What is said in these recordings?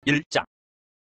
1장.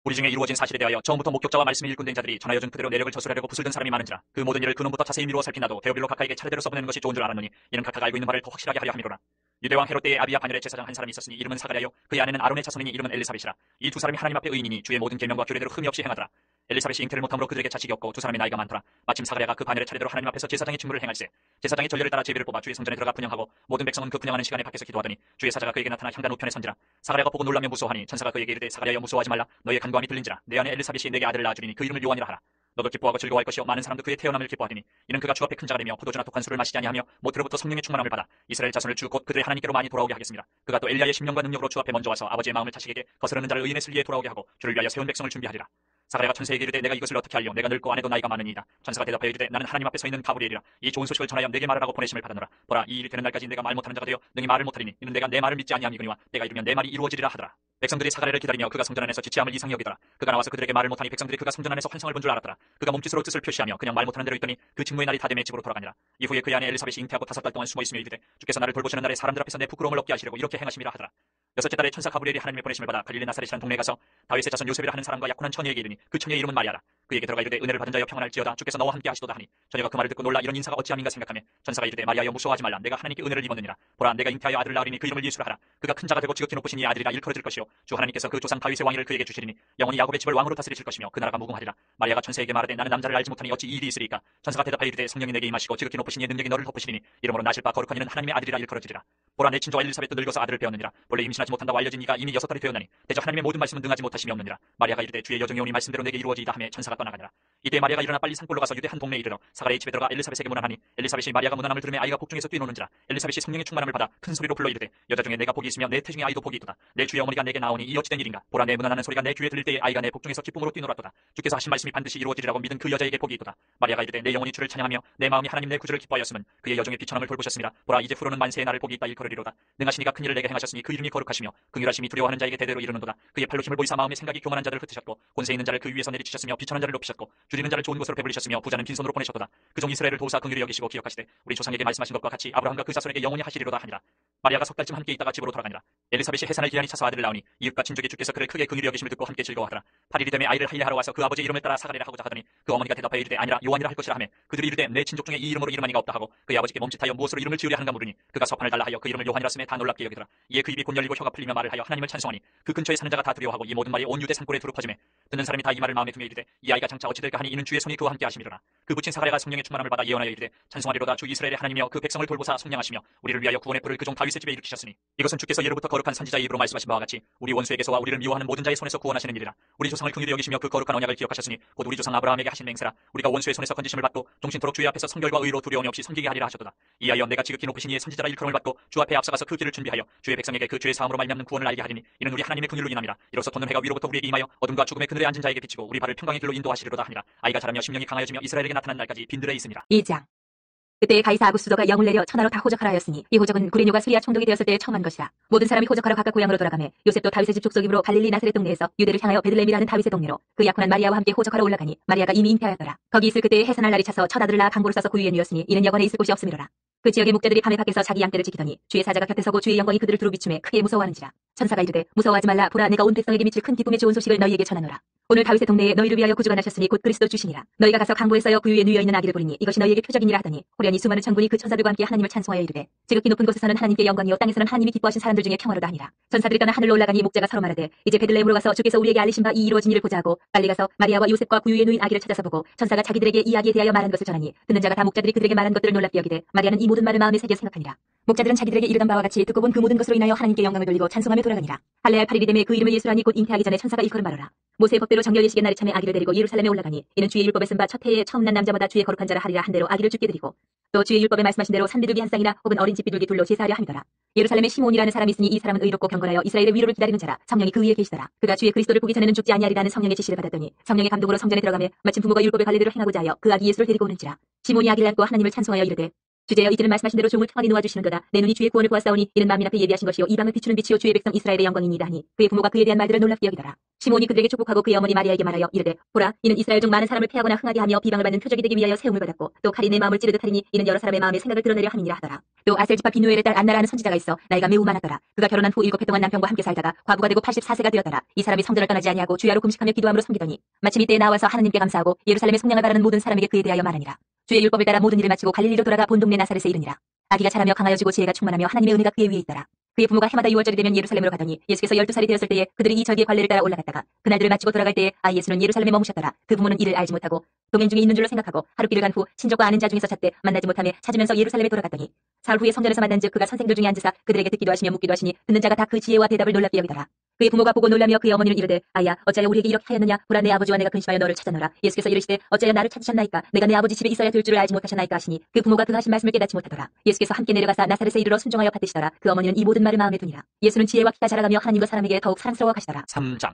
우리 중에 이루어진 사실에 대하여 처음부터 목격자와 말씀이 일꾼된 자들이 전하여 준 그대로 내력을 저술하려고 붓을 든 사람이 많은지라. 그 모든 일을 근원부터 자세히 미루어 살핀다도 데오빌로 각하에게 차례대로 써보내는 것이 좋은 줄 알았노니 이는 각하가 알고 있는 바를 더 확실하게 하려 함이로라. 유대왕 헤롯 때에 아비야 바늘의 제사장 한 사람이 있었으니 이름은 사가랴요 그의 아내는 아론의 자손이니 이름은 엘리사벳이라. 이 두 사람이 하나님 앞에 의인이니 주의 모든 계명과 규례대로 흠이 없이 행하더라. 엘리사벳이 잉태를 못함으로 그들에게 자식이 없고 두 사람의 나이가 많더라. 마침 사가랴가 그 바늘의 차례대로 하나님 앞에서 제사장의 직무를 행할세 제사장의 전례를 따라 제비를 뽑아 주의 성전에 들어가 분향하고 모든 백성은 그 분향하는 시간에 밖에서 기도하더니 주의 사자가 그에게 나타나 향단 우편에 선지라. 사가랴가 보고 놀라며 무서워하니 천사가 그에게 이르되 사가랴여 무서워하지 말라. 너의 간구함이 들린지라. 내 아내 엘리사벳이 내게 아들을 낳아주리니 그 이름을 요한이라 하라. 너도 기뻐하고 즐거워할 것이요 많은 사람도 그의 태어남을 기뻐하리니 이는 그가 주 앞에 큰 자가 되며 포도주나 독한 술을 마시지 아니하며 모태로부터 성령의 충만함을 받아 이스라엘 자손을 주 곧 그들의 하나님께로 많이 돌아오게 하겠습니다. 그가 또 엘리야의 심령과 능력으로 주 앞에 먼저 와서 아버지의 마음을 자식에게 거스르는 자를 의인의 순리에 돌아오게 하고 주를 위하여 세운 백성을 준비하리라. 사가랴가 천사에게 이르되 내가 이것을 어떻게 알려? 내가 늙고 아내도 나이가 많으니이다. 천사가 대답하여 이르되 나는 하나님 앞에 서 있는 가브리엘이라. 이 좋은 소식을 전하여 내게 말하라고 보내심을 받았노라. 보라, 이 일이 되는 날까지 내가 말 못하는 자가 되어 능히 말을 못하리니 이는 내가 내 말을 믿지 아니함이거니와 때가 이르면 내 말이 이루어지리라 하더라. 백성들이 사가랴를 기다리며 그가 성전 안에서 지체함을 이상히 여기더라. 그가 나와서 그들에게 말을 못하니 백성들이 그가 성전 안에서 환상을 본 줄 알았더라. 그가 몸짓으로 뜻을 표시하며 그냥 말 못하는 대로 있더니 그 직무의 날이 다 되매 집으로 돌아가니라. 이후에 그의 아내 엘리사벳이 잉태하고 5달 동안 숨어있으며 이르되 주께서 나를 돌보시는 날에 사람들 앞에서 내 부끄러움을 없게 하시려고 이렇게 행하심이라 하더라. 여섯째 달에 천사 가브리엘이 하나님의 보내심을 받아 갈릴리 나사렛이라는 동네에 가서 다윗의 자손 요셉이라 하는 사람과 약혼한 처녀에게 이르니 그 처녀의 이름은 마리아라. 그에게 들어가 이르되 은혜를 받은 자여 평안할지어다 주께서 너와 함께 하시도다 하니 처녀가 그 말을 듣고 놀라 이런 인사가 어찌함인가 생각하며 천사가 이르되 마리아여 무서워하지 말라. 내가 하나님께 은혜를 입었느니라. 보라, 내가 잉태하여 아들을 낳으리니 그 이름을 예수라 하라. 그가 큰 자가 되고 지극히 높으신 이 아들이라 일컬어질 것이요 주 하나님께서 그 조상 다윗의 왕위를 그에게 주시리니 영원히 야곱의 집을 왕으로 다스리실 것이며 그 나라가 무궁하리라. 마리아가 천사에게 말하되 나는 남자를 알지 못하니 어찌 이 일이 있으리까. 천사가 대답하여 이르되 성령이 내게 임하시고 지극히 높으신 이의 능력이 너를 덮으시리니 이러므로 나실 바 거룩한 이는 하나님의 아들이라 일컬어지리라. 보라, 내 친조와 엘리사벳도 늙어서 아들을 배웠느니라. 본래 임신하지 못한다고 알려진 이가 이미 6달이 되었나니 대저 하나님의 모든 말씀은 능하지 못하심이 없느니라. 마리아가 이르되 주의 여종이 오니 말씀대로 내게 이루어지이다 하며 천사가 떠나가니라. 이때 마리아가 일어나 빨리 산골로 가서 유대 한 동네에 이르러 사가랴의 집에 들어가 엘리사벳에게 문안하니 엘리사벳이 마리아가 문안함을 들으며 아이가 복중에서 뛰노는지라. 엘리사벳이 성령의 충만함을 받아 큰 소리로 불러 이르되 여자 중에 내가 복이 있으며 내 태중의 아이도 복이 있도다. 내 주의 어머니가 내게 나오니 이 어찌된 일인가. 보라, 내 문안하는 소리가 내 귀에 들릴 때에 아이가 내 복중에서 기쁨으로 뛰놀았도다. 주께서 하신 말씀이 반드시 이루어지리라고 믿은 그 여자에게 복이 있도다. 마리아가 이르되 내 영혼이 주를 찬양하며 내 마음이 하나님 내 구주를 기뻐하였으면 그의 여종의 비천함을 돌보셨습니다. 보라, 이제 후로는 만세의 날을 복이 있다 일컬으리로다. 능하신 이가 큰 일을 내게 행하셨으니 그 이름이 거룩하시며 긍휼하심이 두려워하는 자에게 대대로 이르는도다. 그의 팔로 힘을 보이사 마음의 생각이 교만한 자들을 흩으셨고 권세 있는 자를 그 위에서 내리치셨으며 비천한 자를 높이셨고 줄이는 자를 좋은 곳으로 배불리셨으며 부자는 빈손으로 보내셨도다. 그종 이스라엘을 도우사 긍휼히 여기시고 기억하시되 우리 조상에게 말씀하신 것과 같이 아브라함과 그 자손에게 영원히 하시리로다 하니라. 마리아가 석 달쯤 함께 있다가 집으로 돌아가니라. 엘리사벳이 해산을 기한이 차서 아들을 낳으니 이웃과 친족이 주께서 그를 크게 긍휼히 여기심을 듣고 함께 즐거워하더라. 8일이 되매 아이를 할례하러 와서 그 아버지 이름을 따라 사가랴라 하고자 하더니 그 어머니가 대답하여 이르되 아니라 요한이라 할 것이라 하며 그들이 이르되 내 친족 중에 이 이름으로 이름한 이가 없다 하고 그의 아버지께 몸짓하여 무엇으로 이름을 지으려 하는가 물으니 그가 서판을 달라 하여 그 이름을 요한이라 쓰매 다 놀랍게 여기더라. 이에 그 입이 곧 열리고 혀가 풀리며 말을 하여 하나님을 찬송하니 그 근처에 사는 자가 다 두려워하고 이 모든 말이 온 유대 산골에 두루 퍼지매 듣는 사람이 다 이 말을 마음에 두며 이르되 이 아이가 장차 어찌 될까 하니 이는 주의 손이 그와 함께 하심이로라. 그 부친 사가랴가 성령의 충만함을 받아 예언하여 이르되 찬송하리로다. 주 이스라엘의 하나님이여 그 백성을 돌보사 속량하시며 우리를 위하여 구원의 불을 그 종 다윗의 집에 일으키셨으니 이것은 주께서 예로부터 거룩한 선지자의 입으로 말씀하신 바와 같이 우리 원수에게서와 우리를 미워하는 모든 자의 손에서 구원하시는 일이라. 우리 조상을 긍휼히 여기시며 그 거룩한 언약을 기억하셨으니 곧 우리 조상 아브라함에게 하신 맹세라. 우리가 원수의 손에서 건지심을 받고 종신토록 주의 앞에서 성결과 의로 두려움이 없이 섬기게 하리라 하셨도다. 이하여 내가 지극히 높으신 이의 선지자라 일컬음을 받고 주 앞에 앞서가서 그 길을 준비하여 주의 백성에게 그 죄의 사함으로 말미암는 구원을 알게 하리니 이는 우리 하나님의 긍휼로 인함이라. 이로써 돋는 해가 위로부터 우리에게 임하여 어둠과 죽음의 그늘에 앉은 자에게 비치고 우리 발을 평강의 길로 인도하시리로다 하니라. 아이가 자라며 심령이 강하여지며 이스라엘에게 나타난 날까지 빈들에 있으니라. 2장. 그때 가이사 아구스도가 영을 내려 천하로 다 호적하라 하였으니 이 호적은 구레뇨가 수리아 총독이 되었을 때에 처음 한 것이라. 모든 사람이 호적하러 각각 고향으로 돌아가매 요셉도 다윗의 집 족속이므로 갈릴리 나사렛 동네에서 유대를 향하여 베들레헴이라는 다윗의 동네로 그 약혼한 마리아와 함께 호적하러 올라가니 마리아가 이미 잉태하였더라. 거기 있을 그때에 해산할 날이 차서 첫 아들을 낳아 방보를 싸서 그 위에 누였으니 이는 여관에 있을 곳이 없음이로라. 그 지역의 목자들이 밤에 밖에서 자기 양떼를 지키더니 주의 사자가 곁에 서고 주의 영광이 그들을 두루 비추매 크게 무서워하는지라. 천사가 이르되 무서워하지 말라. 보라, 내가 온 백성에게 미칠 큰 기쁨의 좋은 소식을 너희에게 전하노라. 오늘 다윗의 동네에 너희를 위하여 구주가 나셨으니 곧 그리스도 주시니라. 너희가 가서 강보에 써여 그 위에 누여 있는 아기를 보리니 이것이 너희에게 표적이니라 하더니 호련히 수많은 천군이 그 천사들과 함께 하나님을 찬송하여 이르되 지극히 높은 곳에서는 하나님께 영광이요 땅에서는 하나님이 기뻐하신 사람들 중에 평화로다 하니라. 천사들이 떠나 하늘로 올라가니 목자가 서로 말하되 이제 베들레헴으로 가서 주께서 우리에게 알리신 바 이 이루어진 일을 보자 하고 빨리 가서 마리아와 요셉과 그 위에 누인 아기를 찾아서 보고 천사가 자기들에게 이 아기에 대하여 말한 것을 전하니 듣는 자가 다 목자들이 그들에게 말한 것들을 놀랍게 여기되 마리아는 이 모든 말을 마음에 새겨 생각하니라. 목자들은 자기들에게 이르던 바와 같이 듣고 본 그 모든 것으로 인하여 하나님께 영광을 돌리고 찬송하며 돌아가니라. 할례할 8일이 되매 그 이름을 예수라니 곧 잉태하기 전에 천사가 일컬음 말하라. 모세의 법대로 정결 예식의 날에 참에 아기를 데리고 예루살렘에 올라가니 이는 주의 율법에 쓴 바 첫 해에 처음 난 남자마다 주의 거룩한 자라 하리라 한 대로 아기를 죽게 드리고 또 주의 율법에 말씀하신 대로 산비둘기 한 쌍이나 혹은 어린 집 비둘기 둘로 제사하려 함이더라. 예루살렘에 시몬이라는 사람이 있으니 이 사람은 의롭고 경건하여 이스라엘의 위로를 기다리는 자라. 성령이 그 위에 계시더라. 그가 주의 그리스도를 보기 전에는 죽지 아니하리라는 성령의 지시를 받았더니 성령의 감동으로 성전에 들어가매 마침 부모가 율법의 관례대로 행하고자 하여 그 아기 예수를 데리고 오는지라. 시몬이 아기를 안고 하나님을 찬송하여 이르되 주제여 이제는 말씀하신 대로 종을 평안히 놓아주시는도다. 내 눈이 주의 구원을 보았사오니 이는 만민 앞에 예비하신 것이요 이 밤을 비추는 빛이요 주의 백성 이스라엘의 영광이니이다 하니 그의 부모가 그에 대한 말들을 놀랍게 여기더라. 시므온이 그들에게 축복하고 그의 어머니 마리아에게 말하여 이르되 보라 이는 이스라엘 중 많은 사람을 패하거나 흥하게 하며 비방을 받는 표적이 되기 위하여 세움을 받았고 또 칼이 내 마음을 찌르듯 하리니 이는 여러 사람의 마음의 생각을 드러내려 함이니라 하더라. 또 아셀지파 비누엘의 딸 안나라는 선지자가 있어 나이가 매우 많았더라. 그가 결혼한 후 7해 동안 남편과 함께 살다가 과부가 되고 84세가 되었더라. 이 사람이 성전을 떠나지 아니하고 주야로 금식하며 기도함으로 섬기더니 마침 이때에 나와서 하나님께 감사하고 예루살렘의 속량을 바라는 모든 사람에게 그에 대하여 말하니라. 주의 율법을 따라 모든 일을 마치고 갈릴리로 돌아가 본 동네 나사렛에 이르니라. 아기가 자라며 강하여지고 지혜가 충만하며 하나님의 은혜가 그의 위에 있더라. 그의 부모가 해마다 6월절이 되면 예루살렘으로 가더니 예수께서 12살이 되었을 때에 그들이 이 절기의 관례를 따라 올라갔다가 그날들을 마치고 돌아갈 때에 예수는 예루살렘에 머무셨더라. 그 부모는 이를 알지 못하고 동행 중에 있는 줄로 생각하고 하루길을 간 후 친족과 아는 자 중에서 찾되 만나지 못하며 찾으면서 예루살렘에 돌아갔더니 사흘 후에 성전에서 만난즉 그가 선생들 중에 앉으사 그들에게 듣기도 하시며 묻기도 하시니 듣는 자가 다 그 지혜와 대답을 놀랍게 여기더라. 그의 부모가 보고 놀라며 그의 어머니를 이르되 아야 어찌하여 우리에게 이렇게 하였느냐. 보라 내 아버지와 내가 근심하여 너를 찾아노라. 예수께서 이르시되 어찌하여 나를 찾으셨나이까. 내가 내 아버지 집에 있어야 될 줄을 알지 못하셨나이까 하시니 그 부모가 그 하신 말씀을 깨닫지 못하더라. 예수께서 함께 내려가사 나사렛에 이르러 순종하여 받드시더라. 그 어머니는 이 모든 말을 마음에 두니라. 예수는 지혜와 키가 자라가며 하나님과 사람에게 더욱 사랑스러워 가시더라. 3장.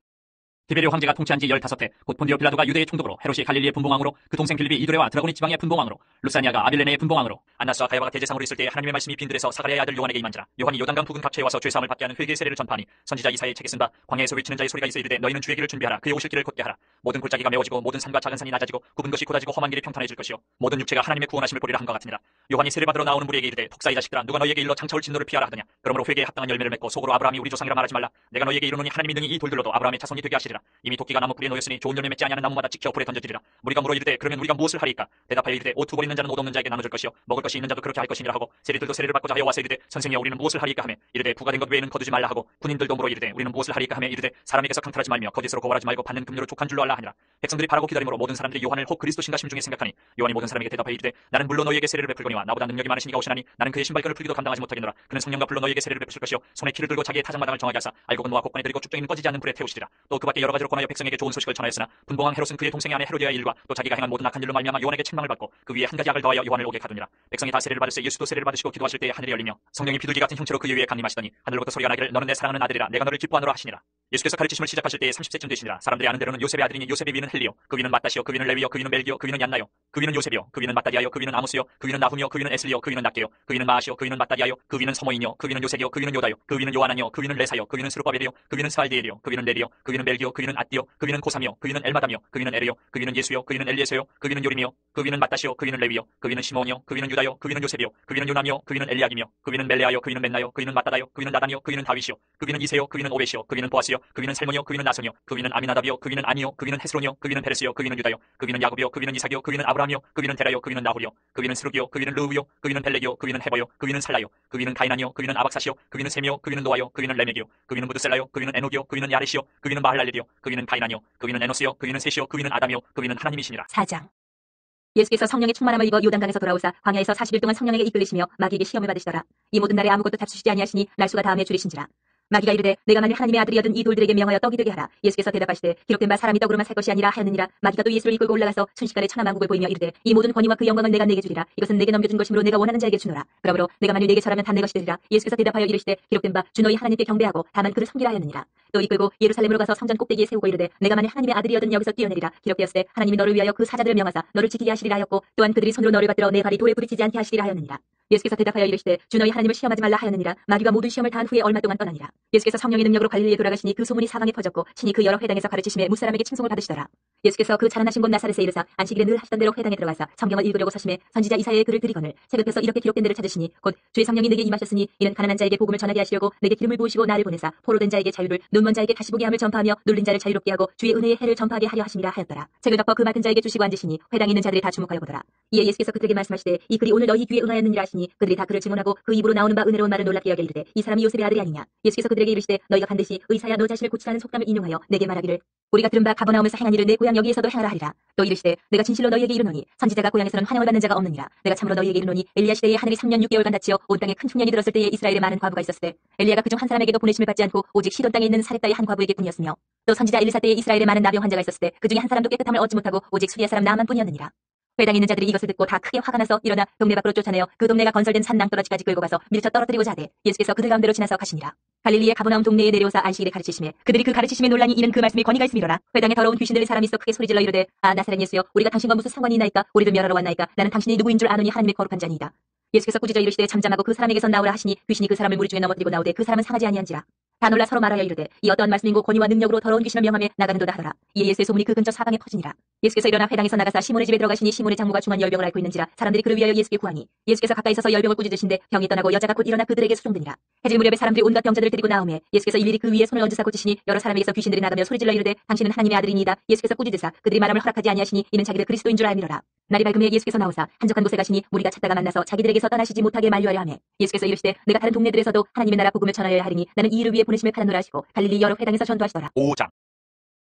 디베르 황제가 통치한 지 15해 곧 본디오 빌라도가 유대의 총독으로 헤롯이 갈릴리의 분봉왕으로 그 동생 빌립이 이두레와 드라고니 지방의 분봉왕으로 루사니아가 아빌레네의 분봉왕으로 안나스와 가야바가 대제상으로 있을 때 하나님의 말씀이 빈들에서 사가랴의 아들 요한에게 임한지라. 요한이 요단강 부근 각처에 와서 죄사함을 받게 하는 회개의 세례를 전파하니 선지자 이사야의 책에 쓴 바 광야에서 외치는 자의 소리가 있어 이르되 너희는 주의 길을 준비하라. 그의 오실 길을 걷게 하라. 모든 골짜기가 메워지고 모든 산과 작은 산이 낮아지고 굽은 것이 곧아지고 험한 길이 평탄해질 것이요 모든 육체가 하나님의 구원하심을 보리라 한것 같으니라. 요한이 세례 받으러 나오는 무리에게 이르되 독사 이 자식들아 누가 너희에게 일러 장차올 진노를 피하라 하더냐. 그러므로 회개에 합당한 열매를 맺고 속으로 아브라함이 우리 조상이라 말하지 말라. 내가 너희에게 이르노니 하나님이 능히 이 돌들로도 아브라함의 자손이 되게 하시리라. 이미 도끼가 나무 뿌리에 놓였으니 좋은 열매 맺지 아니하는 나무마다 지켜 불에 던져지리라. 무리가 물어 이르되 그러면 우리가 무엇을 하리이까. 대답하여 이르되 옷 두 벌 있는 자는 옷 없는 자에게 나눠줄 것이요 먹을 것이 있는 자도 그렇게 할 것이니라 하고 세리들도 세례를 받고자 하여 와서 이르되 선생이여 우리는 무엇을 하리이까 하매 이르되 부가 된 것 외에는 거두지 말라 하고 군인들도 물어 이르되 우리는 무엇을 하리이까 하매 이르되 사람에게서 강탈하지 말며 거짓으로 고발하지 말고 받는 금료를 족한 줄로 알라 하니라. 백성들이 바라고 기다림으로 모든 사람들이 요한을 혹 그리스도신가 심중에 생각하니 요한이 모든 사람에게 대답하여 이르되 나는 물로 너희에게 세례를 베풀거니와 나보다 능력이 많으신 이가 오시나니 나는 그의 신발끈을 풀기도 감당하지 못하겠노라. 그는 성령과 불로 너희에게 세례를 베푸실 것이요 손에 키를 들고 자기의 타작마당을 정하게 하사 알곡은 모아 곡간에 들이고 쭉정이는 꺼지지 않는 불에 태우시리라. 또 그 밖에 여러 가지로 권하여 백성에게 좋은 소식을 전하였으나 분봉왕 헤롯은 그의 동생의 아내 헤로디아의 일과 또 자기가 행한 모든 악한 일로 말미암아 요한에게 책망을 받고 그 위에 한 가지 악을 더하여 요한을 오게 가두니라. 백성이 다 세례를 받으세 예수도 세례를 받으시고 기도하실 때에 하늘이 열리며 성령이 비둘기 같은 형체로 그의 위에 강림하시더니 하늘로부터 소리가 나기를 너는 내 사랑하는 아들이라 내가 너를 기뻐하노라 하시니라. 예수께서 가르치심을 시작하실 때에 30세쯤 되시니라. 사람들이 아는 대로는 요셉의 아들이니 요셉의 위는 헬리요 그 위는 마따시요 그 위는 레위요 그 위는 멜기요 그 위는 얀나요 그 위는 요셉이요 그 위는 마따디아요 그 위는 아모스요 그 위는 나훔이요 그 위는 에슬리요 그 위는 낫게요 그 위는 마아시요 그 위는 마따디아요 그 위는 서모인요 그 위는 요셉이요 그 위는 요다요 그 위는 요하나니요 그 위는 레사요 그 위는 스루바벨이요 그 위는 스알디엘이요 그 위는 네리요 그 위는 멜기요 그 위는 앗디요 그 위는 고삼이요 그 위는 엘마담이요 그 위는 에르요 그 위는 예수요 그 위는 엘리에서요 그 위는 요림이요 그 위는 마따시요 그 위는 레위요 그 위는 시몬이요 그 위는 유다요 그 위는 요셉이요 그 위는 요남이요 그 위는 엘리야김이요 그 위는 멜레아요 그 위는 멘나요 그 위는 마따다요 그 위는 나단이요 그 위는 다윗이요 그 위는 이세요 그 위는 오벳이요 그 위는 보아스요 그 위는 살몬이요 그 위는 나손이요 그 위는 아미나답이요 그 위는 아니요 그 위는 헤스론이요 그 위는 페레스요 그 위는 유다요 그 위는 야곱이요 그 위는 이삭이요 그 위는 아브라함이요 그 위는 데라요 그 위는 나홀이요 그 위는 스루기요 그 위는 르우요 그 위는 벨렉이요 그 위는 헤버요 그 위는 살라요 그 위는 가이나니요 그 위는 아박사시요 그 위는 세미요 그 위는 노아요 그 위는 레멕이요 그 위는 무드셀라요 그 위는 에녹이요 그 위는 야레시요 그 위는 마할랄렐이요 그 위는 가이나니요 그 위는 에노스요 그 위는 셋이요 그 위는 아담이요 그 위는 하나님이시니라. 4장. 예수께서 성령의 충만함을 입어 요단강에서 돌아오사 광야에서 40일 동안 성령에게 이끌리시며 마귀에게 시험을 받으시더라. 이 모든 날에 아무것도 잡수시지 아니하시니 날수가 다음에 줄이신지라. 마귀가 이르되 내가 만일 하나님의 아들이여든 이 돌들에게 명하여 떡이 되게 하라. 예수께서 대답하시되 기록된 바 사람이 떡으로만 살 것이 아니라 하였느니라. 마귀가 또 예수를 이끌고 올라가서 순식간에 천하만국을 보이며 이르되 이 모든 권위와 그 영광은 내가 내게 주리라. 이것은 내게 넘겨준 것이므로 내가 원하는 자에게 주노라. 그러므로 내가 만일 내게 절하면 다 내 것이 되리라. 예수께서 대답하여 이르시되 기록된 바 주 너희 하나님께 경배하고 다만 그를 섬기라 하였느니라. 또 이끌고 예루살렘으로 가서 성전 꼭대기에 세우고 이르되 내가 만일 하나님의 아들이여든 여기서 뛰어내리라. 기록되었으되 하나님이 너를 위하여 그 사자들을 명하사 너를 지키게 하시리라 하였고 또한 그들이 손으로 너를 받들어 내 발이 돌에 부딪히지 않게 하시리라 하였느니라. 예수께서 대답하여 이르시되 주 너희 하나님을 시험하지 말라 하였느니라. 마귀가 모든 시험을 다한 후에 얼마 동안 떠나니라. 예수께서 성령의 능력으로 갈릴리에 돌아가시니 그 소문이 사방에 퍼졌고 친히 그 여러 회당에서 가르치심에 무사람에게 칭송을 받으시더라. 예수께서 그 자라나신 곳 나사렛에 이르사 안식일에 늘 하시던 대로 회당에 들어가서 성경을 읽으려고 서심해 선지자 이사야의 글을 들이거늘 새벽에서 이렇게 기록된 데를 찾으시니 곧 주의 성령이 내게 임하셨으니 이는 가난한 자에게 복음을 전하게 하시려고 내게 기름을 부으시고 나를 보내사 포로된 자에게 자유를 눈먼 자에게 다시 보게 함을 전파하며 눌린 자를 자유롭게 하고 주의 은혜의 해를 전파하게 하려 하심이라 하였더라. 책을 덮어 그 맡은 자에게 주시고 앉으시니 회당에 있는 자들이 다 주목하여 보더라. 이에 예수께서 그들에게 말씀하시되 이 글이 오늘 너희 귀에 응하였느니라 하시니 그들이 다 그를 증언하고 그 입으로 나오는 바 은혜로운 말을 놀랍게 여겨 이르되 이 사람이 요셉의 아들이 아니냐. 예수께서 그들에게 이르시되 너희가 반드시 의사야 너 자신을 고치라는 속담을 인용하여 내게 말하기를 우리가 들은 바 가버나움에서 행한 일을 내 고향 여기에서도 행하라 하리라. 또 이르시되 내가 진실로 너희에게 이르노니 선지자가 고향에서는 환영을 받는 자가 없느니라. 내가 참으로 너희에게 이르노니 엘리야 시대에 하늘이 3년 6개월간 닫히어 온 땅에 큰 흉년이 들었을 때에 이스라엘에 많은 과부가 있었을 때 엘리야가 그중 한 사람에게도 보내심을 받지 않고 오직 시돈 땅에 있는 사렙다의 한 과부에게 뿐이었으며 또 선지자 엘리사 때에 이스라엘에 많은 나병 환자가 있었을 때 그중에 한 사람도 깨끗함을 얻지 못하고 오직 수리아 사람 나만뿐이었느니라. 회당에 있는 자들이 이것을 듣고 다 크게 화가 나서 일어나 동네 밖으로 쫓아내어 그 동네가 건설된 산 낭떠러지까지 끌고 가서 밀쳐 떨어뜨리고자 하되 예수께서 그들 가운데로 지나서 가시니라. 갈릴리의 가버나움 동네에 내려오사 안식일에 가르치심에 그들이 그 가르치심에 놀라니 이는 그 말씀에 권위가 있음이로라. 회당에 더러운 귀신 들린 사람이 있어 크게 소리질러 이르되 아 나사렛 예수여 우리가 당신과 무슨 상관이 있나이까. 우리를 멸하러 왔나이까. 나는 당신이 누구인 줄 아노니 하나님의 거룩한 자니이다. 예수께서 꾸짖어 이르시되 잠잠하고 그 사람에게서 나오라 하시니 귀신이 그 사람을 무리 중에 넘어뜨리고 나오되 그 사람은 상하지 아니한지라. 다 놀라 서로 말하여 이르되 이 어떠한 말씀인고 권위와 능력으로 더러운 귀신을 명함에 나가는도다 하더라. 이에 예수의 소문이 그 근처 사방에 퍼지니라. 예수께서 일어나 회당에서 나가사 시몬의 집에 들어가시니 시몬의 장모가 중한 열병을 앓고 있는지라 사람들이 그를 위하여 예수께 구하니 예수께서 가까이 서서 열병을 꾸짖으신데 병이 떠나고 여자가 곧 일어나 그들에게 수종드니라. 해질 무렵에 사람들이 온갖 병자들을 데리고 나오매 예수께서 일일이 그 위에 손을 얹으사 고치시니 여러 사람에게서 귀신들이 나가며 소리질러 이르되 당신은 하나님의 아들이니이다. 예수께서 꾸짖으사 그들이 말함을 허락하지 아니하시니 이는 자기를 그리스도인 줄 알미러라. 날이 밝음에 예수께서 나오사 한적한 곳에 가시니 무리가 찾다가 만나서 자기들에게서 떠나시지 못하게 만류하려 하매 예수께서 이르시되 내가 다른 동네들에서도 하나님의 나라 복음을 전하여야 하리니 나는 이 일을 위해 보내심을 받았노라 하시고 갈릴리 여러 회당에서 전도하시더라. 5장.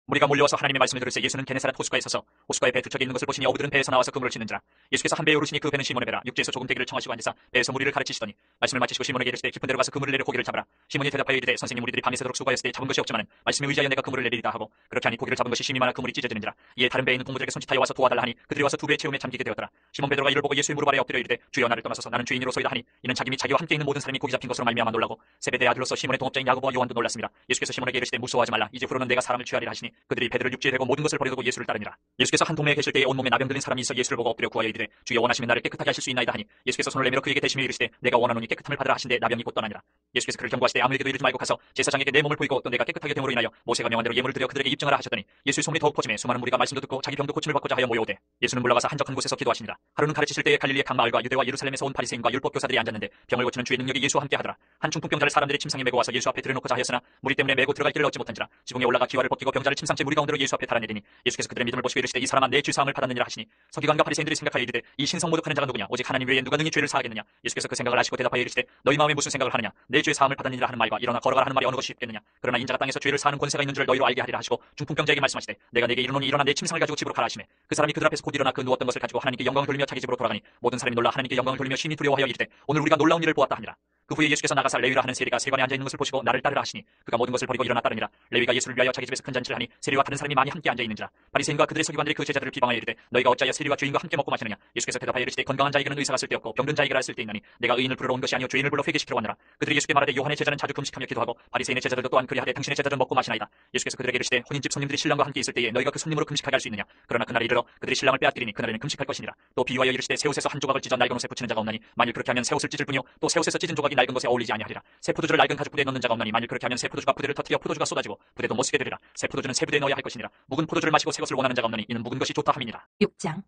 무리가 몰려와서 하나님의 말씀을 들을새 예수는 게네사렛 호숫가에 서서 호숫가에 배 두 척이 있는 것을 보시니 어부들은 배에서 나와서 그물을 치는지라. 예수께서 한 배에 오르시니 그 배는 시몬의 배라. 육지에서 조금 되기를 청하시고 앉으사 배에서 무리를 가르치시더니 말씀을 마치시고 시몬에게 이르시되 깊은 데로 가서 그물을 내려 고기를 잡으라. 시몬이 대답하여 이르되 선생님 우리들이 밤새도록 수고하였을 때 잡은 것이 없지만은 말씀에 의지하여 내가 그물을 내리리다 하고 그렇게 하니 고기를 잡은 것이 심히 많아 그물이 찢어지는지라. 이에 다른 배에 있는 동무들에게 손짓하여 와서 도와달라 하니 그들이 와서 두 배의 체험에 잠기게 되었더라. 시몬 베드로가 이를 보고 예수의 무릎 아래 엎드려 이르되 주여 나를 떠나소서 나는 죄인으로소이다 하니 이는 자기 및 자기와 함께 있는 모든 사람이 고기 잡힌 것으로 말미암아 놀라고 세베대의 아들로서 시몬의 동업자인 야고보와 요한도 놀랐습니다. 예수께서 시몬에게 이르시되 무서워하지 말라 이제 후로는 내가 사람을 취하리라 하시니 그들이 베드로를 육지에 대고 모든 것을 버려두고 예수를 따르니라. 예수께서 한 동네에 계실 때에 온몸에 나병 들린 사람이 있어 예수를 보고 엎드려 구하여 이르되 주여 원하시면 나를 깨끗하게 하실 수 있나이다 하니 예수께서 손을 내밀어 그에게 대시며 이르시되 내가 원하노니 깨끗함을 받으라 하신데 나병이 곧 떠나니라. 예수께서 그를 경고하시되 아무에게도 이르지 말고 가서 제사장에게 내 몸을 보이고 또 내가 깨끗하게 됨으로 인하여 모세가 명한 대로 예물을 드려 그들에게 입증하라 하셨더니 예수의 소문이 더욱 퍼지매 수많은 무리가 말씀도 듣고 자기 병도 고침을 받고자 하여 모여오되 예수는 물러가서 한적한 곳에서 기도하시니라. 하루는 가르치실 때에 갈릴리의 각 마을과 유대와 예루살렘에서 온 바리새인과 율법 교사들이 앉았는데 병을 고치는 주의 능력이 예수와 함께 하더라. 한 중풍병자를 사람들이 침상에 메고 와서 예수 앞에 들여놓고자 하였으나 무리 때문에 메고 들어갈 길을 얻지 못한지라. 지붕에 올라가 기와를 벗기고 병자를 침상째 무리 가운데로 예수 앞에 달아내리니 예수께서 그들의 믿음을 보시고 이르시되 이 사람아 내 죄사함을 받았느니라 하시니 서기관과 바리새인들이 생각하여 이르되 이 신성 모독하는 자가 누구냐 오직 하나님 외에 누가 능히 죄를 사하겠느냐. 예수께서 그 생각을 아시고 대답하여 이르시되 너희 마음에 무슨 생각을 하느냐 내 죄 사함을 받았느니라 하는 말과 일어나 걸어가라 하는 말이 어느 것이 쉽겠느냐. 그러나 인자가 땅에서 죄를 사하는 권세가 있는 줄 너희로 알게 하리라 하시고 중풍병자에게 말씀하시되 내가 네게 이르노니 일어나 내 침상을 가지고 집으로 가라 하시매 그 사람이 그들 앞에서 곧 일어나 그 누웠던 것을 가지고 하나님께 영광을 돌리며 자기 집으로 돌아가니 모든 사람이 놀라 하나님께 영광을 돌리며 심히 두려워하여 이르되 오늘 우리가 놀라운 일을 보았다 하니라. 그 후에 예수께서 나가사 레위라 하는 세리가 세관에 앉아 있는 것을 보시고 나를 따르라 하시니 그가 모든 것을 버리고 일어나 따르니라. 레위가 예수를 위하여 자기 집에서 큰 잔치를 하니 세리와 다른 사람이 많이 함께 앉아 있는지라. 바리새인과 그들의 서기관들이 그 제자들을 비방하여 이르되 너희가 어찌하여 세리와 죄인과 함께 먹고 마시느냐. 예수께서 대답하여 이르시되 건강한 자에게는 의사가 쓸데없고 병든 자에게라 쓸데있나니 내가 의인을 부르러 온 것이 아니요 죄인을 불러 회개시키러 왔노라. 그들이 예수께 말하되 요한의 제자는 자주 금식하며 기도하고 바리새인의 제자들도 또한 그리하되 당신의 제자들은 먹고 마시나이다. 예수께서 그들에게 이르시되 혼인집 손님들이 신랑과 함께 있을 때에 너희가 그 손님으로 금식하게 할 수 있느냐. 그러나 그날이 이르러 그들이 신랑을 빼앗기리니 그날에는 금식할 것이니라. 또 비유하여 이르시되 새 옷에서 한 조각을 찢어 낡은 옷에 붙이는 자가 없나니 만일 그렇게 하면 새 옷을 찢을 뿐이요 또 새 옷에서 찢은 조각이 낡은 것에 어울리지 아니하리라. 새 포도주를 낡은 가죽 부대에 넣는 자가 없나니 만일 그렇게 하면 새 포도주가 부대를 터뜨려 포도주가 쏟아지고 부대도 못 쓰게 되리라. 새 포도주는 새 부대에 넣어야 할 것이니라. 묵은 포도주를 마시고 새 것을 원하는 자가 없나니 이는 묵은 것이 좋다 함이니라. 6장.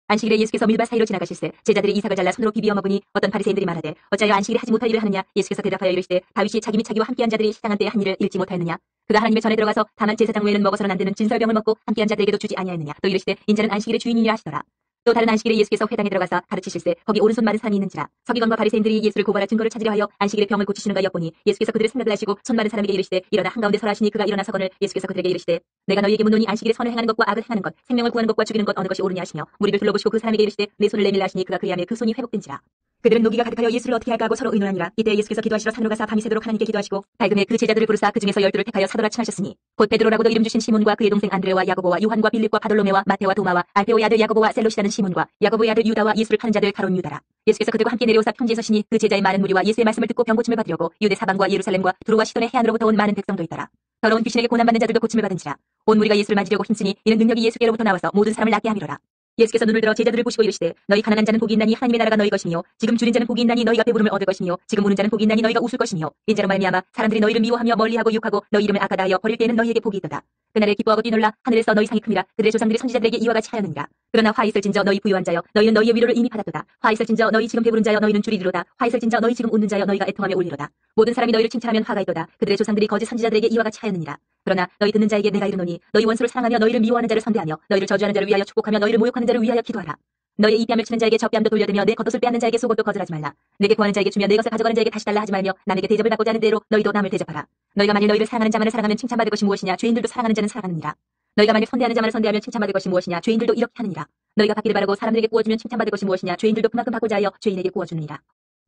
안식일에 예수께서 밀밭 사이로 지나가실새 제자들이 이삭을 잘라 손으로 비비어 먹으니 어떤 바리새인들이 말하되 어찌하여 안식일에 하지 못할 일을 하느냐. 예수께서 대답하여 이르시되 다윗이 자기 및 자기와 함께한 자들이 식당한 때에 한 일을 잃지 못하였느냐. 그가 하나님의 전에 들어가서 다만 제사장 외에는 먹어서는 안 되는 진설병을 먹고 함께한 자들에게도 주지 아니하였느냐. 또 이르시되 인자는 안식일의 주인이니라 하시더라. 또 다른 안식일에 예수께서 회당에 들어가서 가르치실새 거기 오른손 마른 사람이 있는지라. 서기관과 바리새인들이 예수를 고발할 증거를 찾으려 하여 안식일에 병을 고치시는가 엿보니 예수께서 그들의 생각을 아시고 손 마른 사람에게 이르시되 일어나 한가운데 서라 하시니 그가 일어나 서거늘 예수께서 그들에게 이르시되 내가 너희에게 묻노니 안식일에 선을 행하는 것과 악을 행하는 것 생명을 구하는 것과 죽이는 것 어느 것이 옳으냐 하시며 무리를 둘러보시고 그 사람에게 이르시되 내 손을 내밀라 하시니 그가 그리하매 그 손이 회복된지라. 그들은 노기가 가득하여 예수를 어떻게 할까 하고 서로 의논하니라. 이때 예수께서 기도하시러 산으로 가사 밤이 새도록 하나님께 기도하시고 밝음에 그 제자들을 부르사 그 중에서 12를 택하여 사도라 칭하셨으니 곧 베드로라고도 이름 주신 시몬과 그의 동생 안드레와 야고보와 요한과 빌립과 바돌로메와 마테와 도마와 알페오의 아들 야고보와 셀롯이라는 시몬과 야고보의 아들 유다와 예수를 파는 자들 가론 유다라. 예수께서 그들과 함께 내려오사 평지에 서시니 그 제자의 많은 무리와 예수의 말씀을 듣고 병 고침을 받으려고 유대 사방과 예루살렘과 두로와 시돈의 해안으로부터 온 많은 백성도 있더라. 더러운 귀신에게 고난받는 자들도 고침을 받은지라. 온 무리가 예수를 맞으려고 힘쓰니 이는 능력이 예수께로부터 나와서 모든 사람을 낫게 함이로라. 예수께서 눈을 들어 제자들을 보시고 이르시되 너희 가난한 자는 복이 있나니 하나님의 나라가 너희 것이며 지금 줄인 자는 복이 있나니 너희가 배부름을 얻을 것이며 지금 우는 자는 복이 있나니 너희가 웃을 것이며 인자로 말미암아 사람들이 너희를 미워하며 멀리하고 욕하고 너희 이름을 악하다 하여 버릴 때에는 너희에게 복이 있도다. 그날에 기뻐하고 뛰놀라 하늘에서 너희 상이 큼이라. 그들의 조상들이 선지자들에게 이와 같이 하였느니라. 그러나 화 있을진저 너희 부유한 자여 너희는 너희의 위로를 이미 받았도다. 화 있을진저 너희 지금 배부른 자여 너희는 줄이리로다. 화 있을진저 너희 지금 웃는 자여 너희가 애통하며 울리로다. 모든 사람이 너희를 칭찬하면 화가 있도다. 그들의 조상들이 거짓 선지자들에게 이와 같이 하였느니라. 그러나 너희 듣는 자에게 내가 이르노니 너희 원수를 사랑하며 너희를 미워하는 자를 선대하며 너희를 저주하는 자를 위하여 축복하며 너희를 모욕하는 자를 위하여 기도하라. 너희의 이 뺨을 치는 자에게 저 뺨도 돌려대며 내 겉옷을 빼앗는 자에게 속옷도 거절하지 말라. 내게 구하는 자에게 주며 내 것을 가져가는 자에게 다시 달라 하지 말며 남에게 대접을 받고자 하는 대로 너희도 남을 대접하라. 너희가 만일 너희를 사랑하는 자만을 사랑하면 칭찬받을 것이 무엇이냐. 죄인들도 사랑하는 자는 사랑하느니라. 너희가 만일 선대하는 자만을 선대하면 칭찬받을 것이 무엇이냐. 죄인들도 이렇게 하느니라. 너희가 받기를 바라고 사람들에게 구워주면 칭찬받을 것이 무엇이냐. 죄인들도 그만큼 받고자 하여 죄인에게 구워주느니라.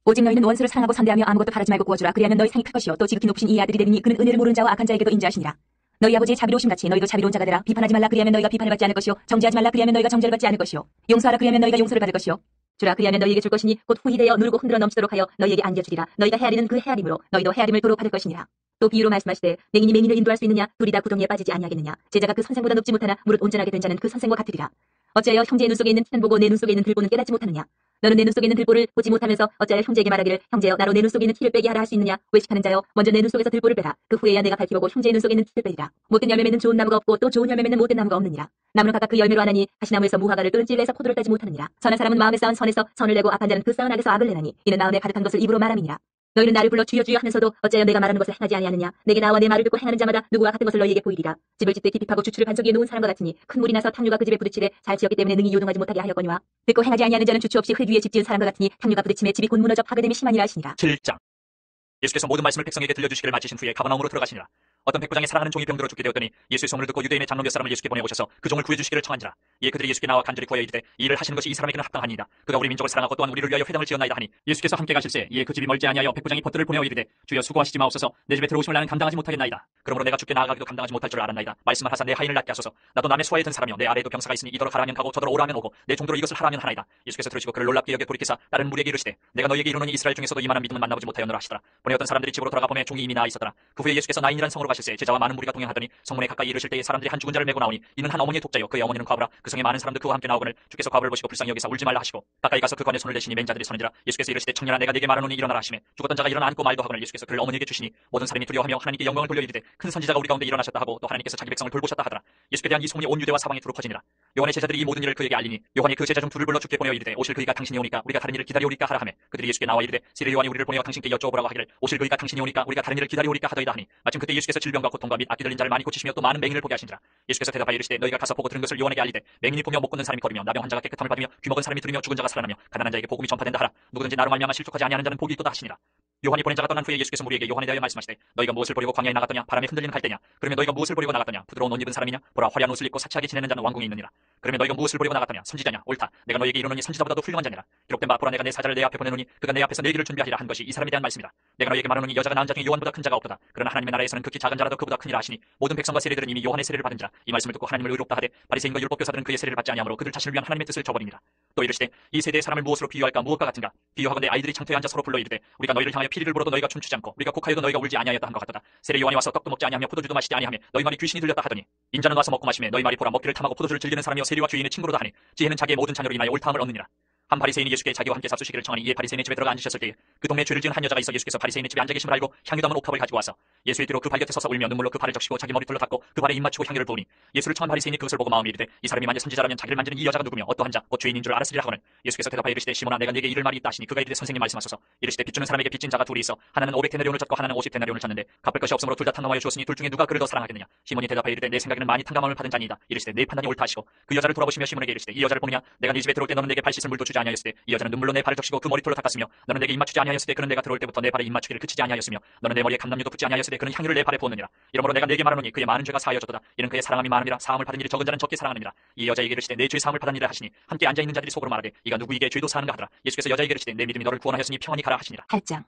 오직 너희는 원수를 사랑하고 선대하며 아무것도 바라지 말고 구워주라. 그리하면 너희 상이 클 것이요 또 지극히 높으신 이 아들이 되리니 그는 은혜를 모르는 자와 악한 자에게도 인자하시니라. 너희 아버지의 자비로우심 같이 너희도 자비로운 자가 되라. 비판하지 말라. 그리하면 너희가 비판을 받지 않을 것이요 정죄하지 말라. 그리하면 너희가 정죄를 받지 않을 것이요 용서하라. 그리하면 너희가 용서를 받을 것이요 주라. 그리하면 너희에게 줄 것이니 곧 후히 되어 누르고 흔들어 넘치도록 하여 너희에게 안겨주리라. 너희가 헤아리는 그 헤아림으로 너희도 헤아림을 도로 받을 것이니라. 또 비유로 말씀하시되 맹인이 맹인을 인도할 수 있느냐. 둘이 다 구덩이에 빠지지 아니하겠느냐. 제자가 그 선생보다 높지 못하나 무릇 온전하게 된 자는 그 선생과 같으리라. 어찌하여 형제의 눈 속에 있는 티는 보고 내 눈 속에 있는 들보는 깨닫지 못하느냐. 너는 내 눈 속에 있는 들보를 보지 못하면서 어찌하여 형제에게 말하기를 형제여 나로 내 눈 속에 있는 티를 빼게 하라 할 수 있느냐. 외식하는 자여 먼저 내 눈 속에서 들보를 빼라. 그 후에야 내가 밝히고 형제의 눈 속에 있는 티를 빼리라. 못된 열매 맺는 좋은 나무가 없고 또 좋은 열매 맺는 못된 나무가 없느니라. 나무는 각각 그 열매로 하나니 가시나무에서 무화과를 또는 찔레에서 포도를 따지 못하느니라. 선한 사람은 마음에 쌓은 선에서 선을 내고 악한 자는 그 쌓은 악에서 악을 내나니 이는 마음에 가득한 것을 입으로 말함이니라. 너희는 나를 불러 주여 주여 하면서도 어찌하여 내가 말하는 것을 행하지 아니하느냐. 내게 나와 내 말을 듣고 행하는 자마다 누구와 같은 것을 너희에게 보이리라. 집을 짓되 깊이 파고 주추를 반석 위에 놓은 사람과 같으니 큰 물이 나서 탕류가 그 집에 부딪히되 잘 지었기 때문에 능히 요동하지 못하게 하였거니와 듣고 행하지 아니하는 자는 주추 없이 흙 위에 집 지은 사람과 같으니 탕류가 부딪힘에 집이 곧 무너져 파괴됨이 심하니라 하시니라. 7장. 예수께서 모든 말씀을 백성에게 들려주시기를 마치신 후에 가버나움으로 들어가시니라. 어떤 백부장이 사랑하는 종이 병들어 죽게 되었더니 예수의 소문을 듣고 유대인의 장로 몇 사람을 예수께 보내오셔서 그 종을 구해주시기를 청한지라. 이에 그들이 예수께 나와 간절히 구하여 이르되 이 일을 하시는 것이 이 사람에게는 합당하니이다. 그가 우리 민족을 사랑하고 또한 우리를 위하여 회당을 지었나이다 하니 예수께서 함께 가실새 이에 그 집이 멀지 아니하여 백부장이 벗들을 보내어 이르되 주여 수고하시지 마옵소서. 내 집에 들어오심을 나는 감당하지 못하겠나이다. 그러므로 내가 죽게 나아가기도 감당하지 못할 줄 알았나이다. 말씀을 하사 내 하인을 낫게 하소서. 나도 남의 수하에 든 사람이요 내 아래에도 병사가 있으니 이더러 가라면 가고 저더러 오라면 오고 내 종도로 이것을 하라면 하나이다. 예수께서 들으시고 그를 놀랍게 여겨 돌이키사 다른 무리에게 이르시되 내가 너희에게 이르노니 이스라엘 중에서도 이만한 믿음은 만나보지 못하였노라 하시더라. 보내었던 사람들이 집으로 돌아가 보매 종이 이미 나아 있었더라. 그 후에 예수께서 나인이라는 성으로 가실새 제자와 많은 무리가 동행하더니 성문에 가까이 이르실 때에 사람들이 한 죽은 자를 메고 나오니 이는 한 어머니의 독자요 그의 어머니는 과부라. 그 성에 많은 사람들 그와 함께 나오거늘 주께서 과부를 보시고 불쌍히 여기사 울지 말라 하시고 가까이 가서 그 관에 손을 대시니 맨 자들이 서는지라. 예수께서 이르시되 청년아 내가 네게 말하노니 일어나라 하시매 죽었던 자가 일어나 앉고 말도 하거늘 예수께서 그를 어머니에게 주시니 모든 사람이 두려워하며 하나님께 영광을 돌려 이르되 큰 선지자가 우리 가운데 일어나셨다 하고 또 하나님께서 자기 백성을 돌보셨다 하더라. 예수께 대한 이 소문이 온 유대와 사방에 두루 퍼지니라. 요한의 제자들이 이 모든 일을 그에게 알리니 요한이 그 제자 중 둘을 불러 주께 보내어 이르되 오실 그이가 당신이 오니까 우리가 다른 일을 기다리오리까 하라 하매 그들이 예수께 나와 이르되 세례 요한이 우리를 보내어 당신께 여쭈어보라고 하기를 오실 그이가 당신이 오니까 우리가 다른 일을 기다리오리까 하더이다 하니 마침 그때 예수께서 질병과 고통과 및 악기 들린 자를 많이 고치시며 또 많은 맹인을 보게 하시니라. 예수께서 대답하여 이르시되 너희가 가서 보고 들은 것을 요한에게 알리되 맹인이 보며 못 걷는 사람이 걸으며 나병 환자가 깨끗함을 받으며 귀먹은 사람이 들으며 죽은 자가 살아나며 가난한 자에게 복음이 전파된다 하라. 누구든지 나로 말미암아 실족하지 아니하는 자는 복이 있도다 하시니라. 요한이 보낸 자가 떠난 후에 예수께서 무리에게 요한에 대하여 말씀하시되 너희가 무엇을 버리고 광야에 나갔더냐. 바람에 흔들리는 갈대냐. 그러면 너희가 무엇을 버리고 나갔더냐. 부드러운 옷 입은 사람이냐. 보라 화려한 옷을 입고 사치하게 지내는 자는 왕궁에 있느니라. 그러면 너희가 무엇을 버리고 나갔더냐. 선지자냐. 옳다. 내가 너희에게 이르노니 선지자보다도 훌륭한 자니라. 기록된 바 보라 내가 내 사자를 내 앞에 보내노니 그가 내 앞에서 내 길을 준비하리라 한 것이 이 사람에 대한 말씀이다. 내가 너희에게 말하노니 여자가 낳은 자 중에 요한보다 큰 자가 없도다. 그러나 하나님의 나라에서는 극히 작은 자라도 그보다 크니라 하시니 모든 백성과 세리들은 이미 요한의 세례를 받은지라. 이 말씀을 듣고 하나님을 의롭다 하되 바리새인과 율법교사들은 그의 세례를 받지 아니하므로 그들 자신을 위한 하나님의 뜻을 저버리니라. 또 이르시되 이 세대의 사람을 무엇으로 비유할까. 무엇과 같은가. 비유하건대 아이들이 장터에 앉아 서로 불러 이르되 우리가 너희를 향하여 피리를 불어도 너희가 춤추지 않고 우리가 곡하여도 너희가 울지 아니하였다 한것 같도다. 세례 요한이 와서 떡도 먹지 아니하며 포도주도 마시지 아니하며 너희 말이 귀신이 들렸다 하더니 인자는 와서 먹고 마시며 너희 말이 보라 먹기를 탐하고 포도주를 즐기는 사람이요 세리와 주인의 친구로다 하니 지혜는 자기의 모든 자녀로 인하여 옳다함을 얻느니라. 한 바리새인이 예수께 자기와 함께 잡수시기를 청하니 이에 바리새인의 집에 들어가 앉으셨을 때에 그 동네에 죄를 지은 한 여자가 있어 예수께서 바리새인의 집에 앉아 계심을 알고 향유 담은 옥탑을 가지고 와서 예수의 뒤로 그 발 곁에 서서 울며 눈물로 그 발을 적시고 자기 머리털로 닦고 그 발에 입 맞추고 향유를 부으니 예수를 청한 바리새인이 그것을 보고 마음이 이르되 이 사람이 만일 선지자라면 자기를 만지는 이 여자가 누구며 어떠한 자 곧 죄인인 줄 알았으리라 하거늘 예수께서 대답하여 이르시되 시몬아 내가 네게 이를 말이 있다 하시니 그가 이르되 선생님 말씀하소서. 이르시되 빚주는 사람에게 빚진 자가 둘이 있어 하나는 500데나리온을 졌고 하나는 50데나리온을 졌는데 갚을 것이 없으므로 둘 다 탕감하여 주었으니 둘 중에 누가 그를 더 사랑하겠느냐. 시몬이 대답하여 이르되 내 생각에는 많이 탕감함을 받은 자니이다. 이르시되 내 판단이 옳다 하시고 그 여자를 돌아보시며 시몬에게 이르시되 이 여자를 보느냐. 내가 네 집에 들어올 때 너는 내게 발 씻을 물도 주지 아니하였으되 이 여자는 눈물로 내 발을 적시고 그 머리털로 닦았으며 너는 내게 입 맞추지 아니하였으되 그는 내가 들어올 때부터 내 발에 입 맞추기를 그치지 아니하였으며 너는 내 머리에 감람유도 붓지 아니하였으되 그는 향유를 내 발에 부었느니라. 이러므로 내가 네게 말하노니 그의 많은 죄가 사하여졌도다. 이는 그의 사랑함이 많음이라. 사함을 받은 일이 적은 자는 적게 사랑하느니라. 이 여자에게 이르시되 내 죄 사함을 받았느니라 하시니 함께 앉아 있는 자들이 속으로 말하되 이가 누구에게 죄도 사하는가 하더라. 예수께서 여자에게 이르시되 내 믿음이 너를 구원하였으니 평안히 가라 하시니라. 8장.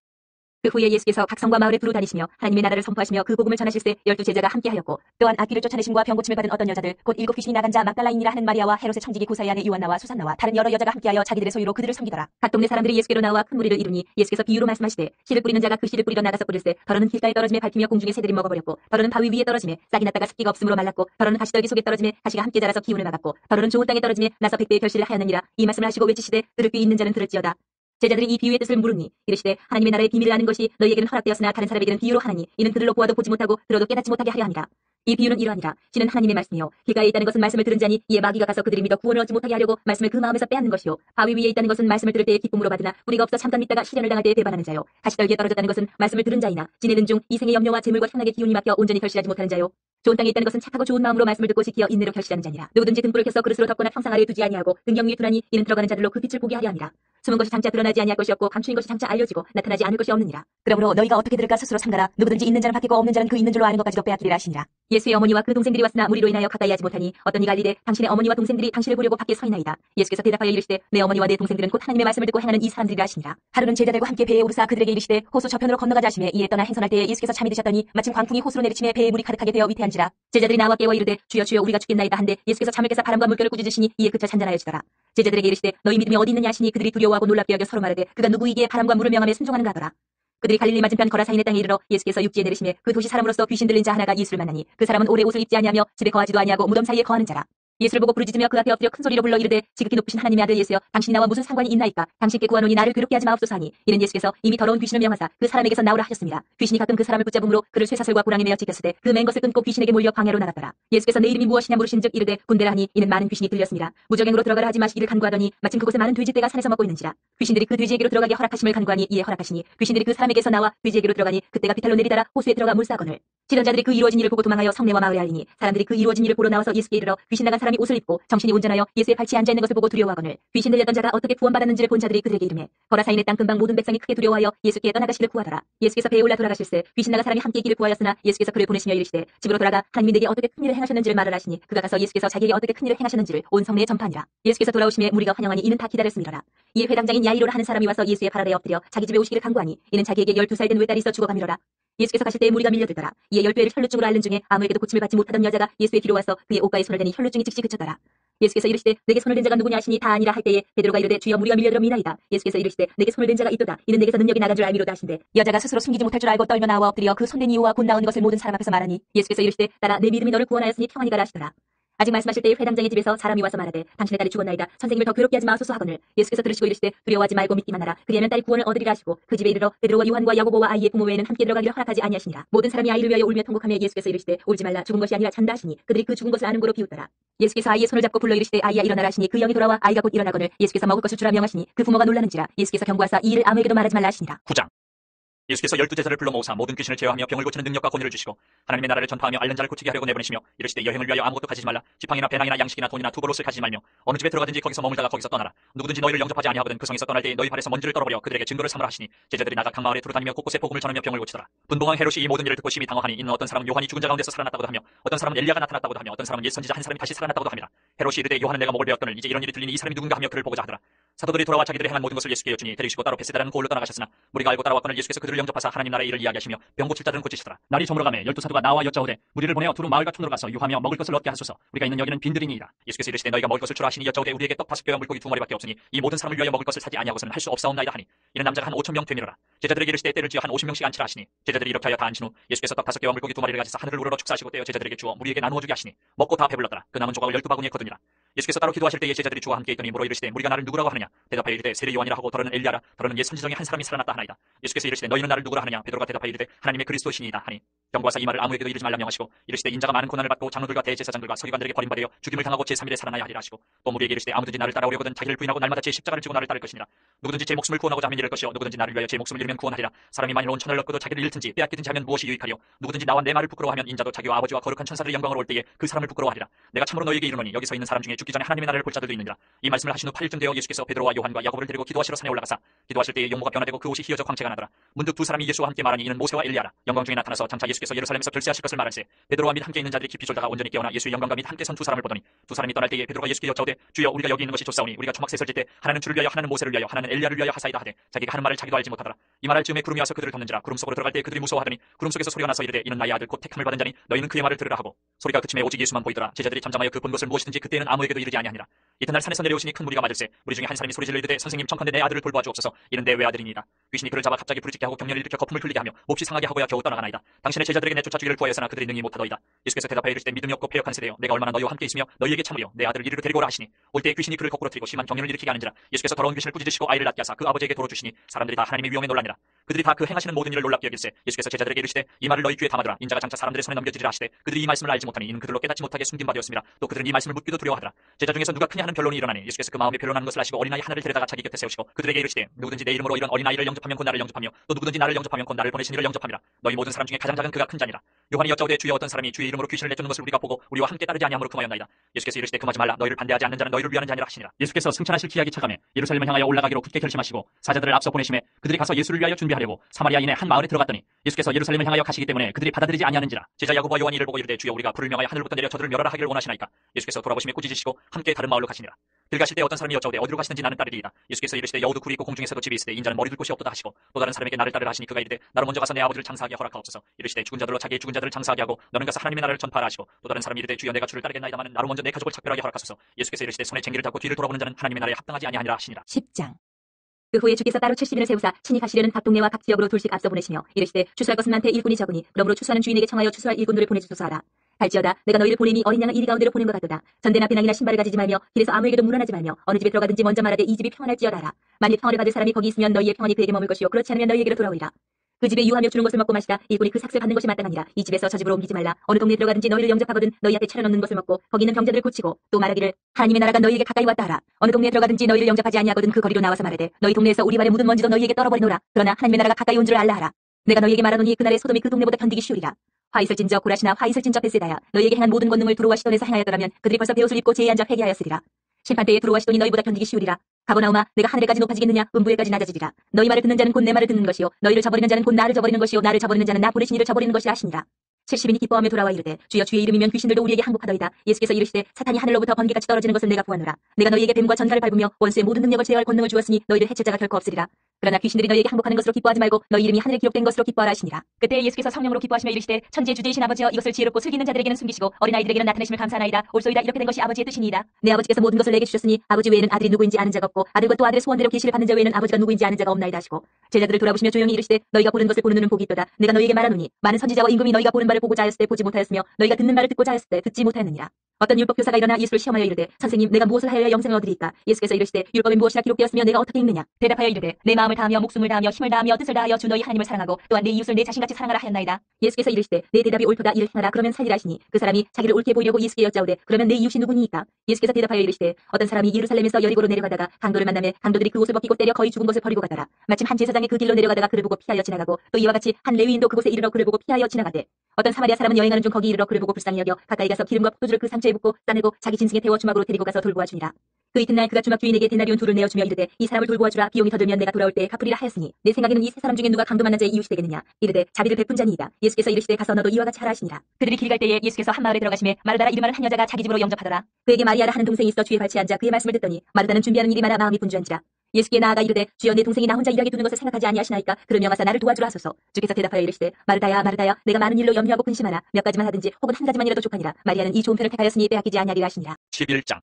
그 후에 예수께서 각 성과 마을에 두루 다니시며 하나님의 나라를 선포하시며 그 복음을 전하실세 12제자가 함께하였고 또한 악귀를 쫓아내심과 병고침을 받은 어떤 여자들 곧 7 귀신이 나간 자 막달라인이라 하는 마리아와 헤롯의 청지기 구사의 아내 요한나와 수산나와 다른 여러 여자가 함께하여 자기들의 소유로 그들을 섬기더라. 각 동네 사람들이 예수께로 나와 큰 무리를 이루니 예수께서 비유로 말씀하시되 씨를 뿌리는 자가 그 씨를 뿌리러 나가서 뿌릴세 더러는 길가에 떨어짐에 밟히며 공중에 새들이 먹어버렸고 더러는 바위 위에 떨어짐에 싹이 났다가 습기가 없으므로 말랐고 더러는 가시떨기 속에 떨어짐에 가시가 함께 자라서 기운을 막았고 더러는 좋은 땅에 떨어짐에 나서 100배의 결실을 하였느니라. 이 말씀을 하시고 외치시되 들을 귀 있는 자는 들을지어다. 제자들이 이 비유의 뜻을 물으니 이르시되 하나님의 나라의 비밀을 아는 것이 너희에게는 허락되었으나 다른 사람에게는 비유로 하나니 이는 그들로 보아도 보지 못하고 들어도 깨닫지 못하게 하려 하니라. 이 비유는 이러하니라. 씨는 하나님의 말씀이요 길가에 있다는 것은 말씀을 들은 자니 이에 마귀가 가서 그들이 믿어 구원을 얻지 못하게 하려고 말씀을 그 마음에서 빼앗는 것이요 바위 위에 있다는 것은 말씀을 들을 때에 기쁨으로 받으나 뿌리가 없어 잠깐 믿다가 시련을 당할 때에 배반하는 자요 가시떨기에 떨어졌다는 것은 말씀을 들은 자이나 지내는 중 이생의 염려와 재물과 향락의 기운이 막혀 온전히 결실하지 못하는 자요 좋은 땅에 있다는 것은 착하고 좋은 마음으로 말씀을 듣고 지키어 인내로 결실하는 자니라. 누구든지 등불을 켜서 그릇으로 덮거나 평상 아래에 두지 아니하고 등경 위에 두나니 이는 들어가는 자들로 그 빛을 보게 하려 함이라. 숨은 것이 장차 드러나지 아니할 것이 없고 감추인 것이 장차 알려지고 나타나지 않을 것이 없느니라. 그러므로 너희가 어떻게 들을까 스스로 삼가라. 누구든지 있는 자는 받겠고 없는 자는 그 있는 줄로 아는 것까지도 빼앗기리라 하시니라. 예수의 어머니와 그 동생들이 왔으나 무리로 인하여 가까이 하지 못하니 어떤 이가 알리되 당신의 어머니와 동생들이 당신을 보려고 밖에 서 있나이다. 예수께서 대답하여 이르시되 내 어머니와 내 동생들은 곧 하나님의 말씀을 듣고 행하는 이 사람들이라 하시니라. 하루는 제자들과 함께 배에 오르사 그들에게 이르시되 호수 저편으로 건너가자 하시매 이에 떠나 행선할 때에 예수께서 잠이 드셨더니 마침 광풍이 호수로 내리침에 배에 물이 가득하게 되어 위태한지라. 제자들이 나와 깨워 이르되 주여 주여 우리가 죽겠나이다 한데 예수께서 잠을 깨사 바람과 물결을 꾸짖으시니 이에 그쳐 잔잔하여지더라. 제자들에게 이르시되 너희 믿음이 어디 있느냐 하시니 그들이 두려워하고 놀랍게 여겨 서로 말하되 그가 누구이기에 바람과 물을 명함에 순종하는가 하더라. 그들이 갈릴리 맞은편 거라사인의 땅에 이르러 예수께서 육지에 내리시매 그 도시 사람으로서 귀신 들린 자 하나가 예수를 만나니 그 사람은 오래 옷을 입지 아니하며 집에 거하지도 아니하고 무덤 사이에 거하는 자라. 예수를 보고 부르짖으며 그 앞에 엎드려 큰 소리로 불러 이르되 지극히 높으신 하나님의 아들 예수여 당신이 나와 무슨 상관이 있나이까. 당신께 구하노니 나를 괴롭게 하지 마옵소서 하니 이는 예수께서 이미 더러운 귀신을 명하사 그 사람에게서 나오라 하셨습니다. 귀신이 가끔 그 사람을 붙잡음으로 그를 쇠사슬과 고랑이 매어 찢겼을 때 그 맨 것을 끊고 귀신에게 몰려 광야로 나갔더라. 예수께서 내 이름이 무엇이냐 물으신즉 이르되 군대라 하니 이는 많은 귀신이 들렸습니다. 무적행으로 들어가라 하지 마시기를 간구하더니 마침 그곳에 많은 돼지떼가 산에서 먹고 있는지라. 귀신들이 그 돼지에게로 들어가게 허락하심을 간구하니 이에 허락하시니 귀신들이 그 사람에게서 나와 돼지에게로 들어가니 그때가 비탈로 내리다라 호수에 들어가 물사거늘. 치던 자들이 그 이루어진 일을 보고 도망하여 성내와 마을에 알리니 사람들이 그 이루어진 일을 보러 나와서 예수께 이르러 귀신 나간 사람이 옷을 입고 정신이 온전하여 예수의 발치에 앉아 있는 것을 보고 두려워하거늘 귀신 들렸던 자가 어떻게 구원받았는지를 본 자들이 그들에게 이르매 거라사인의 땅 근방 모든 백성이 크게 두려워하여 예수께 떠나가시기를 구하더라. 예수께서 배에 올라 돌아가실새 귀신 나간 사람이 함께 있기를 구하였으나 예수께서 그를 보내시며 이르시되 집으로 돌아가 하나님이 내게 어떻게 큰 일을 행하셨는지를 말을 하시니 그가 가서 예수께서 자기에게 어떻게 큰 일을 행하셨는지를 온 성내에 전파하니라. 예수께서 돌아오심에 무리가 환영하니 이는 다 기다렸음이로라. 이에 회당장인 야이로라 하는 사람이 와서 예수의 발 아래에 엎드려 자기 집에 오시기를 간구하니 이는 자기에게 12살 된 외딸이 있어 죽어가미로라. 예수께서 가실 때에 무리가 밀려들더라. 이에 12회를 혈루증으로 앓는 중에 아무에게도 고침을 받지 못하던 여자가 예수의 뒤로 와서 그의 옷가에 손을 대니 혈루증이 즉시 그쳤더라. 예수께서 이르시되 내게 손을 댄 자가 누구냐 하시니 다 아니라 할 때에 베드로가 이르되 주여 무리가 밀려들어 미나이다. 예수께서 이르시되 내게 손을 댄 자가 있도다. 이는 내게서 능력이 나간 줄 알미로다 하신대 여자가 스스로 숨기지 못할 줄 알고 떨며 나와 엎드려 그 손댄 이유와 곧 나온 것을 모든 사람 앞에서 말하니 예수께서 이르시되 딸아 내 믿음이 너를 구원하였으니 평안히 가라 하시더라. 아직 말씀하실 때에 회당장의 집에서 사람이 와서 말하되 당신의 딸이 죽었나이다. 선생님을 더 괴롭게 하지 마소서 하거늘 예수께서 들으시고 이르시되 두려워하지 말고 믿기만 하라. 그리하면 딸이 구원을 얻으리라 하시고 그 집에 이르러 베드로와 요한과 야고보와 아이의 부모 외에는 함께 들어가기를 허락하지 아니하시니라. 모든 사람이 아이를 위하여 울며 통곡하며 예수께서 이르시되 울지 말라 죽은 것이 아니라 잔다 하시니 그들이 그 죽은 것을 아는 고로 비웃더라. 예수께서 아이의 손을 잡고 불러 이르시되 아이야 일어나라 하시니 그 영이 돌아와 아이가 곧 일어나거늘 예수께서 먹을 것을 주라 명하시니 그 부모가 놀라는지라. 예수께서 경고하사 이 일을 아무에게도 말하지 말라 하시니라. 9장. 예수께서 12제자를 불러 모으사 모든 귀신을 제어하며 병을 고치는 능력과 권위를 주시고 하나님의 나라를 전파하며 앓는 자를 고치게 하려고 내보내시며 이르시되 여행을 위하여 아무것도 가지지 말라. 지팡이나 배낭이나 양식이나 돈이나 투보롯을 가지지 말며 어느 집에 들어가든지 거기서 머물다가 거기서 떠나라. 누구든지 너희를 영접하지 아니하거든 그 성에서 떠날 때에 너희 발에서 먼지를 떨어버려 그들에게 증거를 삼으라 하시니 제자들이 나가 각 마을에 두루다니며 곳곳에 복음을 전하며 병을 고치더라. 분봉왕 헤롯이 이 모든 일을 듣고 심히 당황하니 이는 어떤 사람은 요한이 죽은 자 가운데서 살아났다고도 하며 어떤 사람은 엘리야가 나타났다고도 하며 어떤 사람은 옛 선지자 한 사람이 다시 살아났다고도 하니라. 헤롯이 이르되 요한은 내가 목을 베었거늘 이제 이런 일이 들리니 이 사람이 누군가 하며 그를 보고자 하더라. 사도들이 돌아와 자기들이 행한 모든 것을 예수께 여쭈니 데리시고 따로 베세다라는 고을로 떠나가셨으나 무리가 알고 따라왔거늘 예수께서 그들을 영접하사 하나님 나라의 일을 이야기하시며 병 고칠 자들은 고치시더라. 날이 저물어가매 12사도가 나와 여짜오되 무리를 보내어 두루 마을과 촌으로 가서 유하며 먹을 것을 얻게 하소서. 우리가 있는 여기는 빈들이니이다. 예수께서 이르시되 너희가 먹을 것을 주라 하시니 여짜오되 우리에게 떡 5개와 물고기 2마리밖에 없으니 이 모든 사람을 위하여 먹을 것을 사지 아니하고서는 할 수 없사옵나이다 하니 이는 남자가 한 5,000명 되미로라. 제자들에게 이르시되 때를 지어 한 50명씩 앉히라 하시니 제자들이 이렇게 하여 다 앉힌 후 예수께서 떡 5개와 물고기 2마리를 가지사 하늘을 우러러 축사하시고 떼어 제자들에게 주어 무리에게 나누어 주게 하시니 먹고 다 배불렀더라. 그 남은 조각을 12바구니에 거두니라. 예수께서 따로 기도하실 때에 제자들이 주와 함께 있더니 물어 이르시되 무리가 나를 누구라고 하느냐. 대답하여 이르되 세례 요한이라 하고 더러는 엘리야라 더러는 옛 선지자의 한 사람이 살아났다 하나이다. 예수께서 이르시되 너희는 나를 누구라 하느냐. 베드로가 대답하여 이르되 하나님의 그리스도시니이다 하니 경고하사 이 말을 아무에게도 이르지 말라 명하시고 이르시되 인자가 많은 고난을 받고 장로들과 대제사장들과 서기관들에게 버림받아 죽임을 당하고 제3일에 살아나야 하리라 하시고 또 무리에게 이르시되 아무든지 나를 따라오려거든 자기를 부인하고 날마다 제 십자가를 지고 나를 따를 것이니라. 누구든지 제 목숨을 구원하고자 하면 잃을 것이요 누구든지 나를 위하여 제 목숨을 잃으면 구원하리라. 사람이 만일 온 천하를 얻고도 자기를 잃든지 빼앗기든지 하면 무엇이 유익하리요. 누구든지 나와 내 말을 부끄러워하면 인자도 자기와 아버지와 거룩한 천사들의 영광으로 올 때에 그 사람을 부끄러워하리라. 내가 참으로 너희에게 이르노니 여기서 있는 사람 중에 죽기 전에 하나님의 나라를 볼 자들도 있느니라. 이 말씀을 하신 후 8일쯤 되어 예수께서 베드로와 요한과 야고보를 데리고 기도하시러 산에 올라가사 기도하실 때에 용모가 변화되고 그 옷이 희어져 광채가 나더라. 문득 두 사람이 예수와 함께 말하니 이는 모세와 엘리야라. 영광 중에 나타나서 장차 예수께서 예루살렘에서 결세하실 것을 말할세. 베드로와 및 함께 있는 자들이 깊이 졸다가 온전히 깨어나 예수의 영광과 및 함께 선 두 사람을 보더니 두 사람이 떠날 때에 베드로가 예수께 여짜오되 주여 우리가 여기 있는 것이 좋사오니 우리가 초막셋을 질 때 하나는 주를 위하여 하나는 모세를 위하여 하나는 엘리야를 위하여 하사이다 하되 자기가 하는 말을 자기도 알지 못하더라. 이 말할 즈음에 구름이 와서 그들을 덮는지라. 구름 속으로 들어갈 때 그들이 무서워하더니 구름 속에서 소리가 나서 이르되 이는 나의 아들 곧 택함을 받은 자니 너희는 그의 말을 들으라 하고 소리가 그침에 오직 예수만 보이더라. 제자들이 잠잠하여 그 본 것을 무엇이든지 그때에는 아무에게도 이르지 아니하니라. 이튿날 산에서 내려오시니 큰 무리가 맞을세. 무리 중에 한 사람이 소리질러 이르되 선생님 청컨대 내 아들을 돌보아 주옵소서. 이는 내 외아들이니이다. 귀신이 그를 잡아 갑자기 부르짖게 하고 경련을 일으켜 거품을 흘리게 하며 몹시 상하게 하고야 겨우 떠나가나이다. 당신의 제자들에게 내쫓아 주기를 구하였으나 그들이 능히 못하더이다. 예수께서 대답하여 이르시되 믿음이 없고 패역한 세대여 내가 얼마나 너희와 함께 있으며 너희에게 참으려 내 아들을 이리로 데리고 오라 하시니 올 때에 귀신이 그를 거꾸로 트이고 심한 경련을 일으키게 하는지라. 예수께서 더러운 귀신을 꾸짖으시고 아이를 낳게 하사 그 아버지에게 도로 주시니 사람들이 다 하나님의 위엄에 놀라니라. 그들이 다 그 행하시는 모든 일을 놀랍게 여길세. 예수께서 제자들에게 이르시되 이 말을 너희 귀에 담아두라. 인자가 장차 사람들의 손에 넘겨지리라 하시되 그들이 이 말씀을 알지 못하니 이는 그들로 깨닫지 못하게 숨긴 바 되었습니다. 또 그들은 이 말씀을 묻기도 두려워하더라. 제자 중에서 누가 크냐 하는 변론이 일어나니 예수께서 그 마음에 변론하는 것을 아시고 어린아이 하나를 데려다가 자기 곁에 세우시고 그들에게 이르시되 누구든지 내 이름으로 이런 어린아이를 영접하면 곧 나를 영접하며 또 누구든지 나를 영접하면 곧 나를 보내신 이를 영접함이라. 너희 모든 사람 중에 가장 작은 그가 큰 자니라. 요한이 여짜오되 주여 어떤 사람이 주의 이름으로 귀신을 내쫓는 것을 우리가 보고 우리와 함께 따르지 아니함으로 금하였나이다. 예수께서 이르시되 금하지 말라. 너희를 반대하지 않는 자는 너희를 위하는 자니라 하시니라. 예수께서 승천하실 기약이 차감해 예루살렘을 향하여 올라가기로 굳게 결심하시고 사자들을 앞서 보내심에 그들이 가서 예수를 위하여 준비하려고 사마리아인의 한 마을에 들어갔더니 예수께서 예루살렘을 향하여 가시기 때문에 그들이 받아들이지 아니하는지라. 제자 야고보와 요한이 이를 보고 이르되 주여 우리가 불을 명하여 하늘부터 내려 저들을 멸하라 하기를 원하시나이까. 예수께서 돌아보시며 꾸짖으시고 함께 다른 마을로 가시니라. 길 가실 때 어떤 사람이 여짜오되 어디로 가시는지 나는 따르리이다. 예수께서 이르시되 여우도 굴이 있고 공중에서도 집이 있으되 인자는 머리 둘 곳이 없도다 하시고 또 다른 사람에게 나를 따르라 하시니 그가 이르되 나로 먼저 가서 내 아버지를 장사하게 허락하옵소서. 이르시되 죽은 자들로 자기의 죽은 자들을 장사하게 하고 너는 가서 하나님의 나라를 전파하라 하시고 또 다른 사람이 이르되 주여 내가 주를 따르겠나이다마는 나로 먼저 내 가족을 작별하게 허락하소서. 예수께서 이르시되 손에 쟁기를 잡고 뒤를 돌아보는 자는 하나님의 나라에 합당하지 아니하니라 하시니라. 10장. 그 후에 주께서 따로 70인을 세우사 친히 가시려는 각 동네와 각 지역으로 둘씩 앞서 보내시며 이르시되 추수할 것은 많되 일꾼이 적으니 그러므로 추수하는 주인에게 청하여 추수할 일꾼들을 보내주소서 하라. 갈지어다 내가 너희를 보내니 어린 양을 이리 가운데로 보낸 것 같도다. 전대나 배낭이나 신발을 가지지 말며 길에서 아무에게도 물어나지 말며 어느 집에 들어가든지 먼저 말하되 이 집이 평안할지어다 하라. 만일 평안을 받을 사람이 거기 있으면 너희의 평안이 그에게 머물 것이요 그렇지 않으면 너희에게로 돌아오리라. 그 집에 유하며 주는 것을 먹고 마시다. 일꾼이 그 삭슬 받는 것이 마땅하니라. 이 집에서 저 집으로 옮기지 말라. 어느 동네에 들어가든지 너희를 영접하거든 너희 앞에 차려놓는 것을 먹고 거기 있는 병자들을 고치고 또 말하기를 하나님의 나라가 너희에게 가까이 왔다 하라. 어느 동네에 들어가든지 너희를 영접하지 아니하거든 그 거리로 나와서 말하되 너희 동네에서 우리 발에 묻은 먼지도 너희에게 떨어버리노라. 그러나 하나님의 나라가 가까이 온 줄을 알라 하라. 내가 너희에게 말하노니 그날의 소돔이 그 동네보다 견디기 쉬우리라. 화 있을진저 고라시나 화 있을진저 베세다야 너희에게 행한 모든 권능을 두로와 시돈에서 행하였더라면 그들이 벌써 베옷을 입고 제에 앉아 회개하였으리라. 심판때에 두로와 시돈이 너희보다 견디기 쉬우리라. 가버나움아 내가 하늘에까지 높아지겠느냐 음부에까지 낮아지리라. 너희 말을 듣는 자는 곧 내 말을 듣는 것이요 너희를 저버리는 자는 곧 나를 저버리는 것이요 나를 저버리는 자는 나 보내신 이를 저버리는 것이라 하시니라. 70인이 기뻐하며 돌아와 이르되 주여 주의 이름이면 귀신들도 우리에게 항복하더이다. 예수께서 이르시되 사탄이 하늘로부터 번개같이 떨어지는 것을 내가 보았노라. 내가 너희에게 뱀과 전갈을 밟으며 원수의 모든 능력을 제어할 권능을 주었으니 너희를 해칠 자가 결코 없으리라. 그러나 귀신들이 너희에게 항복하는 것으로 기뻐하지 말고 너희 이름이 하늘에 기록된 것으로 기뻐하라 하시니라. 그때 예수께서 성령으로 기뻐하시며 이르시되 천지의 주제이신 아버지여 이것을 지혜롭고 슬기 있는 자들에게는 숨기시고 어린아이들에게는 나타내심을 감사하나이다. 옳소이다 이렇게 된 것이 아버지의 뜻이니이다. 내 아버지께서 모든 것을 내게 주셨으니 아버지 외에는 아들이 누구인지 아는 자가 없고 아들과 또 아들의 소원대로 계시를 받는 자 외에는 아버지가 누구인지 아는 자가 없나이다 하시고 제자들을 돌아보시며 조용히 이르시되 너희가 보는 것을 보는 눈은 복이 있도다. 내가 너희에게 말하노니 많은 선지자와 임금이 너희가 보는 바를 보고자 하였을 때 보지 못하였으며 너희가 듣는 말을 듣고자 하였을 때 듣지 못하였느니라. 어떤 율법 교사가 일어나 예수를 시험하여 이르되 선생님 내가 무엇을 하여야 영생을 얻으리이까. 예수께서 이르시되 율법에 무엇이라 기록되었으며 내가 어떻게 읽느냐. 대답하여 이르되 내 마음을 다하며 목숨을 다하며 힘을 다하며 뜻을 다하여 주 너희 하나님을 사랑하고 또한 내 이웃을 내 자신같이 사랑하라 하였나이다. 예수께서 이르시되 내 대답이 옳도다 이를 행하라 그러면 살리라 하시니 그 사람이 자기를 옳게 보이려고 예수께 여짜오되 그러면 내 이웃이 누구니이까. 예수께서 대답하여 이르시되 어떤 사람이 예루살렘에서 여리고로 내려가다가 강도를 만나매 강도들이 그 옷을 벗기고 때려 거의 죽은 것을 버리고 가더라. 마침 한 제사장이 그 길로 내려가다가 그를 보고 피하여 지나가고 또 이와 같이 한 레위인도 그곳에 이르러 그를 보고 피하여 지나가되 어떤 사마리아 사람은 여행하는 중 거기 이르러 그를 보고 불쌍히 여겨 가까이 가서 기름과 포도주를 그 상처에 붓고 싸내고 자기 진승에 태워 주막으로 데리고 가서 돌보아 주니라. 그 이튿날 그가 주막 주인에게 데나리온 둘을 내어 주며 이르되 이 사람을 돌보아 주라. 비용이 더 들면 내가 돌아올 때에 갚으리라 하였으니 내 생각에는 이 세 사람 중에 누가 강도 만난 자의 이웃이 되겠느냐. 이르되 자비를 베푼 자니이다. 예수께서 이르시되 가서 너도 이와 같이 하라 하시니라. 그들이 길 갈 때에 예수께서 한 마을에 들어가시매 마르다라 이름하는 한 여자가 자기 집으로 영접하더라. 그에게 마리아라 하는 동생이 있어 주에 발치에 앉아 그의 말씀을 듣더니 마르다는 준비하는 일이 많아 마음이 분주한지라. 예수께 나아가 이르되 주여 내 동생이 나 혼자 일하게 두는 것을 생각하지 아니하시나이까. 그를 명하사 나를 도와주라 하소서. 주께서 대답하여 이르시되 마르다야 마르다야 내가 많은 일로 염려하고 근심하나 몇 가지만 하든지 혹은 한 가지만이라도 족하니라. 마리아는 이 좋은 편을 택하였으니 빼앗기지 아니하리라 하시니라. 11장.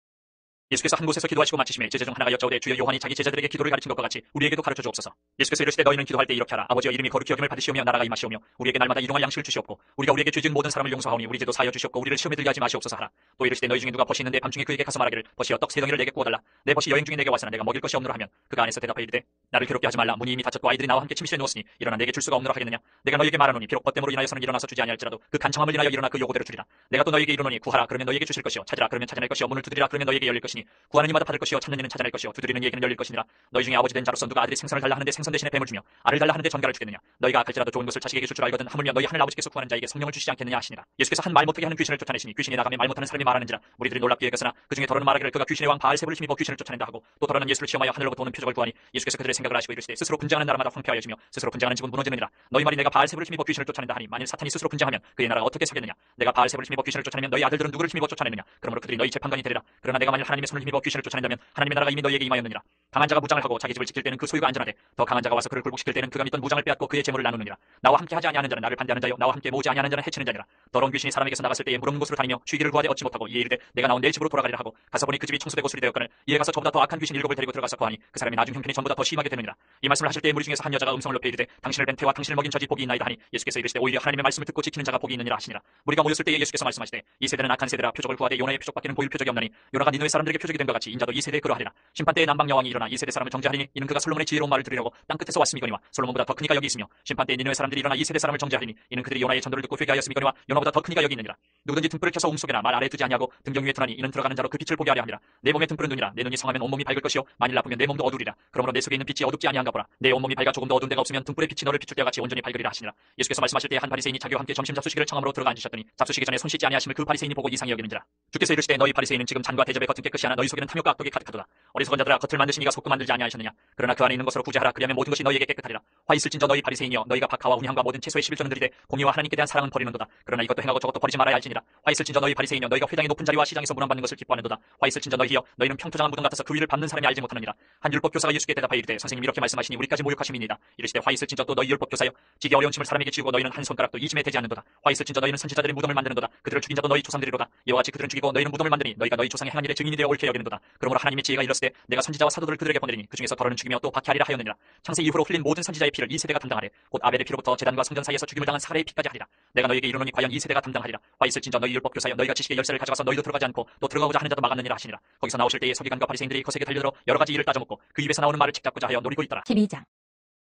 예수께서 한 곳에서 기도하시고 마치심에 제자 중 하나가 여짜오되 주여 요한이 자기 제자들에게 기도를 가르친 것과 같이 우리에게도 가르쳐 주옵소서. 예수께서 이르시되 너희는 기도할 때 이렇게 하라. 아버지여 이름이 거룩히 여김을 받으시오며 나라가 임하시오며 우리에게 날마다 일용할 양식을 주시옵고 우리가 우리에게 죄 지은 모든 사람을 용서하오니 우리 죄도 사하여 주시옵고 우리를 시험에 들게 하지 마시옵소서 하라. 또 이르시되 너희 중에 누가 벗이 있는데 밤중에 그에게 가서 말하기를 벗이여 떡 세 덩이를 내게 구워달라. 내 벗이 여행 중에 내게 와서나 내가 먹일 것이 없노라 하면 그가 안에서 대답하여 이르되 나를 괴롭게 하지 말라. 문이 이미 닫혔고 아이들이 나와 함께 침실에 누웠으니 일어나 내게 줄 수가 없노라 하겠느냐. 내가 너희에게 말하노니 비록 벗됨으로 인하여서는 일어나서 주지 아니할지라도 그 간청함을 인하여 일어나 그 요구대로 주리라. 내가 또 너희에게 이르노니 구하라 그러면 너희에게 주실 것이요 찾으라 그러면 찾아낼 것이요 문을 두드리라 그러면 너희에게 열릴 것이니 구하는 이마다 받을 것이요 찾는 이는 찾아낼 것이요 두드리는 이에게는 열릴 것이니라. 너희 중에 아버지 된 자로서 누가 아들이 생선을 달라 하는데 생선 대신에 뱀을 주며 알을 달라 하는데 전갈을 주겠느냐. 너희가 악할지라도 좋은 것을 자식에게 줄 줄 알거든 하물며 너희 하늘 아버지께서 구하는 자에게 성령을 주시지 않겠느냐 하시니라. 예수께서 한 말 못하게 하는 귀신을 쫓아내시니 귀신이 나가며 말 못하는 사람이 말하는지라. 우리들이 놀랍게 여겼으나 그 중에 더러는 말하기를 그가 귀신의 왕 바알세불을 힘입어 귀신을 쫓아낸다 하고 또 더러는 예수를 시험하여 하늘로부터 오는 표적을 구하니 예수께서 그들의 생각을 아시고 이르시되 스스로 분쟁하는 나라마다 황폐하여지며 스스로 분쟁하는 집은 무너지느니라. 너희 말이 내가 바알세불을 힘입어 귀신을 쫓아낸다 하니 만일 사탄이 스스로 분쟁하면 그의 나라가 어떻게 서겠느냐. 내가 바알세불을 힘입어 귀신을 쫓아내면 너희 아들들은 누구를 힘입어 쫓아내느냐. 그러므로 그들이 너희 재판관이 되리라. 그러나 내가 만일 하나님의 손을 힘입어 귀신을 쫓아낸다면 하나님의 나라가 이미 너희에게 임하였느니라. 강한 자가 무장을 하고 자기 집을 지킬 때는 그 소유가 안전하되 더 강한 자가 와서 그를 굴복시킬 때는 그가 믿던 무장을 빼앗고 그의 재물을 나누느니라. 나와 함께 하지 아니하는 자는 나를 반대하는 자요 나와 함께 모으지 아니하는 자는 해치는 자니라. 더러운 귀신이 사람에게서 나갔을 때에 물없는 곳으로 다니며 쉬기를 구하되 얻지 못하고 이에 이르되 내가 나온 내 집으로 돌아가리라 하고 가서 보니 그 집이 청소되고 수리되었거늘 이에 가서 저보다 더 악한 귀신 일곱을 데리고 들어가서 구하니 그 사람이 나중 형편이 전보다 더 심하게 되느니라. 이 말씀을 하실 때에 무리 중에서 한 여자가 음성을 높여 이르되 당신을 뵌 태와 당신을 먹인 저지 복이 있나이다 하니 예수께서 이르시되 오히려 하나님의 말씀을 듣고 지키는 자가 복이 있느니라 하시니라. 무리가 모였을 때에 예수께서 말씀하시되 이 세대는 악한 세대라 표적을 구하되 요나의 표적밖에는 보일 표적이 없나니 요나가 니느웨 사람들에게 표적이 된 것 같이 인자도 이 세대에 그러하리라. 심판 때에 남방 여왕이 일어나 이 세대 사람을 정죄하리니 이는 그가 솔로몬의 지혜로운 말을 들으려고 땅 끝에서 왔음이거니와 솔로몬보다 더 큰 이가 여기 있으며 심판 때에 니느웨 사람들이 일어나 이 세대 사람을 정죄하리니 이는 그들이 요나의 전도를 듣고 회개하였음이거니와 요나보다 더 큰 이가 여기 있느니라. 누구든지 등불을 켜서 움속에나 말 아래에 두지 아니하고 등경 위에 두나니 이는 들어가는 자로 그 빛을 보게 하려 함이라. 내 몸의 등불은 눈이라. 내 눈이 성하면 온몸이 밝을 것이요 만일 나쁘면 내 몸도 어두리라. 그러므로 내 속에 있는 빛이 어둡지 아니한가 보라. 내 온몸이 밝아 조금도 어두운 데가 없으면 등불의 빛이 너를 비출 때와 같이 온전히 밝으리라 하시니라. 예수께서 말씀하실 때 한 바리새인이 자기와 함께 점심 잡수시기를 청함으로 들어가 앉으셨더니 잡수시기 전에 손 씻지 아니하심을 그 바리새인이 보고 이상히 여기는지라. 주께서 이르시되 너희 바리새인은 지금 잔과 대접의 겉은 깨끗이 하나 너희 속에는 탐욕과 악독이 가득하도다. 어리석은 자들아 겉을 만드신 이가 속도 만들지 아니하셨느냐. 그러나 그 안에 있는 것으로 구제하라. 그리하면 모든 것이 너희에게 깨끗하리라. 화 있을진저 너희 바리새인이여 너희가 박하와 운향과 모든 채소의 11조는 들이되 공의와 하나님께 대한 사랑은 버리는도다. 그러나 이것도 행하고 저것도 버리지 말아야 할지니라. 화 있을진저 너희 바리새인이여 너희가 회당의 높은 자리와 시장에서 문안받는 것을 기뻐하는도다. 화 있을진저 너희여 너희는 평토장한 무덤 같아서 그 위를 밟는 사람이 알지 못하느니라. 한 율법 교사가 예수께 대답하여 이르되 선생님 이렇게 말씀하시니 우리까지 모욕하심이니이다. 이르시되 화 있을진저 또 너희 율법 교사여 지기 어려운 짐을 사람에게 지우고 너희는 한 손가락도 이 짐에 대지 않는도다. 화 있을진저 너희는 선지자들의 무덤을 만드는도다. 그들을 죽인 자도 너희 조상들이로다. 이와 같이 그들은 죽이고 너희는 무덤을 만드니 너희가 너희 조상의 행한 일의 증인이 되어 옳게 여기는도다. 그러므로 하나님의 지혜가 이르렀을 때 내가 선지자와 사도들을 그들에게 보내리니 그 중에서 더러는 죽이며 또 박해하리라 하였느니라. 창세 이후로 흘린 모든 선지자의 피를 이 세대가 담당하되 곧 아벨의 피로부터 제단과 성전 사이에서 죽임을 당한 사라의 피까지 하리라. 내가 너희에게 이르노니 과연 이 세대가 담당하리라. 화 있을진저 너희 율법 교사여 너희가 지식의 열쇠를 가져가서 너희도 들어가지 않고 또 들어가고자 하는 자도 막았느니라 하시니라. 거기서 나오실 때에 서기관과 바리새인들이 거세게 달려들어 여러 가지 일을 따져먹고 그 입에서 나오는 말을 책잡고자 하여 노리고 있더라. 12장.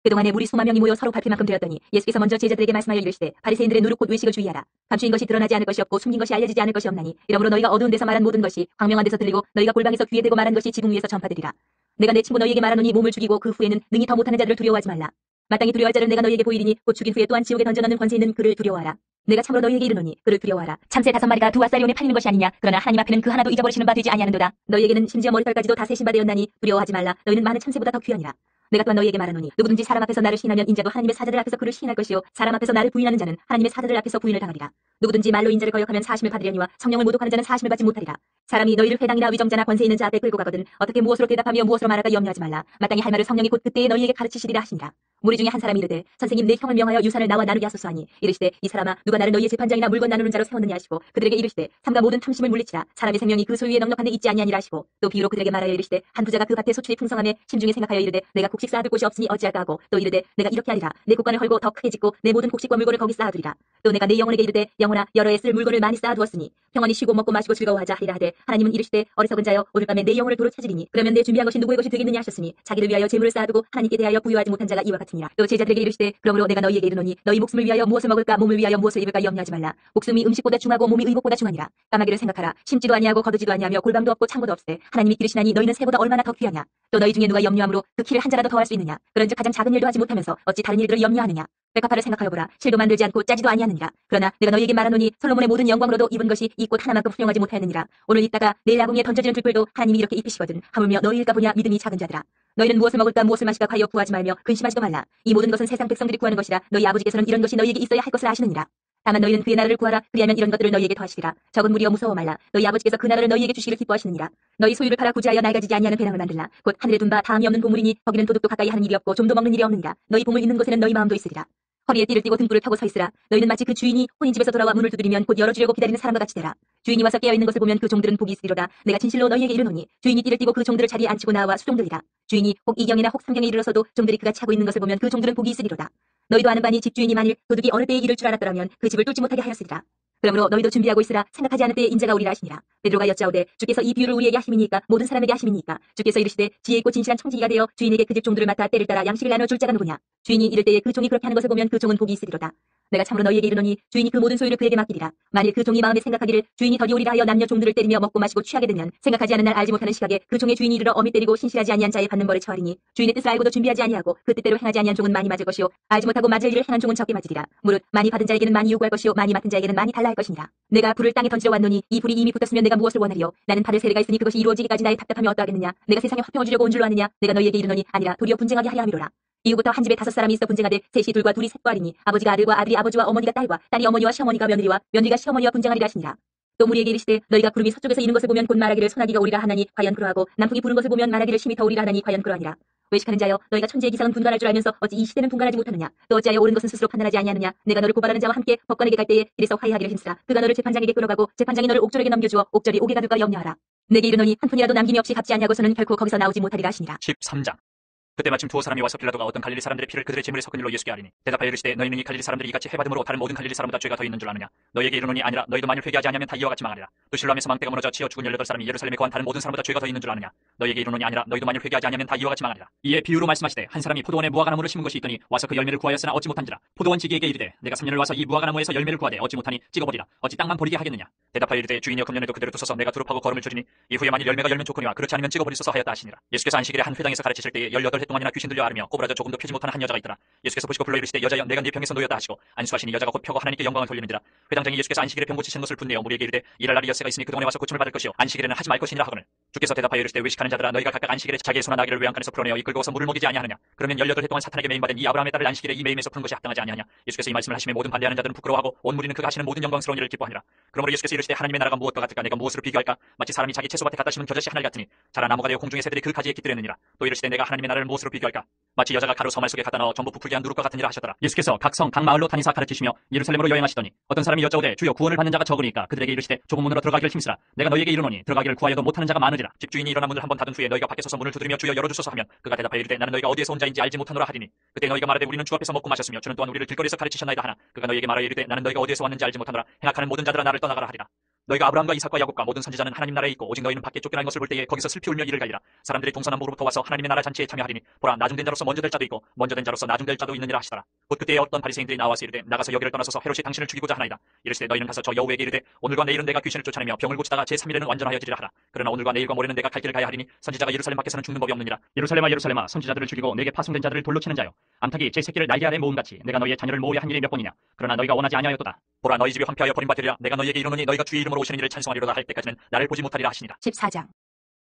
그동안에 무리 수만 명이 모여 서로 밟힐 만큼 되었더니 예수께서 먼저 제자들에게 말씀하여 이르시되 바리새인들의 누룩 곧 외식을 주의하라. 감추인 것이 드러나지 않을 것이 없고 숨긴 것이 알려지지 않을 것이 없나니 이러므로 너희가 어두운 데서 말한 모든 것이 광명한 데서 들리고 너희가 골방에서 귀에 대고 말한 것이 지붕 위에서 전파되리라. 내가 내 친구 너희에게 말하노니 몸을 죽이고 그 후에는 능히 더 못하는 자들을 두려워하지 말라. 마땅히 두려워할 자를 내가 너희에게 보이리니 곧 죽인 후에 또한 지옥에 던져넣는 권세 있는 그를 두려워하라. 내가 참으로 너희에게 이르노니 그를 두려워하라. 참새 5마리가 2앗사리온에 팔리는 것이 아니냐. 그러나 하나님 앞에는 그 하나도 잊어버리시는 바 되지 아니하는도다. 너희에게는 심지어 머리털까지도 다 세신 바 되었나니 두려워하지 말라. 너희는 많은 참새보다 더 귀하니라. 내가 또한 너희에게 말하노니 누구든지 사람 앞에서 나를 시인하면 인자도 하나님의 사자들 앞에서 그를 시인할 것이요 사람 앞에서 나를 부인하는 자는 하나님의 사자들 앞에서 부인을 당하리라. 누구든지 말로 인자를 거역하면 사심을 받으려니와 성령을 모독하는 자는 사심을 받지 못하리라. 사람이 너희를 회당이나 위정자나 권세 있는 자 앞에 끌고 가거든 어떻게 무엇으로 대답하며 무엇으로 말할까 염려하지 말라. 마땅히 할 말을 성령이 곧 그때에 너희에게 가르치시리라 하시니라. 무리 중에 한 사람이 이르되 선생님 내 형을 명하여 유산을 나와 나누게 하소서하니 이르시되 이 사람아 누가 나를 너희의 재판장이나 물건 나누는 자로 세웠느냐 하시고 그들에게 이르시되 삼가 모든 탐심을 물리치라. 사람의 생명이 그 소유에 넉넉한 데 있지 아니하니라 하시고 또 비유로 그들에게 말하여 이르시되 한 부자가 그 밭에 소출이 풍성함에 심중에 생각하여 이르되 내가 곡식 쌓아둘 곳이 없으니 어찌할까 하고 또 이르되 내가 이렇게 하리라. 내 곡간을 헐고 더 크게 짓고 내 모든 곡식과 물건을 거기 쌓아두리라. 또 내가 내 영혼에게 이르되 영혼아 여러 해 쓸 물건을 많이 쌓아두었으니 평안히 쉬고 먹고 마시고 즐거워하자 하리라 하되 하나님은 이르시되 어리석은 자여 오늘 밤에 내 영혼을 도로 찾으리니 그러면 내 준비한 것이 누구의 것이 되겠느냐 하셨으니 자기를 위하여 재물을 쌓아두고 하나님께 대하여 부유하지 못한 자가 이와 같으니라. 또 제자들에게 이르시되 그러므로 내가 너희에게 이르노니 너희 목숨을 위하여 무엇을 먹을까 몸을 위하여 무엇을 입을까 염려하지 말라. 목숨이 음식보다 중하고 몸이 의복보다 중하니라. 까마귀를 생각하라. 심지도 아니하고 거두지도 아니하며 골방도 없고 창고도 없으되 하나님이 기르시나니 너희는 새보다 얼마나 더 귀하냐. 또 너희 중에 누가 염려함으로 그 키를 한 자라도 더 할 수 있느냐. 그런즉 가장 작은 일도 하지 못하면서 어찌 다른 일들을 염려하느냐. 백합화를 생각하여 보라. 실도 만들지 않고 짜지도 아니하느니라. 그러나 내가 너희에게 말하노니 솔로몬의 모든 영광으로도 입은 것이 이 꽃 하나만큼 훌륭하지 못하였느니라. 오늘 있다가 내일 아궁이에 던져지는 들불도 하나님이 이렇게 입히시거든. 하물며 너희일까 보냐 믿음이 작은 자들아. 너희는 무엇을 먹을까 무엇을 마실까 하여 구하지 말며 근심하지도 말라. 이 모든 것은 세상 백성들이 구하는 것이라. 너희 아버지께서는 이런 것이 너희에게 있어야 할 것을 아시느니라. 다만 너희는 그의 나라를 구하라. 그리하면 이런 것들을 너희에게 더하시리라. 적은 무리여 무서워 말라. 너희 아버지께서 그 나라를 너희에게 주시기를 기뻐하시느니라. 너희 소유를 팔아 구제하여 낡아지지 아니하는 배낭을 만들라. 곧 하늘에 둔 바 다음이 없는 보물이니 거기는 도둑도 가까이 하는 일이 없고 좀도 먹는 일이 없느니라. 너희 보물 있는 곳에는 너희 마음도 있으리라. 허리에 띠를 띠고 등불을 펴고 서 있으라. 너희는 마치 그 주인이 혼인 집에서 돌아와 문을 두드리면 곧 열어주려고 기다리는 사람과 같이 되라. 주인이 와서 깨어있는 것을 보면 그 종들은 복이 있으리로다. 내가 진실로 너희에게 이르노니 주인이 띠를 띠고 그 종들을 자리에 앉히고 나와 수종들이라. 주인이 혹 2경이나 혹 3경에 이르러서도 종들이 그같이 하고 있는 것을 보면 그 종들은 복이 있으리로다. 너희도 아는 바니 집주인이 만일 도둑이 어느 때에 이를 줄 알았더라면 그 집을 뚫지 못하게 하였으리라. 그러므로 너희도 준비하고 있으라. 생각하지 않을 때에 인자가 오리라 하시니라. 베드로가 여짜오되 주께서 이 비유를 우리에게 하심이니까 모든 사람에게 하심이니까. 주께서 이르시되 지혜 있고 진실한 청지기가 되어 주인에게 그 집 종들을 맡아 때를 따라 양식을 나눠 줄 자가 누구냐. 주인이 이를 때에 그 종이 그렇게 하는 것을 보면 그 종은 복이 있으리로다. 내가 참으로 너희에게 이르노니 주인이 그 모든 소유를 그에게 맡기리라. 만일 그 종이 마음에 생각하기를 주인이 덜이 오리라 하여 남녀 종들을 때리며 먹고 마시고 취하게 되면 생각하지 않은 날 알지 못하는 시각에 그 종의 주인이 이르러 어미 때리고 신실하지 아니한 자의 받는 벌을 처하리니 주인의 뜻을 알고도 준비하지 아니하고 그 뜻대로 행하지 아니한 종은 많이 맞을 것이요 알지 못하고 맞을 일을 행한 종은 적게 맞으리라. 무릇 많이 받은 자에게는 많이 요구할 것이요 많이 맡은 자에게는 많이 달라 할 것이니라. 내가 불을 땅에 던지러 왔노니 이 불이 이미 붙었으면 내가 무엇을 원하리요. 나는 받을 세례가 있으니 그것이 이루어지기까지 나의 답답함이 어떠하겠느냐. 내가 세상에 화평을 주려고 온 줄로 아느냐. 내가 너희에게 이르노니 아니라 도리어 분쟁하게 하려 함이로라. 이후부터 한 집에 5 사람이 있어 분쟁하되 셋이 둘과 둘이 셋과 하리니 아버지가 아들과 아들이 아버지와 어머니가 딸과 딸이 어머니와 시어머니가 며느리와 며느리가 시어머니와 분쟁하리라 하시니라. 또 무리에게 이르시되 너희가 구름이 서쪽에서 이는 것을 보면 곧 말하기를 소나기가 오리라 하나니 과연 그러하고 남풍이 부는 것을 보면 말하기를 심히 더 오리라 하나니 과연 그러하니라. 외식하는 자여 너희가 천지의 기상은 분간할 줄 알면서 어찌 이 시대는 분간하지 못하느냐. 또 어찌하여 옳은 것은 스스로 판단하지 아니하느냐. 내가 너를 고발하는 자와 함께 법관에게 갈 때에 길에서 화해하기를 힘쓰라. 그가 너를 재판장에게 끌어가고 재판장이 너를 옥졸에게 넘겨주어 옥졸이 옥에 가둘까 염려하라. 내게 이르노니 한 푼이라도 남김이 없이 갚지 아니하고서는 결코 거기서 나오지 못하리라 하시니라. 13장. 그때 마침 2 사람이 와서 빌라도가 어떤 갈릴리 사람들의 피를 그들의 제물에 섞은 일로 예수께 아리니 대답하여 이르시되 너희는 이 갈릴리 사람들이 이같이 해받음으로 다른 모든 갈릴리 사람보다 죄가 더 있는 줄 아느냐. 너희에게 이르노니 아니라 너희도 만일 회개하지 아니하면 다 이와 같이 망하리라. 또 실로암에서 망대가 무너져 치어 죽은 18사람이 예루살렘에 거한 다른 모든 사람보다 죄가 더 있는 줄 아느냐. 너희에게 이르노니 아니라 너희도 만일 회개하지 아니하면 다 이와 같이 망하리라. 이에 비유로 말씀하시되 한 사람이 포도원에 무화과나무를 심은 것이 있더니 와서 그 열매를 구하였으나 얻지 못한지라. 포도원 지기에게 이르되 내가 3년을 와서 이 무화과나무에서 열매를 구하되 얻지 못하니 찍어버리라. 어찌 땅만 버리게 하겠느냐. 대답하여 이르되 주인이여 금년에도 그대로 두소서 내가 두릅하고 거름을 줄이니 이후에 만일 열매가 열면 좋거니와 그렇지 않으면 찍어버리소서 하였다 하시니라. 예수께서 안식일에 한 회당에서 가르치실 때에 18해 동안이나 귀신 들려 앓으며 꼬부라져 조금도 펴지 못하는 한 여자가 있더라. 예수께서 보시고 불러 이르시되 여자여 내가 네 병에서 놓였다 하시고 안수하시니 여자가 곧 펴고 하나님께 영광을 돌리는지라. 회당장이 예수께서 안식일에 병 고치시는 것을 분내어 무리에게 이르되 일할 날이 엿새가 있으니 그동안에 와서 고침을 받을 것이요 안식일에는 하지 말 것이니라 하거늘. 주께서 대답하여 이르시되 외식하는 자들아 너희가 각각 안식일에 자기의 소나 나귀를 외양간에서 풀어내어 이끌고서 물을 먹이지 아니하느냐. 그러면 18해 동안 사탄에게 매임받은 이 아브라함의 딸을 안식일에 이 매임에서 푸는 것이 합당하지 아니하냐. 예수께서 이 말씀을 하시며 모든 반대하는 자들은 부끄러워하고 온 무리는 그가 하시는 모든 영광스러운 일을 기뻐하니라. 그러므로 예수께서 이르시되 하나님의 나라가 무엇과 같을까. 내가 무엇으로 비교할까. 마치 사람이 자기 채소밭에 갖다 심은 겨자씨 하나를 같으니 자라 나무가 되어 공중의 새들이 그 가지에 깃들였느니라. 또 이르시되 내가 하나님의 나라를 무엇으로 비교할까. 마치 여자가 가루 서말 속에 갖다 넣어 전부 부풀게 한 누룩과 같은 일을 하셨더라. 예수께서 각 성 각 마을로 다니사 가르치시며 예루살렘으로 여행하시더니 어떤 사람이 여짜오되 주여 구원을 받는 자가 적으니까 그들에게 이르시되 조금 문으로 들어가기를 힘쓰라. 내가 너희에게 이르노니 들어가기를 구하여도 못하는 자가 많으리라. 아니라 집주인이 일어나 문을 한번 닫은 후에 너희가 밖에 서서 문을 두드리며 주여 열어주소서 하면 그가 대답하여 이르되 나는 너희가 어디에서 온 자인지 알지 못하노라 하리니 그때 너희가 말하되 우리는 주 앞에서 먹고 마셨으며 주는 또한 우리를 길거리에서 가르치셨나이다 하나 그가 너희에게 말하여 이르되 나는 너희가 어디에서 왔는지 알지 못하노라 행악하는 모든 자들아 나를 떠나가라 하리라. 너희가 아브라함과 이삭과 야곱과 모든 선지자는 하나님 나라에 있고 오직 너희는 밖에 쫓겨난 것을 볼 때에 거기서 슬피 울며 이를 갈리라. 사람들이 동서남북으로부터 와서 하나님의 나라 잔치에 참여하리니 보라 나중된 자로서 먼저 될 자도 있고 먼저 된 자로서 나중될 자도 있느니라 하시더라. 곧 그때에 어떤 바리새인들이 나와서 이르되 나가서 여기를 떠나소서 헤롯이 당신을 죽이고자 하나이다. 이르시되 너희는 가서 저 여우에게 이르되 오늘과 내일은 내가 귀신을 쫓아내며 병을 고치다가 제3일에는 완전하여 지리라 하라. 그러나 오늘과 내일과 모레는 내가 갈 길을 가야 하리니 선지자가 예루살렘 밖에서는 죽는 법이 없느니라. 예루살렘아 예루살렘아 선지자들을 죽이고 내게 파송된 자들을 돌로 치는 자여 암탉이 제 새끼를 날개 아래 모음같이 내가 너희의 자녀를 모으려 한 일이 몇 번이냐. 그러나 너희가 원하지 아니하였도다. 보라 너희 집이 황폐하여 버림받으리라. 내가 너희에게 이르노니 너희가 주의 이름으로 오시는 일을 찬송하리로다 할 때까지는 나를 보지 못하리라 하시니라. 14장.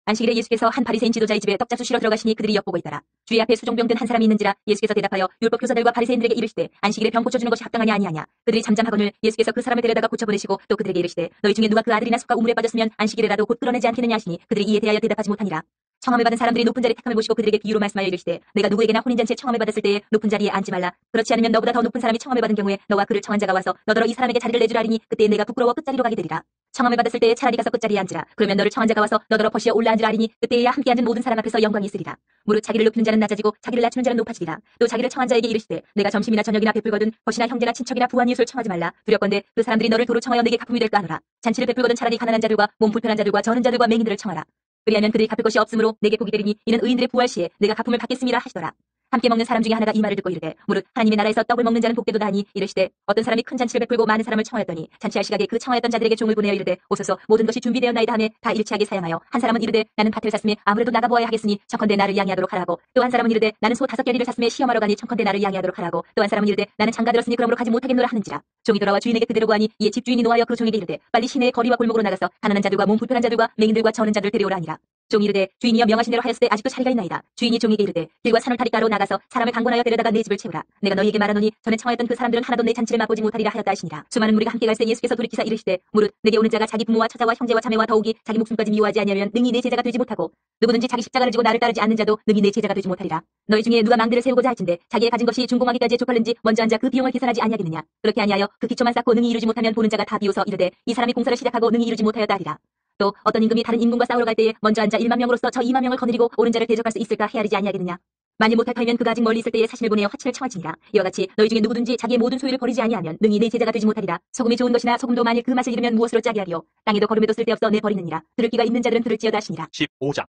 안식일에 예수께서 한 바리새인 지도자의 집에 떡잡수 쉬러 들어가시니 그들이 엿보고 있더라. 주의 앞에 수종병 든 한 사람이 있는지라 예수께서 대답하여 율법 교사들과 바리새인들에게 이르시되 안식일에 병 고쳐주는 것이 합당하냐 아니하냐. 그들이 잠잠하거늘 예수께서 그 사람을 데려다가 고쳐보내시고 또 그들에게 이르시되 너희 중에 누가 그 아들이나 속가 우물에 빠졌으면 안식일에라도 곧 끌어내지 않겠느냐 하시니 그들이 이에 대하여 대답하지 못하니라. 청함을 받은 사람들이 높은 자리 택함을 보시고 그들에게 비유로 말씀하여 이르시되 내가 누구에게나 혼인잔치에 청함을 받았을 때에 높은 자리에 앉지 말라. 그렇지 않으면 너보다 더 높은 사람이 청함을 받은 경우에 너와 그를 청한 자가 와서 너더러 이 사람에게 자리를 내주라 하리니 그때 내가 부끄러워 끝자리로 가게 되리라. 청함을 받았을 때에 차라리 가서 끝자리에 앉으라. 그러면 너를 청한 자가 와서 너더러 버시어 올라 앉으라 하리니 그때에야 함께 앉은 모든 사람 앞에서 영광이 있으리라. 무릇 자기를 높이는 자는 낮아지고 자기를 낮추는 자는 높아지리라. 또 자기를 청한 자에게 이르시되 내가 점심이나 저녁이나 베풀거든 버시나 형제나 친척이나 부한 이웃을 청하지 말라. 두렵건대 그 사람들이 너를 도로 청하여 내게 갚음이 될까 하노라. 잔치를 베풀거든 차라리 가난한 자들과 몸 불편한 자들과 저는 자들과 맹인들을 청하라. 그리하면 그들이 갚을 것이 없으므로 내게 복이 되리니 이는 의인들의 부활 시에 내가 갚음을 받겠음이라 하시더라. 함께 먹는 사람 중에 하나가 이 말을 듣고 이르되 무릇 하나님의 나라에서 떡을 먹는 자는 복되도다 하니 이르시되 어떤 사람이 큰 잔치를 베풀고 많은 사람을 청하였더니 잔치할 시각에 그 청하였던 자들에게 종을 보내어 이르되 오소서 모든 것이 준비되었나이다 하매 다 일치하게 사양하여 한 사람은 이르되 나는 밭을 샀으니 아무래도 나가보아야 하겠으니 청컨대 나를 양해하도록 하라고 또 한 사람은 이르되 나는 소 5개리를 샀으니 시험하러 가니 청컨대 나를 양해하도록 하라고 또 한 사람은 이르되 나는 장가 들었으니 그러므로 가지 못하겠노라 하는지라. 종이 돌아와 주인에게 그대로 구하니 이에 집주인이 노하여 그 종에게 이르되 빨리 시내의 거리와 골목으로 나가서 가난한 자들과 몸 불편한 자들과 맹인들과 저는 자들 데려오라 하니라. 종이 이르되 주인이여 명하신 대로 하였으되 아직도 자리가 있나이다. 주인이 종에게 이르되 길과 산을 타리 가로 나가서 사람을 강권하여 데려다가 내 집을 채우라. 내가 너희에게 말하노니 전에 청하였던 그 사람들은 하나도 내 잔치를 맛보지 못하리라 하였다 하시니라. 수많은 무리가 함께 갈새 예수께서 돌이키사 이르시되 무릇 내게 오는 자가 자기 부모와 처자와 형제와 자매와 더욱이 자기 목숨까지 미워하지 아니하면 능히 내 제자가 되지 못하고 누구든지 자기 십자가를 지고 나를 따르지 않는 자도 능히 내 제자가 되지 못하리라. 너희 중에 누가 망대를 세우고자 할진대 자기의 가진 것이 준공하기까지 족할는지 먼저 앉아 그 비용을 계산하지 아니하겠느냐. 그렇게 아니하여 그 기초만 쌓고 능히 이루지 못하면 보는 자가 다 비웃어 이르되 이 사람이 공사를 시작하고 능히 이루지 못하였다 하리라. 또 어떤 임금이 다른 임금과 싸우러 갈 때에 먼저 앉아 1만 명으로서 저 2만 명을 거느리고 옳은 자를 대적할 수 있을까 헤아리지 아니하겠느냐. 만일 못할 터이면 그가 아직 멀리 있을 때에 사신을 보내어 화친을 청할지니라. 이와 같이 너희 중에 누구든지 자기의 모든 소유를 버리지 아니하면 능히 내 제자가 되지 못하리라. 소금이 좋은 것이나 소금도 만일 그 맛을 잃으면 무엇으로 짜게 하리요. 땅에도 거름에도 쓸데없어 내 버리느니라. 들을 귀가 있는 자들은 들을지어다 하시니라. 15장.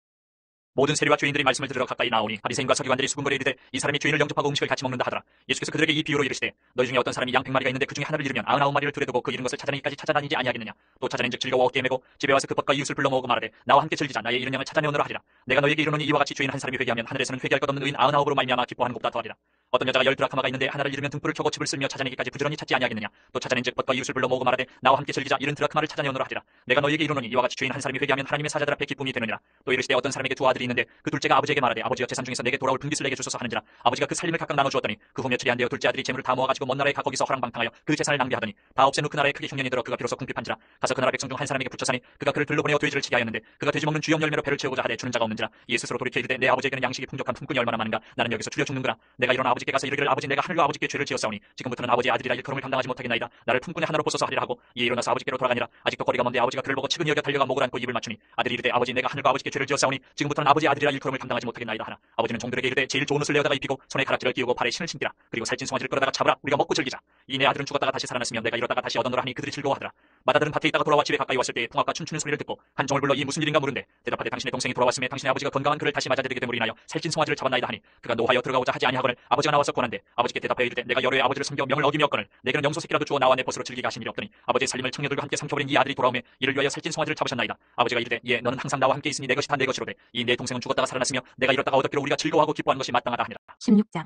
모든 세리와 죄인들이 말씀을 들으러 가까이 나오니 바리새인과 서기관들이 수군거려 이르되 이 사람이 죄인을 영접하고 음식을 같이 먹는다 하더라. 예수께서 그들에게 이 비유로 이르시되 너희 중에 어떤 사람이 양 100마리가 있는데 그 중에 하나를 잃으면 99마리를 들에 두고 그 잃은 것을 찾아내기까지 찾아다니지 아니하겠느냐. 또 찾아낸즉 즐거워 어깨에 메고 집에 와서 그 벗과 이웃을 불러 모으고 말하되 나와 함께 즐기자 나의 잃은 양을 찾아내오노라 하리라. 내가 너희에게 이르노니 이와 같이 죄인 한 사람이 회개하면 하늘에서는 회개할 것 없는 의인 99으로 말미암아 기뻐하는 것보다 더하리라. 어떤 여자가 10드라크마가 있는데 하나를 잃으면 등불을 켜고 집을 쓸며 찾아내기까지 부지런히 찾지 아니하겠느냐. 또 찾아낸즉 벗과 이웃을 불러 모으고 말하되 나와 함께 즐기자 70드라크마를 찾아내오노라 하리라. 내가 너희에게 이르노니 이와 같이 죄인 한 사람이 회개하면 하나님의 사자들 앞에 기쁨이 되느니라. 또 이르시되 어떤 사람에게 두 아들이 있는데 그 둘째가 아버지에게 말하되 아버지여 재산 중에서 내게 돌아올 분깃을 내게 주소서 하는지라. 아버지가 그 살림을 각각 나눠 주었더니 그 후 며칠이 안 되어 둘째 아들이 재물을 다 모아가지고 먼 나라에 가 거기서 허랑방탕하여 그 재산을 낭비하더니 다 없앤 후 그 나라에 크게 흉년이 들어 그가 비로소 궁핍한지라. 가서 그 나라 백성 중 한 사람에게 붙여사니 그가 그를 들러보내어 돼지를 치게 하였는데 그가 돼지 먹는 주염 열매로 배를 채우고자 하되 주는 자가 없는지라. 이에 스스로 돌이켜 이르되 내 아버지에게는 양식이 풍족한 품꾼이 얼마나 많은가. 나는 여기서 줄여 죽는구나. 내가 일어나 아버지께 가서 이르기를 아버지 내가 하늘과 아버지께 죄를 지었사오니 지금부터는 아버지의 아들이라 일컬음을 감당하지 못하겠나이다. 나를 품꾼의 하나로 보소서 하리라 하고 이에 일어나서 아버지께로 돌아가니라. 아직도 거리가 먼데 아버지가 그를 보고 측은히 여겨 달려가 목을 안고 입을 맞추니 아들이 이르되 아버지 내가 하늘과 아버지께 죄를 지었사오니 지금부터는 아버지의 아들이라 일컬음을 감당하지 못하겠나이다 하나. 아버지는 종들에게 이르되 제일 좋은 옷을 내어다가 입히고 손에 가락지를 끼우고 발에 신을 신기라. 그리고 살찐 송아지를 끌어다가 잡으라. 우리가 먹고 즐기자. 이 내 아들은 죽었다가 다시 살아났으며 내가 이러다가 다시 얻어노라 하니 그들이 즐거워하더라. 맏아들은 밭에 있다가 돌아와 집에 가까이 왔을 때에 풍악과 춤추는 소리를 듣고 한 종을 불러 이 무슨 일인가 물은데 대답하되 당신의 동생이 돌아왔음에 당신의 아버지가 건강한 그를 다시 맞아들이게 됨으로 인하여 살찐 송아지를 잡았나이다 하니 그가 노하여 들어가고자 하지 아니하거늘 아버지가 나와서 권한대 아버지께 대답하여 이르되 내가 여러 해 아버지를 섬겨 명을 어기며었거늘 내게는 염소 새끼라도 주어 나와 내 벗으로 즐기게 하신 일이 없더니 아버지의 살림을 청년들과 함께 삼켜버린 이 아들이 돌아오매 이를 위하여 살찐 송아지를 잡으셨나이다. 아버지가 이르되 예 너는 항상 나와 함께 있으니 내 것이 다 내 것이로되 이 내 동생은 죽었다가 살아났으며 내가 이렇다가 얻었기로 우리가 즐거워하고 기뻐하는 것이 마땅하다 하니라. 16장.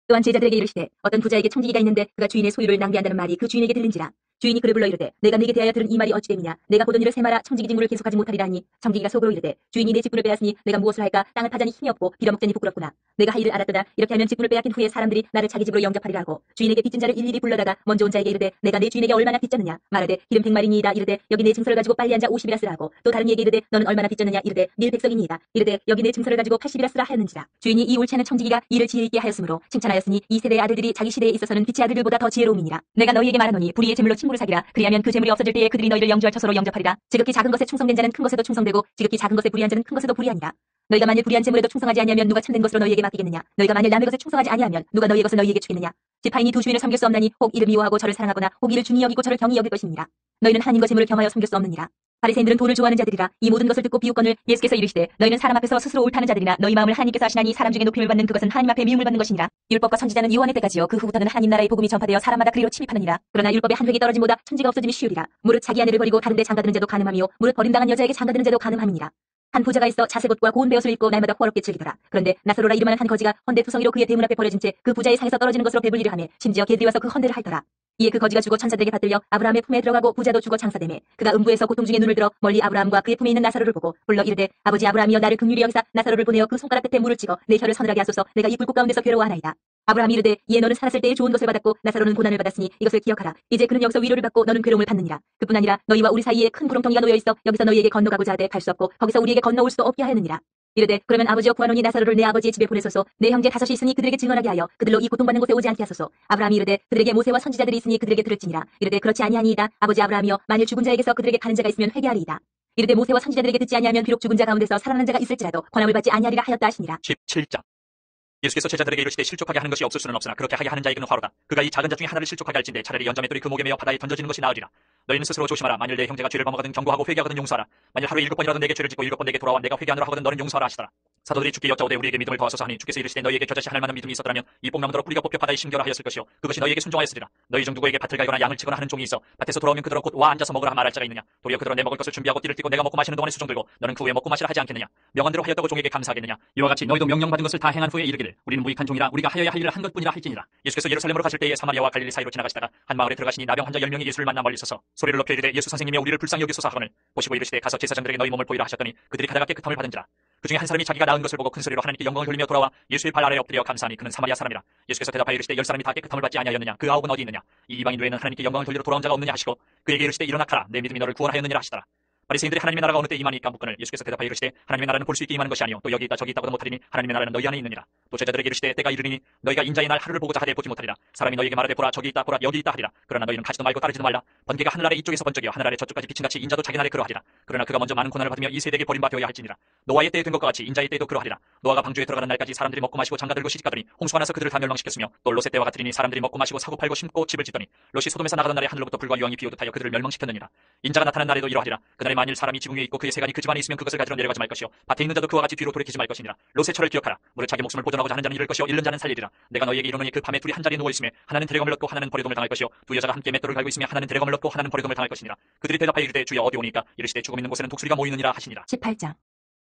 또한 제자들에게 이르시되 어떤 부자에게 청지기가 있는데 그가 주인의 소유를 낭비한다는 말이 그 주인에게 들린지라. 주인이 그를 불러 이르되 내가 네게 대하여 들은 이 말이 어찌 됨이냐. 내가 보던 일을 세마라 청지기 직무를 계속하지 못하리라 하니 청지기가 속으로 이르되 주인이 내 직분을 빼앗으니 내가 무엇을 할까. 땅을 파자니 힘이 없고 빌어먹자니 부끄럽구나. 내가 할 일을 알았도다. 이렇게 하면 직분을 빼앗긴 후에 사람들이 나를 자기 집으로 영접하리라 하고 주인에게 빚진 자를 일일이 불러다가 먼저 온 자에게 이르되 내가 내 주인에게 얼마나 빚졌느냐. 말하되 기름 100마리니이다. 이르되 여기 내 증서를 가지고 빨리 앉아 50이라 쓰라 하고 또 다른 이에게 이르되 너는 얼마나 빚졌느냐. 이르되 밀 100석이니이다. 이르되 여기 내 증서를 가지고 80이라 쓰라 하였는지라. 주인이 이 옳지 않은 청지기가 이를 지혜 있게 하였으므로 칭찬하였으니 이 세대의 아들들이 자기 시대에 있어서는 빛의 아들들보다 더 지혜로움이니라. 내가 너희에게 말하노니 불의의 제물로 충무를 사기라. 그리하면 그 재물이 없어질 때에 그들이 너희를 영주할 처소로 영접하리라. 지극히 작은 것에 충성된 자는 큰 것에도 충성되고 지극히 작은 것에 불의한 자는 큰 것에도 불의하니라. 너희가 만일 불의한 재물에도 충성하지 아니하면 누가 참된 것으로 너희에게 맡기겠느냐? 너희가 만일 남의 것에 충성하지 아니하면 누가 너희의 것을 너희에게 주겠느냐? 지파인이 두 주인을 섬길 수 없나니 혹 이를 미워하고 저를 사랑하거나 혹 이를 중히 여기고 저를 경히 여길 것입니다. 너희는 하나님과 재물을 겸하여 섬길 수 없느니라. 바리새인들은 돈을 좋아하는 자들이라. 이 모든 것을 듣고 비웃거늘 예수께서 이르시되 너희는 사람 앞에서 스스로 옳다는 자들이나 너희 마음을 하나님께서 아시나니 사람 중에 높임을 받는 그것은 하나님 앞에 미움을 받는 것이니라. 율법과 선지자는 요한의 때까지요 그 후부터는 하나님 나라의 복음이 전파되어 사람마다 그리로 침입하느니라. 그러나 율법의 한 획이 떨어짐보다 천지가 없어짐이 쉬우리라. 무릇 자기 아내를 버리고 다른 데 장가드는 자도 가늠함이요 무릇 버림당한 여자에게 장가드는 자도 가늠함이니라. 한 부자가 있어 자색옷과 고운 베옷을 입고 날마다 호화롭게 즐기더라. 그런데 나사로라 이름하는 한 거지가 헌데 투성이로 그의 대문 앞에 버려진 채 그 부자의 상에서 떨어지는 것으로 배불리를 하며 심지어 개들이 와서 그 헌데를 핥더라. 이에 그 거지가 죽어 천사들에게 받들려 아브라함의 품에 들어가고 부자도 죽어 장사되매 그가 음부에서 고통 중에 눈을 들어 멀리 아브라함과 그의 품에 있는 나사로를 보고 불러 이르되 아버지 아브라함이여 나를 긍휼히 여기사 나사로를 보내어 그 손가락 끝에 물을 찍어 내 혀를 서늘하게 하소서. 내가 이 불꽃 가운데서 괴로워하나이다. 아브라함이 이르되 이에 너는 살았을 때에 좋은 것을 받았고 나사로는 고난을 받았으니 이것을 기억하라. 이제 그는 여기서 위로를 받고 너는 괴로움을 받느니라. 그뿐 아니라 너희와 우리 사이에 큰 구렁텅이가 놓여 있어 여기서 너희에게 건너가고자 하되 갈 수 없고 거기서 우리에게 건너올 수도 없게 하였느니라. 이르되 그러면 아버지여 구하노니 나사로를 내 아버지의 집에 보내소서. 내 형제 다섯이 있으니 그들에게 증언하게 하여 그들로 이 고통받는 곳에 오지 않게 하소서. 아브라함이 이르되 그들에게 모세와 선지자들이 있으니 그들에게 들을지니라. 이르되 그렇지 아니하니이다. 아버지 아브라함이여 만일 죽은 자에게서 그들에게 가는 자가 있으면 회개하리이다. 이르되 모세와 선지자들에게 듣지 아니하면 비록 죽은 자 가운데서 살아나는 자가 있을지라도 권함을 받지 아니하리라 하였다 하시니라. 17장. 예수께서 제자들에게 이르시되 실족하게 하는 것이 없을 수는 없으나 그렇게 하게 하는 자에게는 화로다. 그가 이 작은 자 중에 하나를 실족하게 할진대 차라리 연자의 돌이 그 목에 매어 바다에 던져지는 것이 나으리라. 너희는 스스로 조심하라. 만일 내 형제가 죄를 범하거든 경고하고 회개하거든 용서하라. 만일 하루에 7번이라도 내게 죄를 짓고 7번 내게 돌아와 내가 회개하노라 하거든 너는 용서하라 하시더라. 사도들이 주께 여짜오되 우리에게 믿음을 더하소서 하니 주께서 이르시되 너희에게 저자시 할 만한 믿음이 있었더라면 이 뽕나무더러 뿌리가 뽑혀 바다에 심겨라 하였을 것이요 그것이 너희에게 순종하였으리라. 너희 중 누구에게 밭을 갈거나 양을 치거나 하는 종이 있어 밭에서 돌아오면 그더러 곧 와 앉아서 먹으라 말할 자가 있느냐? 도리어 그더러 내 먹을 것을 준비하고 띠를 띠고 내가 먹고 마시는 동안에 수종 들고 너는 그 후에 먹고 마시라 하지 않겠느냐? 명언대로 하였다고 종에게 감사하겠느냐? 이와 같이 너희도 명령받은 것을 다 행한 후에 이르기를 우리는 무익한 종이라 우리가 하여야 할 일을 한 것뿐이라 할지니라. 예수께서 예루살렘으로 가실 때에 사마리아와 갈릴리 사이로 지나가시다가 한 마을에 들어가시니 나병 환자 10명이 예수를 만나 멀리 서서 소리를 높여 이르되 예수 선생님이여 우리를 불쌍히 여기소서 하거늘 보시고 이르시되 가서 제사장들에게 너희 몸을 보이라 하셨더니 그들이 가다가 깨끗함을 받은지라. 그 중에 한 사람이 자기가 나은 것을 보고 큰 소리로 하나님께 영광을 돌리며 돌아와 예수의 발 아래에 엎드려 감사하니 그는 사마리아 사람이라. 예수께서 대답하여 이르시되 10사람이 다 깨끗함을 받지 아니하였느냐? 그 9은 어디 있느냐? 이 이방인 외에는 하나님께 영광을 돌리러 돌아온 자가 없느냐 하시고 그에게 이르시되 일어나 가라 내 믿음이 너를 구원하였느니라 하시더라. 바리새인들이 하나님의 나라가 어느 때 임하니까 묻거늘 예수께서 대답하여 이르시되 하나님의 나라는 볼 수 있게 임하는 것이 아니요 또 여기 있다 저기 있다고도 못하리니 하나님의 나라는 너희 안에 있느니라. 또 제자들에게 이르시되 때가 이르니 너희가 인자의 날 하루를 보고자 하되 보지 못하리라. 사람이 너희에게 말하되 보라 저기 있다 보라 여기 있다 하리라. 그러나 너희는 가지도 말고 따르지도 말라. 번개가 하늘 아래 이쪽에서 번쩍이요 하늘 아래 저쪽까지 비친같이 인자도 자기 날에 그러하리라. 그러나 그가 먼저 많은 고난을 받으며 이 세대에게 버림받아야 할지니라. 노아의 때에 된 것과 같이 인자의 때에도 그러하리라. 노아가 방주에 들어가는 날까지 사람들이 먹고 마시고 장가들고 시집가더니 홍수가 나서 그들을 다 멸망시켰으며 또 롯의 때와 같으리니 사람들이 먹고 마시고 사고 팔고 심고 집을 짓더니 롯이 소돔에서 나가던 날에 하늘로부터 불과 유황이 비오듯 하여 그들을 멸망시켰느니라. 인자가 나타난 날에도 이러하리라. 그날에 만일 사람이 지붕 위에 있고 그의 세간이 그 집안에 있으면 그것을 가지러 내려가지 말 것이요 밭에 있는 자도 그와 같이 뒤로 돌이키지 말 것이니라. 롯의 철을 기억하라. 무릇 자기 목숨을 보존하고자 하는 자는 잃을 것이요 잃는 자는 살리리라. 내가 너희에게 이르노니 그 밤에 둘이 한 자리에 누워 있으며 하나는 데레검을 얻고 하나는 버리돔을 당할 것이요 두 여자가 함께 맷돌을 갈고 있으며 하나는 데레검을 얻고 하나는 버리돔을 당할 것이니라. 그들이 대답하여 이르되 주여 어디 오니까? 이르시되 죽음 있는 곳에는 독수리가 모이느니라 하시니라. 18장.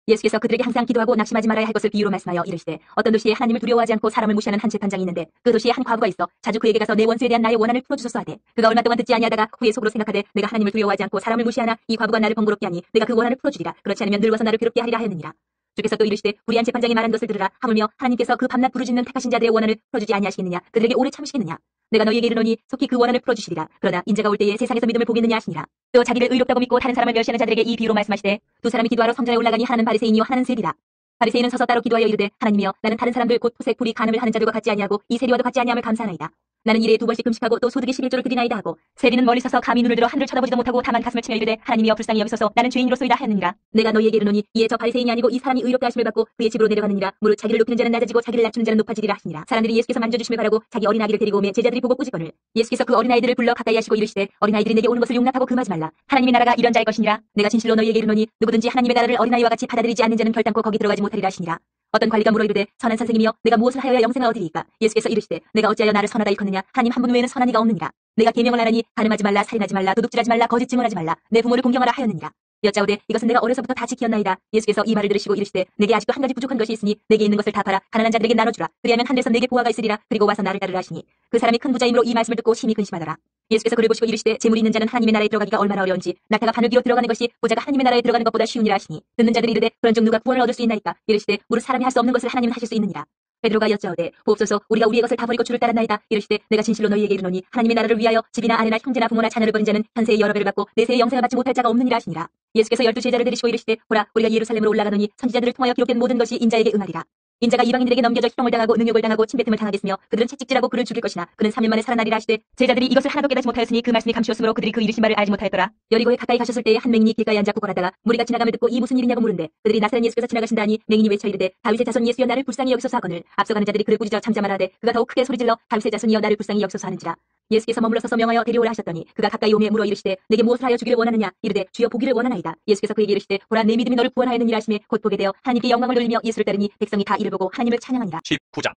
예수께서 그들에게 항상 기도하고 낙심하지 말아야 할 것을 비유로 말씀하여 이르시되 어떤 도시에 하나님을 두려워하지 않고 사람을 무시하는 한 재판장이 있는데 그 도시에 한 과부가 있어 자주 그에게 가서 내 원수에 대한 나의 원한을 풀어주소서 하되 그가 얼마 동안 듣지 아니하다가 후에 속으로 생각하되 내가 하나님을 두려워하지 않고 사람을 무시하나 이 과부가 나를 번거롭게 하니 내가 그 원한을 풀어주리라. 그렇지 않으면 늙어서 나를 괴롭게 하리라 하였느니라. 주께서 또 이르시되 불의한 재판장이 말한 것을 들으라. 하물며 하나님께서 그 밤낮 부르짖는 택하신 자들의 원한을 풀어주지 아니하시겠느냐? 그들에게 오래 참으시겠느냐? 내가 너희에게 이르노니 속히 그 원한을 풀어주시리라. 그러나 인자가 올 때에 세상에서 믿음을 보겠느냐 하시니라. 또 자기를 의롭다고 믿고 다른 사람을 멸시하는 자들에게 이 비유로 말씀하시되 두 사람이 기도하러 성전에 올라가니 하나는 바리새인이요 하나는 세리라. 바리새인은 서서 따로 기도하여 이르되 하나님이여 나는 다른 사람들 곧 토색 불이 간음을 하는 자들과 같지 아니하고 이 세리와도 같지 아니함을 감사하나이다. 나는 일에 2번씩 금식하고 또 소득의 11조를 드리나이다 하고 세리는 멀리 서서 감히 눈을 들어 하늘을 쳐다보지도 못하고 다만 가슴을 치며 이르되 하나님이여 불쌍히 여기소서 나는 죄인으로소이다 하였느니라. 내가 너희에게 이르노니 이에 저 바리새인이 아니고 이 사람이 의롭게 하심을 받고 그의 집으로 내려가느니라. 무릇 자기를 높이는 자는 낮아지고 자기를 낮추는 자는 높아지리라 하시니라. 사람들이 예수께서 만져주심을 바라고 자기 어린아기를 데리고 오매 제자들이 보고 꾸짖거늘 예수께서 그 어린아이들을 불러 가까이 하시고 이르시되 어린아이들이 내게 오는 것을 용납하고 금하지 말라. 하나님의 나라가 이런 자의 것이니라. 내가 진실로 너희에게 이르노니 누구든지 하나님의 나라를 어린아이와 같이 받아들이지 않는 자는 결단코 거기 들어가지 못하리라 하시니라. 어떤 관리가 물어 이르되 선한 선생님이여 내가 무엇을 하여야 영생을 얻으리이까? 예수께서 이르시되 내가 어찌하여 나를 선하다 일컫느냐? 하나님 한 분 외에는 선한 이가 없느니라. 내가 계명을 하라니 간음하지 말라 살인하지 말라 도둑질하지 말라 거짓 증언하지 말라 내 부모를 공경하라 하였느니라. 여짜오되 이것은 내가 어려서부터 다 지키었나이다. 예수께서 이 말을 들으시고 이르시되 내게 아직도 한 가지 부족한 것이 있으니 내게 있는 것을 다 팔아 가난한 자들에게 나눠주라. 그리하면 하늘에서 내게 보화가 있으리라. 그리고 와서 나를 따르라 하시니 그 사람이 큰 부자이므로 이 말씀을 듣고 심히 근심하더라. 예수께서 그를 보시고 이르시되 재물이 있는 자는 하나님의 나라에 들어가기가 얼마나 어려운지 낙타가 바늘 귀로 들어가는 것이 부자가 하나님의 나라에 들어가는 것보다 쉬우니라 하시니 듣는 자들이 이르되 그런즉 누가 구원을 얻을 수 있나이까? 이르시되 무릇 사람이 할 수 없는 것을 하나님은 하실 수 있느니라. 베드로가 여짜오되 보옵소서 우리가 우리의 것을 다 버리고 주를 따랐나이다. 이르시되 내가 진실로 너희에게 이르노니 하나님의 나라를 위하여 집이나 아내나 형제나 부모나 자녀를 버린 자는 현세의 여러 배를 받고 내세의 영생을 받지 못할 자가 없느니라 하시니라. 예수께서 12 제자를 데리시고 이르시되 보라 우리가 예루살렘으로 올라가노니 선지자들을 통하여 기록된 모든 것이 인자에게 응하리라. 인자가 이방인들에게 넘겨져 희롱을 당하고 능욕을 당하고 침뱉음을 당하겠으며 그들은 채찍질하고 그를 죽일 것이나 그는 3년 만에 살아나리라 하시되 제자들이 이것을 하나도 깨닫지 못하였으니 그 말씀이 감추었으므로 그들이 그 이르신 바를 알지 못하였더라. 여리고에 가까이 가셨을 때에 한 맹인이 길가에 앉아 구걸하다가 무리가 지나감을 듣고 이 무슨 일이냐고 물은데 그들이 나사렛 예수께서 지나가신다 하니 맹인이 외쳐 이르되 다윗의 자손 예수여 나를 불쌍히 여기소서 하거늘 앞서가는 자들이 그를 꾸짖어 잠잠하라 하되 그가 더욱 크게 소리질러 다윗의 자손이여 나를 불쌍히 여기소서 하는지라. 예수께서 머물러 서서 명하여 데려오라 하셨더니 그가 가까이 오매 물어 이르시되 내게 무엇을 하여 주기를 원하느냐 이르되 주여 보기를 원하나이다. 예수께서 그에게 이르시되 보라 내 믿음이 너를 구원하였느니라 하시매 곧 보게 되어 하나님께 영광을 돌리며 예수를 따르니 백성이 다 이를 보고 하나님을 찬양하니라. 19장.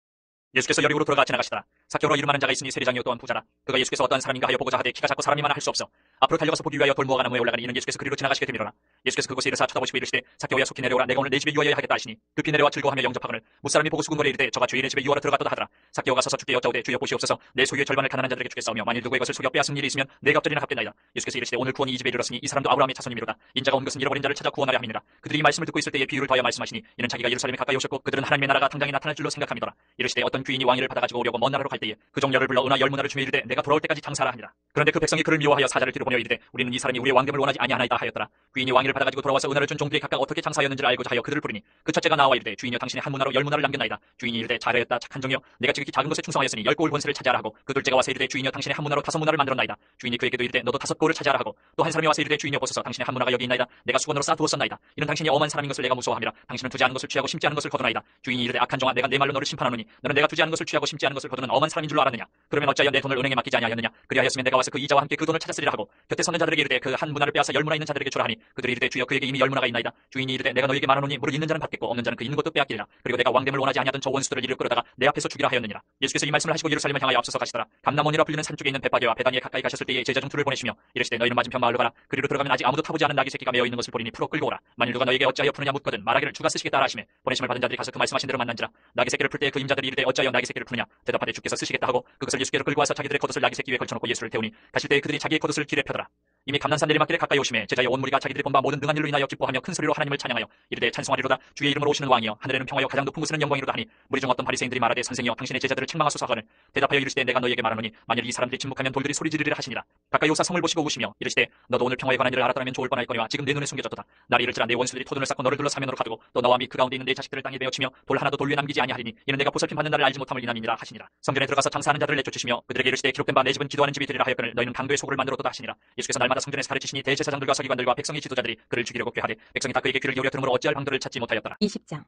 예수께서 여리고로 들어가 지나가시더라. 삭개오로 이름하는 자가 있으니 세리장이요 또한 부자라. 그가 예수께서 어떠한 사람인가 하여 보고자 하되 키가 작고 사람이 많아 할 수 없어 앞으로 달려가서 보기 위하여 돌무화과 나무에 올라가니 이는 예수께서 그리로 지나가시게 되미로라. 예수께서 그곳에 이르사 쳐다보시고 이르시되 삭개오야 속히 내려오라. 내가 오늘 내 집에 유하여야 하겠다 하시니 급히 내려와 즐거워하며 영접하거늘 무사람이 보고 수군거려 이르되 저가 주인의 집에 유하러 들어갔도다 하더라. 삭개오가 서서 주께 여짜오되 주여 보시옵소서 내 소유의 절반을 가난한 자들에게 주겠사오며 만일 누구의 것을 속여 빼앗은 일이 있으면 내가 엎드리나 갚겠나이다. 예수께서 이르시되 오늘 구원이 이 집에 이르렀으니 이 사람도 아브라함의 자손이미로다. 인자가 온 것은 잃어버린 자를 찾아 구원하려 함이니라. 그들이 이 말씀을 듣고 있을 때에 비유를 더하여 말씀하시니 이는 자기가 예루살렘에 가까이 오셨고 그들은 하나님의 나라가 당장에 나타날 줄로 생각함이더라. 이르시되 어떤 귀인이 왕위를 받아가지고 오려고 먼 나라로 갈 때에 그 종려를 불러 은화 10문화를 주며 이르되 내가 돌아올 때까지 장사하라 하니라. 그런데 그 백성이 그를 미워하여 사자를 뒤로 보내어 이르되 우리는 이 사람이 우리의 왕됨을 원하지 아니하나이다 하였더라. 귀인이 왕위를 받아가지고 돌아와서 은화를 준 종들이 각각 어떻게 장사하였는지를 알고자 하여 그들을 부르니 그 첫째가 나와 이르되 주인이여 당신이 한 문화로 10문화를 남겼나이다. 주인이 이르되 잘하였다 착한 종이여 내가 지극히 작은 것에 충성하였으니 10고을 권세를 차지하라 하고 그 둘째가 와서 이르되 주인이여 당신의 한 문화로 5문화를 만들었나이다. 주인이 그에게도 이르되 너도 5고을을 차지하라 하고 또 한 사람이 와서 이르되 주인이여 보소서 당신의 한 문화가 여기 있나이다. 내가 수건으로 쌓아두었었나이다. 이는 당신이 엄한 사람인 것을 내가 무서워함이라. 당신은 두지 않은 것을 취하고 심지 않은 것을 거두나이다. 주인이 이르되 악한 종아 내가 내 말로 너를 심판하노니 너는 내가 두지 않은 것을 취하고 심지 않은 것을 거두는 엄한 사람인 줄로 알았느냐. 그러면 어찌하여 내 돈을 은행에 맡기지 아니하였느냐. 그리하였으면 내가 와서 그 이자와 함께 그 돈을 찾았으리라 하고 곁에 서는 자들에게 이르되 그 한 문화를 빼앗아 10문화 있는 자들에게 주라 하니 그들이 이르되 주여 그에게 이미 10문화가 있나이다. 주인이 이르되 내가 너에게 말하노니 무릇 있는 자는 받겠고 없는 자는 그 있는 것도 빼앗기리라. 그리고 내가 왕됨을 원하지 아니하던 저 원수들을 이르고 끌어다가 내 앞에서 죽이라 하였느니라. 예수께서 이 말씀을 하시고 예루살렘을 향하여 앞서서 가시더라. 감람원이라 불리는 산 쪽에 있는 벳바게와 베다니에 가까이 가셨을 때에 제자 중 둘을 보내시며 이르시되 너희는 맞은편 마을로 가라. 그리로 들어가면 아직 아무도 타보지 않은 나귀 새끼가 메어 있는 것을 보리니 풀어 끌고 오라. 만일 누가 너에게 어찌하여 푸느냐 묻거든 말하기를 주가 쓰시겠다 하시매 보내심을 받은 자들이 가서 그 말씀하신 대로 만난지라. 나귀 새끼를 풀 때 그 임자들이 이르되 어찌하여 나귀 새끼를 푸느냐 대답하되 주께서 쓰시겠다 하고 그것을 예수께로 끌고 와서 자기들의 겉옷을 나귀 새끼 위에 걸쳐놓고 예수를 태우니 가실 때에 그들이 자기의 겉옷을 길에 펴더라. 이미 감난산 내리막길에 가까이 오심에 제자의 온 무리가 자기들이 본 바 모든 능한 일로 인하여 기뻐하며 큰 소리로 하나님을 찬양하여 이르되 찬송하리로다. 주의 이름으로 오시는 왕이여 하늘에는 평화여 가장 높은 곳에는 영광이로다 하니 무리 중 어떤 바리새인들이 말하되 선생이여 당신의 제자들을 책망하소서 하거늘 대답하여 이르시되 내가 너희에게 말하노니 만일 이 사람들이 침묵하면 돌들이 소리 지르리라 하시니라. 가까이 오사 성을 보시고 우시며 이르시되 너도 오늘 평화에 관한 일을 알았더라면 좋을 뻔하였거니와 지금 내 눈에 숨겨졌도다. 날이 이를지라 내 원수들이 토둔을 쌓고 너를 둘러 사면으로 가두고 또 너와 및 그 가운데 있는 내 자식들을 땅에 베어치며 돌 하나도 돌 위에 남기지 아니하리니 이는 내가 보살핌 받는 날을 알지 못함을 인함이니라 하시니라. 성전에 들어가서 장사하는 자들을 내쫓으시며 그들에게 이르시되 기록된 바 내 집은 기도하는 집이 되리라 하였거늘 너희는 강도의 소굴을 만들어도다 하시니라. 예수께서 날마다 성전에서 가르치시니 대제사장들과 서기관들과 백성의 지도자들이 그를 죽이려고 꾀하되 백성이 다 그에게 귀를 기울여 들으므로 어찌할 방도를 찾지 못하였더라. 20장.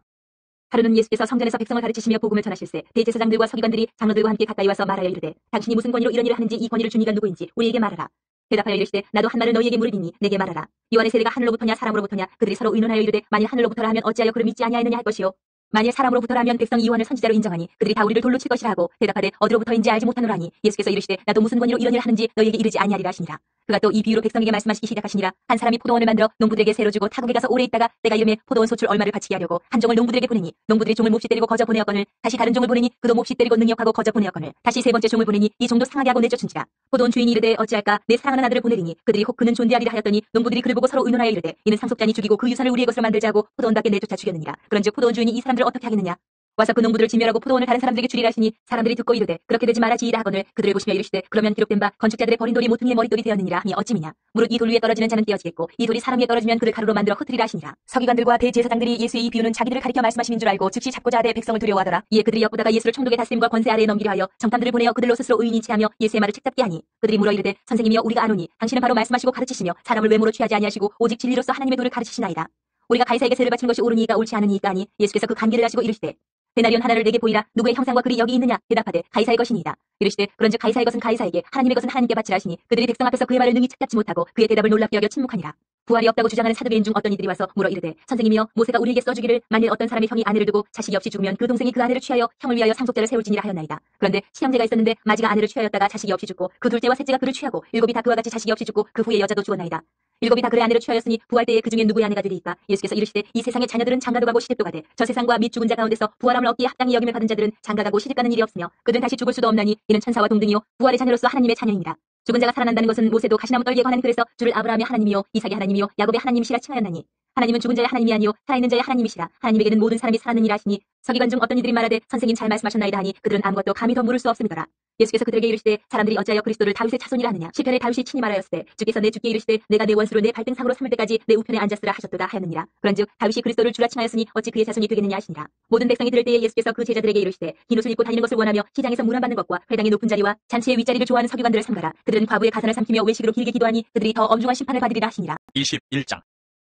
하루는 예수께서 성전에서 백성을 가르치시며 복음을 전하실세 대제사장들과 서기관들이 장로들과 함께 가까이 와서 말하여 이르되 당신이 무슨 권위로 이런 일을 하는지 이 권위를 준 이가 누구인지 우리에게 말하라. 대답하여 이르시되 나도 한 말을 너희에게 물으리니 내게 말하라. 요한의 세례가 하늘로부터냐 사람으로부터냐. 그들이 서로 의논하여 이르되 만일 하늘로부터라 하면 어찌하여 그를 믿지 아니하였느냐 할 것이요 만일 사람으로부터라 하면 백성이 요한을 선지자로 인정하니 그들이 다 우리를 돌로 칠 것이라 하고 대답하되 어디로부터인지 알지 못하노라 하니 예수께서 이르시되 나도 무슨 권위로 이런 일을 하는지 너희에게 이르지 아니하리라 하시니라. 그가 또 이 비유로 백성에게 말씀하시기 시작하시니라. 한 사람이 포도원을 만들어 농부들에게 새로 주고 타국에 가서 오래 있다가 때가 이르매 포도원 소출 얼마를 바치게 하려고 한 종을 농부들에게 보내니 농부들이 종을 몹시 때리고 거저 보내었거늘 다시 다른 종을 보내니 그도 몹시 때리고 능욕하고 거저 보내었거늘 다시 세 번째 종을 보내니 이 종도 상하게 하고 내쫓은지라. 포도원 주인이 이르되 어찌할까 내 사랑하는 아들을 보내리니 그들이 혹 그는 존대하리라 하였더니 농부들이 그를 보고 서로 의논하여 이르되 이는 상속자니 죽이고 그 유산을 우리의 것으로 만들자 하고 포도원 밖에 내쫓아 죽였느니라. 그런즉 포도원 주인이 이 사람들을 어떻게 하겠느냐. 와서 그 농부들을 진멸하고 포도원을 다른 사람들에게 주리라 하시니 사람들이 듣고 이르되 그렇게 되지 말아지이다 하거늘 그들을 보시며 이르시되 그러면 기록된 바 건축자들의 버린 돌이 모퉁이의 머릿돌이 되었느니라 하니 어찌미냐. 무릇 이 돌 위에 떨어지는 자는 떼어지겠고 이 돌이 사람 위에 떨어지면 그를 가루로 만들어 흩으리라 하시니라. 서기관들과 대제사장들이 예수의 이 비유는 자기들을 가리켜 말씀하시는 줄 알고 즉시 잡고자 하되 백성을 두려워하더라. 이에 그들이 엿보다가 예수를 총독의 다스림과 권세 아래에 넘기려 하여 정탐들을 보내어 그들로 스스로 의인이 체하며 예수의 말을 책잡게 하니 그들이 물어 이르되 선생님이여 우리가 아노니 당신은 바로 말씀하시고 가르치시며 사람을 외모로 취하지 아니하시고 오직 진리로서 하나님의 도를 가르치시나이다. 우리가 가이사에게 세를 바치는 것이 옳으니까 옳지 않으니까 하니 예수께서 그 간계를 하시고 이르시되 데나리온 하나를 내게 보이라. 누구의 형상과 글이 여기 있느냐. 대답하되 가이사의 것이니이다. 이르시되 그런즉 가이사의 것은 가이사에게 하나님의 것은 하나님께 바치라 하시니 그들이 백성 앞에서 그의 말을 능히 책잡지 못하고 그의 대답을 놀랍게 여겨 침묵하니라. 부활이 없다고 주장하는 사두개인 중 어떤 이들이 와서 물어 이르되 선생님이여 모세가 우리에게 써주기를 만일 어떤 사람의 형이 아내를 두고 자식이 없이 죽으면 그 동생이 그 아내를 취하여 형을 위하여 상속자를 세울지니라 하였나이다. 그런데 친형제가 있었는데 마지가 아내를 취하였다가 자식이 없이 죽고 그 둘째와 셋째가 그를 취하고 일곱이 다 그와 같이 자식이 없이 죽고 그 후에 여자도 죽었나이다. 일곱이 다 그의 아내를 취하였으니 부활 때에 그 중에 누구의 아내가 되리이까. 예수께서 이르시되 이 세상의 자녀들은 장가도 가고 시집도 가되 저 세상과 및 죽은 자 가운데서 부활함을 얻기에 합당히 여김을 받은 자들은 장가가고 시집가는 일이 없으며 그들은 다시 죽을 수도 없나니 이는 천사와 동등이요 부활의 자녀로서 하나님의 자녀입니다. 죽은 자가 살아난다는 것은 모세도 가시나무 떨기에 관한 글에서 주를 아브라함의 하나님이요 이삭의 하나님이요 야곱의 하나님이시라 칭하였나니 하나님은 죽은 자의 하나님이 아니요 살아있는 자의 하나님이시라. 하나님에게는 모든 사람이 살았느니라 하시니 서기관 중 어떤 이들이 말하되 선생님 잘 말씀하셨나이다 하니 그들은 아무것도 감히 더 물을 수 없음이더라. 예수께서 그들에게 이르시되 사람들이 어찌하여 그리스도를 다윗의 자손이라 하느냐. 시편에 다윗이 친히 말하였으되 주께서 내 주께 이르시되 내가 내 원수로 내 발등상으로 삼을 때까지 내 우편에 앉았으라 하셨도다 하였느니라. 그런즉 다윗이 그리스도를 주라 칭하였으니 어찌 그의 자손이 되겠느냐 하시니라. 모든 백성이 들을 때에 예수께서 그 제자들에게 이르시되 흰 옷을 입고 다니는 것을 원하며 시장에서 문안 받는 것과 회당의 높은 자리와 잔치의 윗자리를 좋아하는 서기관들을 삼가라. 그들은 과부의 가산을 삼키며 외식으로 길게 기도하니 그들이 더 엄중한 심판을 받으리라 하시니라. 21장.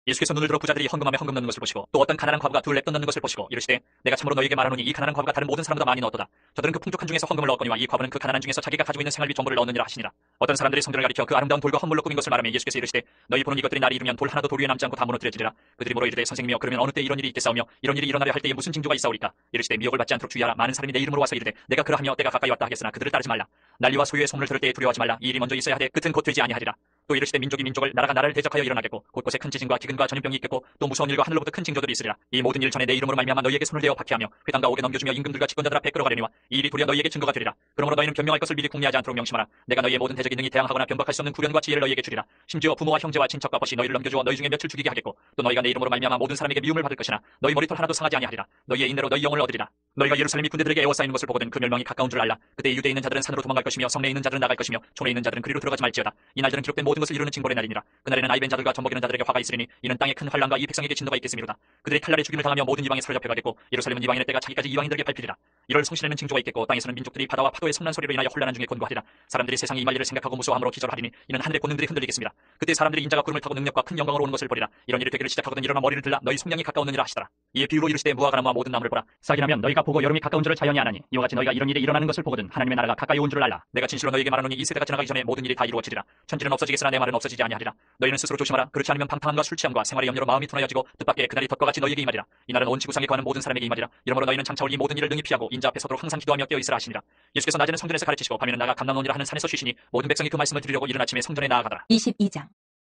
예수께서 눈을 들어 부자들이 헌금함에 헌금 넣는 것을 보시고 또 어떤 가난한 과부가 둘 렙돈 넣는 것을 보시고 이르시되 내가 참으로 너희에게 말하노니 이 가난한 과부가 다른 모든 사람보다 많이 넣었도다. 저들은 그 풍족한 중에서 헌금을 넣었거니와 이 과부는 그 가난한 중에서 자기가 가지고 있는 생활비 전부를 넣느니라 하시니라. 어떤 사람들이 성전을 가리켜 그 아름다운 돌과 헌물로 꾸민 것을 말하며 예수께서 이르시되 너희 보는 이것들이 날이 이르면 돌 하나도 돌 위에 남지 않고 다 무너뜨려지리라. 그들이 물어 이르되 선생님이여 그러면 어느 때 이런 일이 있겠사오며 이런 일이 일어나려 할 때에 무슨 징조가 있사오리까. 이르시되 미혹을 받지 않도록 주의하라. 많은 사람이 내 이름으로 와서 이르되 내가 그러하며 때가 가까이 왔다 하겠으나 그들을 따르지 말라. 난리와 소유의 소문을 들을 때에 두려워하지 말라. 이 일이 먼저 있어야 하되 끝은 곧 되지 아니하리라. 또 이르시되 민족이 민족을 나라가 나라를 대적하여 일어나겠고 곳곳에 큰 지진과 기근과 전염병이 있겠고 또 무서운 일과 하늘로부터 큰 징조들이 있으리라. 이 모든 일 전에 내 이름으로 말미암아 너희에게 손을 대어 박해하며 회당과 옥에 넘겨주며 임금들과 집권자들 앞에 끌어가려니와 이 일이 도리어 너희에게 증거가 되리라. 그러므로 너희는 변명할 것을 미리 궁리하지 않도록 명심하라. 내가 너희의 모든 대적이 능히 대항하거나 변박할 수 없는 구변과 지혜를 너희에게 주리라. 심지어 부모와 형제와 친척과 벗이 너희를 넘겨주어 너희 중에 며칠 죽이게 하겠고 또 너희가 내 이름으로 말미암아 모든 사람에게 미움을 받을 것이나 너희 머리털 하나도 상하지 아니하리라. 너희의 인내로 너희 영을 얻으리라. 너희가 예루살렘이 군대들에게 에워싸이는 것을 보거든 그 멸망이 가까운 줄 알라. 그때 유대에 있는 자들은 산으로 도망갈 것이며 성내에 있는 자들은 나갈 것이며 촌에 있는 자들은 그리로 들어가지 말지어다. 이 날들은 기록된 모든 것을 이루는 징벌의 날이니라. 그날에는 아이벤 자들과 젖먹이는 자들에게 화가 있으리니 이는 땅에 큰 환란과 이 백성에게 진노가 있겠음이로다. 그들이 칼날에 죽임을 당하며 모든 이방에 사로잡혀 가겠고 예루살렘은 이방인의 때가 차기까지 이방인들에게 밟히리라. 이럴 성신에는 징조가 있겠고 땅에서는 민족들이 바다와 파도의 성난 소리로 인하여 혼란한 중에 곤고하리라. 사람들이 세상이 임할 일을 생각하고 무서워함으로 기절하리니 이는 하늘의 권능들이 흔들리겠습니다. 그때 사람들이 인자가 구름을 타고 능력과 큰 영광으로 오는 것을 보리라. 이런 일이 되기를 시작하거든 일어나 머리를 들라 너희 속량이 가까웠느니라 하시더라. 이에 비유로 이르시되 무화과 나무와 모든 나무를 보라. 싹이나면 너희가 보고 여름이 가까운 줄을 자연히 아나니 이와 같이 너희가 이런 일이 일어나는 것을 보거든 하나님의 나라가 가까이 온 줄을 알라. 내가 진실로 너희에게 말하노니 이 세대가 지나가기 전에 모든 일이 다 이루어지리라. 천지는 없어지겠으나 내 말은 없어지지 아니하리라. 너희는 스스로 조심하라. 그렇지 않으면 방탕함과 술 취함과 생활의 염려로 마음이 둔하여지고 뜻밖의 그날이 덫과 같이 너희에게 임하리라. 이 날은 온 지구상에 거하는 모든 사람에게 임하리라. 이러므로 너희는 장차 올 이 모든 일을 능히 피하고 인자 앞에 서도록 항상 기도하며 깨어 있으라 하시니라. 예수께서 낮에는 성전에서 가르치시고 밤에는 나가 감람원이라 하는 산에서 쉬시니 모든 백성이 그 말씀을 들으려고 이른 아침에 성전에 나아가더라. 22장.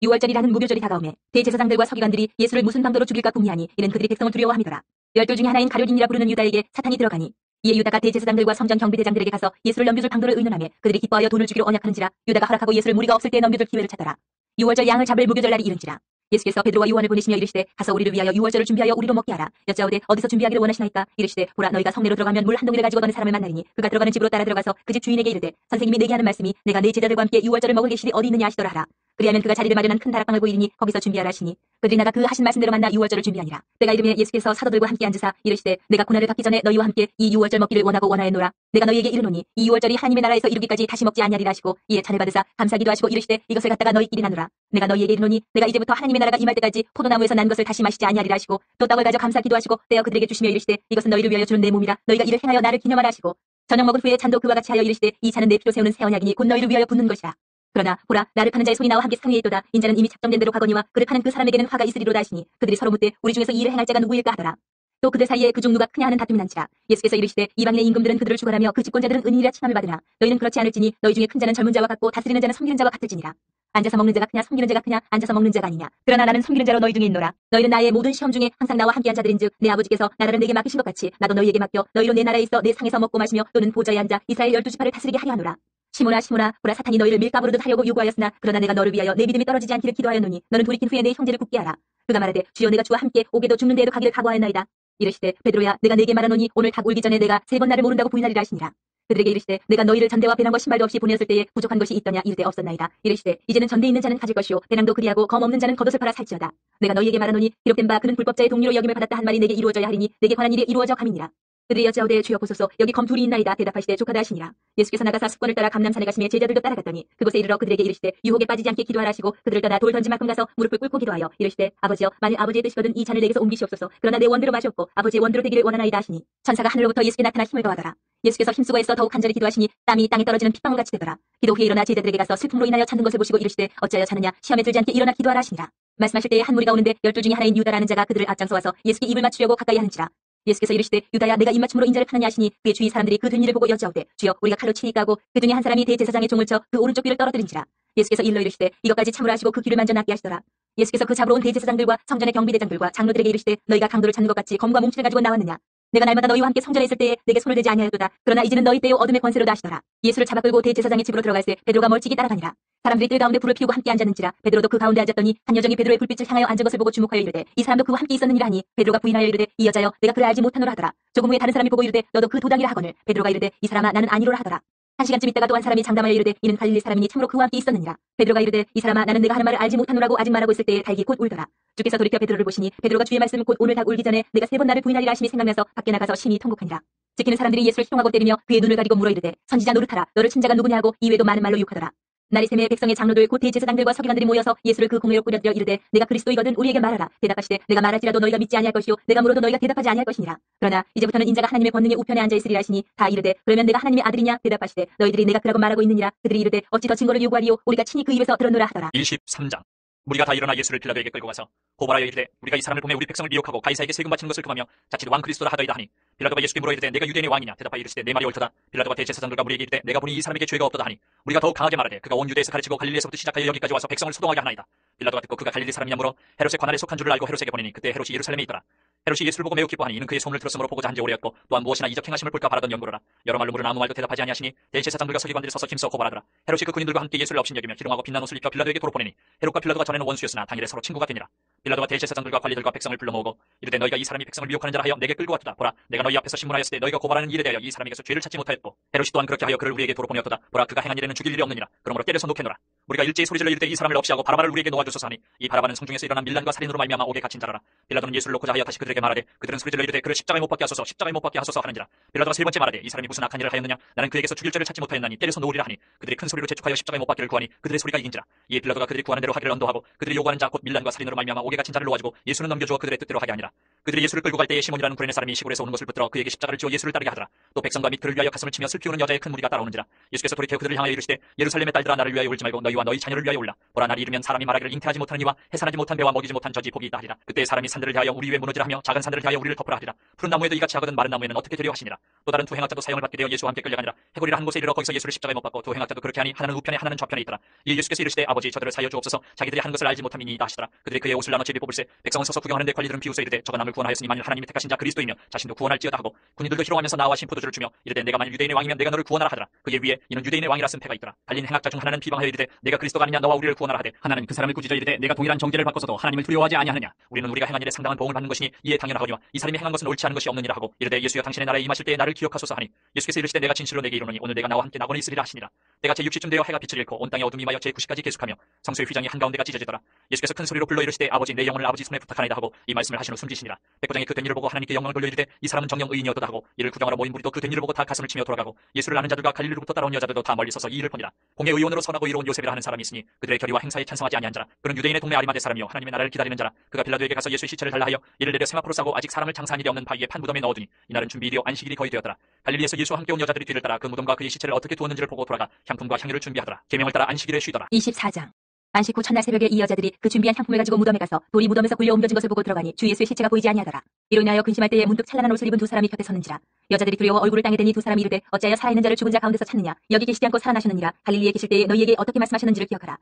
6월절이라는 무교절이 다가오매 대제사장들과 서기관들이 예수를 무슨 방도로 죽일까 궁리하니 이는 그들이 백성을 두려워함이더라. 열둘 중에 하나인 가룟인이라 부르는 유다에게 사탄이 들어가니 이에 유다가 대제사장들과 성전 경비대장들에게 가서 예수를 넘겨줄 방도를 의논하며 그들이 기뻐하여 돈을 주기로 언약하는지라. 유다가 허락하고 예수를 무리가 없을 때에 넘겨줄 기회를 찾더라. 6월절 양을 잡을 무교절 날이 이른지라. 예수께서 베드로와 요한을 보내시며 이르시되 가서 우리를 위하여 6월절을 준비하여 우리로 먹게 하라. 여짜오되 어디서 준비하기를 원하시나이까. 이르시되 보라 너희가 성내로 들어가면 물 한 동이를 가지고 어느 사람을 만나리니 그가 들어가는 집으로 따라 들어가서 그 집 주인에게 이르되 선생님이 내게 하는 말씀이 내가 내 제자들과 함께 6월절을 먹을 계실이 어디 있느냐 하시더라 하라. 그리하면 그가 자리를 마련한 큰 다락방을 보이리니 거기서 준비하라 하시니 그들이 나가 그 하신 말씀대로 만나 6월절을 준비하니라. 때가 이르매 예수께서 사도들과 함께 앉으사 이르시되 내가 고난을 받기 전에 너희와 함께 이 6월절 먹기를 원하고 원하였노라. 내가 너희에게 이르노니 이 6월절이 하나님의 나라에서 이르기까지 다시 먹지 아니하리라 하시고 이에 잔을 받으사 감사기도 하시고 이르시되 이것을 갖다가 너희끼리 나누라. 내가 너희에게 이르노니 내가 이제부터 하나님의 나라가 임할 때까지 포도나무에서 난 것을 다시 마시지 아니하리라 하시고 또 떡을 가져 감사기도 하시고 떼어 그들에게 주시며 이르시되 이것은 너희를 위하여 주는 내 몸이라. 너희가 이를 행하여 나를 기념하라 하시고 저녁 먹은 후에 잔도 그와 같이 하여 이르시되 이 잔은 내 피로 세우는 새 언약이니 곧 너희를 위하여 붓는 것이라. 그러나 보라 나를 파는 자의 손이 나와 함께 상위에 있도다. 인자는 이미 작정된 대로 가거니와 그를 파는 그 사람에게는 화가 있으리로다 하시니 그들이 서로 묻되 우리 중에서 이 일을 행할 자가 누구일까 하더라. 또 그들 사이에 그 중 누가 크냐 하는 다툼이 난지라. 예수께서 이르시되 이방인의 임금들은 그들을 주관하며 그 집권자들은 은인이라 칭함을 받으나 너희는 그렇지 않을지니 너희 중에 큰 자는 젊은 자와 같고 다스리는 자는 섬기는 자와 같을지니라. 앉아서 먹는 자가 크냐 섬기는 자가 크냐 앉아서 먹는 자가 아니냐. 그러나 나는 섬기는 자로 너희 중에 있노라. 너희는 나의 모든 시험 중에 항상 나와 함께한 자들인즉 내 아버지께서 나라를 내게 맡기신 것 같이 나도 너희에게 맡겨 너희로 내 나라에 있어 내 상에서 먹고 마시며 또는 보좌에 앉아 이스라엘 12지파를 다스리게 하려 하노라. 시몬아 시몬아 보라 사탄이 너희를 밀가부르듯 하려고 요구하였으나 그러나 내가 너를 위하여 내 믿음이 떨어지지 않기를 기도하였노니 너는 돌이킨 후에 내 형제를 굳게 하라. 그가 말하되 주여 내가 주와 함께 옥에도 죽는 데에도 가기를 각오하였나이다. 이르시되 베드로야 내가 내게 말하노니 오늘 닭 울기 전에 내가 3번 나를 모른다고 부인하리라 하시니라. 그들에게 이르시되 내가 너희를 전대와 배낭과 신발도 없이 보내었을 때에 부족한 것이 있더냐 이를 때 없었나이다. 이르시되 이제는 전대 있는 자는 가질 것이요 배낭도 그리하고 검 없는 자는 겉옷을 팔아 살지어다. 내가 너희에게 말하노니 기록된 바 그는 불법자의 동리로 여김을 받았다 한 말이 내게 이루어져야 하리니 내게 관한 일이 이루어져 감이니라. 그들이 여짜오되 주여 보소서 여기 검 둘이 있나이다. 대답하시되 조카다 하시니라. 예수께서 나가사 습관을 따라 감람산에 가시며 제자들도 따라갔더니 그곳에 이르러 그들에게 이르시되 유혹에 빠지지 않게 기도하라 하시고 그들을 떠나 돌 던지만큼 가서 무릎을 꿇고 기도하여 이르시되 아버지여 만일 아버지의 뜻이거든 이 잔을 내게서 옮기시옵소서. 그러나 내 원대로 마시옵고 아버지의 원대로 되기를 원하나이다 하시니 천사가 하늘로부터 예수께 나타나 힘을 더하더라. 예수께서 힘쓰고 애써 더욱 간절히 기도하시니 땀이 땅에 떨어지는 핏방울같이 되더라. 기도 후에 일어나 제자들에게 가서 슬픔으로 인하여 찾는 것을 보시고 이르시되 어찌하여 찾느냐 시험에 들지 않게 일어나 기도하라 하시니라. 말씀하실 때에 한 무리가 오는데 12 중에 하나인 유다라는 자가 그들을 앞장서 와서 예수께 입을 맞추려고 가까이 하는지라. 예수께서 이르시되 유다야 내가 입맞춤으로 인자를 파느냐 하시니 그의 주위 사람들이 그 된 일을 보고 여짜오되 주여 우리가 칼로 치니까 하고 그 중에 한 사람이 대제사장의 종을 쳐 그 오른쪽 귀를 떨어뜨린지라. 예수께서 일러 이르시되 이것까지 참으라 하시고 그 귀를 만져 낫게 하시더라. 예수께서 그 잡으러 온 대제사장들과 성전의 경비대장들과 장로들에게 이르시되 너희가 강도를 찾는 것 같이 검과 뭉치를 가지고 나왔느냐. 내가 날마다 너희와 함께 성전에 있을 때에 내게 손을 대지 아니하였도다. 그러나 이제는 너희 때요 어둠의 권세로다 하시더라. 예수를 잡아 끌고 대제사장의 집으로 들어갈새 베드로가 멀찍이 따라가니라. 사람들이 뜰 가운데 불을 피우고 함께 앉았는지라. 베드로도 그 가운데 앉았더니 한 여정이 베드로의 불빛을 향하여 앉은 것을 보고 주목하여 이르되 이 사람도 그와 함께 있었느니라 하니 베드로가 부인하여 이르되 이 여자여 내가 그를 알지 못하노라 하더라. 조금 후에 다른 사람이 보고 이르되 너도 그 도당이라 하거늘 베드로가 이르되 이 사람아 나는 아니로라 하더라. 한 시간쯤 있다가 또 한 사람이 장담하여 이르되 이는 갈릴리 사람이니 참으로 그와 함께 있었느니라. 베드로가 이르되 이 사람아 나는 내가 하는 말을 알지 못하노라고 아직 말하고 있을 때에 닭이 곧 울더라. 주께서 돌이켜 베드로를 보시니 베드로가 주의 말씀 곧 오늘 닭 울기 전에 내가 3번 나를 부인하리라 하심이 생각나서 밖에 나가서 심히 통곡하니라. 지키는 사람들이 예수를 희롱하고 때리며 그의 눈을 가리고 물어 이르되 선지자 노릇하라 너를 친 자가 누구냐 하고 이외에도 많은 말로 욕하더라. 날이 새매 백성의 장로들 곧 대제사장들과 서기관들이 모여서 예수를 그 공회로 꾸려들여 이르되 내가 그리스도이거든 우리에게 말하라. 대답하시되 내가 말할지라도 너희가 믿지 아니할 것이요 내가 물어도 너희가 대답하지 아니할 것이니라. 그러나 이제부터는 인자가 하나님의 권능의 우편에 앉아 있으리라 하시니 다 이르되 그러면 내가 하나님의 아들이냐 대답하시되 너희들이 내가 그라고 말하고 있느니라. 그들이 이르되 어찌 더 증거를 요구하리요 우리가 친히 그 입에서 들었노라 하더라. 23장. 무리가 다 일어나 예수를 빌라도에게 끌고 가서 고발하여 이르되 우리가 이 사람을 보매 우리 백성을 미혹하고 가이사에게 세금 바치는 것을 금하며 자칫 왕 그리스도라 하더이다 하니 빌라도가 예수께 물어 이르되 내가 유대인의 왕이냐 대답하여 이르시되 내 말이 옳도다. 빌라도가 대제사장들과 무리에게 이르되 내가 보니 이 사람에게 죄가 없도다 하니 우리가 더욱 강하게 말하되 그가 온 유대에서 가르치고 갈릴리에서부터 시작하여 여기까지 와서 백성을 소동하게 하나이다. 빌라도가 듣고 그가 갈릴리 사람이냐 물어 헤롯의 관할에 속한 줄을 알고 헤롯에게 보내니 그때 헤롯이 예루살렘에 있더라. 헤롯이 예수를 보고 매우 기뻐하니 이는 그의 소문을 들었으므로 보고자 한지 오래였고 또한 무엇이나 이적 행하심을 볼까 바라던 연고로라. 여러 말로 물은 아무 말도 대답하지 아니하시니 대제사장들과 서기관들이 서서 힘써 고발하더라. 헤롯이 그 군인들과 함께 예수를 업신여기며 희롱하고 빛난 옷을 입혀 빌라도에게 도로 보내니 헤롯과 빌라도가 전에는 원수였으나 당일에 서로 친구가 되니라. 빌라도가 대제사장들과 관리들과 백성을 불러 모으고 이르되 너희가 이 사람이 백성을 미혹하는 자라 하여 내게 끌고 왔도다. 보라 내가 너희 앞에서 신문하였을 때 너희가 고발하는 일에 대하여 이 사람에게서 죄를 찾지 못하였고 헤롯이 또한 그렇게 하여 그를 우리에게 도로 보내었도다. 보라 그가 행한 일에는 죽일 일이 없느니라. 그러므로 때려서 놓게노라. 우리가 일제히 소리질러 이르되 이 사람을 없이 하고 바라바를 우리에게 놓아주소서 하니 이 바라바는 성중에서 일어난 밀란과 살인으로 말미암아 옥에 갇힌 자라라. 빌라도는 예수를 놓고자 하여 다시 그들에게 말하되 그들은 소리질러 이르되 그를 십자가에 못 박게 하소서 십자가에 못 박게 하소서 하는지라. 빌라도가 세 번째 말하되 이 사람이 무슨 악한 일을 하였느냐 나는 그에게서 죽일 죄를 찾지 못하였나니 때려서 놓으리라 하니 그들이 큰 소리로 재촉하여 십자가에 못 박기를 구하니 그들의 소리가 이긴지라. 이에 빌라도가 그들이 구하는 대로 하기를 언도하고 그들이 요구하는 자 곧 밀란과 살인으로 말미암아 옥에 갇힌 자를 놓아주고 예수는 넘겨주어 그들의 뜻대로 하게 하니라. 그들이 예수를 끌고 갈 때에 시몬이라는 구레네 사람이 시골에서 오는 것을 붙들어 그에게 십자가를 지어 예수를 따르게 하더라. 또 백성과 및 그를 위하여 가슴을 치며 슬피 우는 여자의 큰 무리가 따라오는지라. 예수께서 돌이켜 그들을 향하여 이르시되 예루살렘의 딸들아 나를 위하여 울지 말고 너희와 너희 자녀를 위하여 울라. 보라 날이 이르면 사람이 말하기를 잉태하지 못하는 이와 해산하지 못한 배와 먹이지 못한 저지 복이 있다 하리라. 그때 사람이 산들을 대하여 우리 위에 무너지라 하며 작은 산들을 대하여 우리를 덮으라 하리라. 푸른 나무에도 이같이 하거든 마른 나무에는 어떻게 되려 하시니라. 또 다른 두 행악자도 사형을 받게 되어 예수와 함께 끌려가니라. 해골이라 한 곳에 이르러 거기서 예수를 십자가에 못 박고 두 행악자도 그렇게 하니 하나는 우편에 하나는 좌편에 있더라. 이에 예수께서 이르시되 아버지 저들을 사여 주옵소서 자기들이 하는 것을 알지 못함이니이다 하시더라. 그들이 그의 옷을 나눠 제비 뽑을세 백성은 서서 구경하는데 관리들은 비웃어 이르되 저가 남을 구원하였으니 만일 하나님이 택하신 자 그리스도이며 자신도 구원할지어다 하고 군인들도 희롱하면서 나와 신포도주를 주며 이르되 내가 만일 유대인의 왕이면 내가 너를 구원하라 하더라. 그의 위에 이는 유대인의 왕이라 쓴 패가 있더라. 달린 행악자 중 하나는 비방하여 이르되 내가 그리스도가 아니냐 너와 우리를 구원하라 하되 하나는 그 사람을 꾸짖어 이르되 내가 동일한 정죄를 받고서도 하나님을 두려워하지 아니하느냐. 우리는 우리가 행한 일에 상당한 보응을 받는 것이니 이에 당연하거니와 이 사람이 행한 것은 옳지 않은 것이 없느니라 하고 이르되 예수여 당신의 나라에 임하실 때에 나를 기억하소서 하니 예수께서 이르시되 내가 진실로 내게 이르노니 오늘 내가 나와 함께 낙원에 있으리라 하시니라. 때가 제6시쯤 되어 해가 빛을 잃고 온 땅에 어둠이 임하여 제9시까지 계속하며 성소의 휘장이 한가운데가 찢어지더라. 예수께서 큰 소리로 불러 이르시되 아버지 내 영혼을 아버지 손에 부탁하나이다 하고 이 말씀을 하신 후 숨지시니라. 백부장이 그 된 일을 보고 하나님께 영광을 돌려 이르되 이 사람은 정녕 의인이었도다 하고 이를 구경하러 모인 무리도 그 된 일을 보고 다 가슴을 치며 돌아가고 예수를 아는 자들과 갈릴리로부터 따라온 여자들도 다 멀리 서서 이 일을 보니라. 공의 의원으로 선하고 이로운 요셉이라 하는 사람이 있으니 그들의 결의와 행사에 찬성하지 아니한 자라. 그는 유대인의 동네 아리마대 사람이요 하나님의 나라를 기다리는 자라. 그가 빌라도에게 가서 예수의 시체를 달라 하여 이를 내려 세마포로 싸고 아직 사람을 장사한 일이 없는 바위에 판 무덤에 넣어두니 이날은 준비일이요 안식일이 거의 되었더라. 갈릴리에서 예수와 함께 온 여자들이 뒤를 따라 그 무덤과 그의 시체를 어떻게 두었는지를 보고 돌아가 향품과 향유를 준비하더라. 계명을 따라 안식일에 쉬더라. 24장. 안식 후 첫날 새벽에 이 여자들이 그 준비한 향품을 가지고 무덤에 가서 돌이 무덤에서 굴려 옮겨진 것을 보고 들어가니 주 예수의 시체가 보이지 아니하더라. 이로 인하여 근심할 때에 문득 찬란한 옷을 입은 두 사람이 곁에 섰는지라. 여자들이 두려워 얼굴을 땅에 대니 두 사람이 이르되 어찌하여 살아있는 자를 죽은 자 가운데서 찾느냐. 여기 계시지 않고 살아나셨느니라. 갈릴리에 계실 때에 너희에게 어떻게 말씀하셨는지를 기억하라.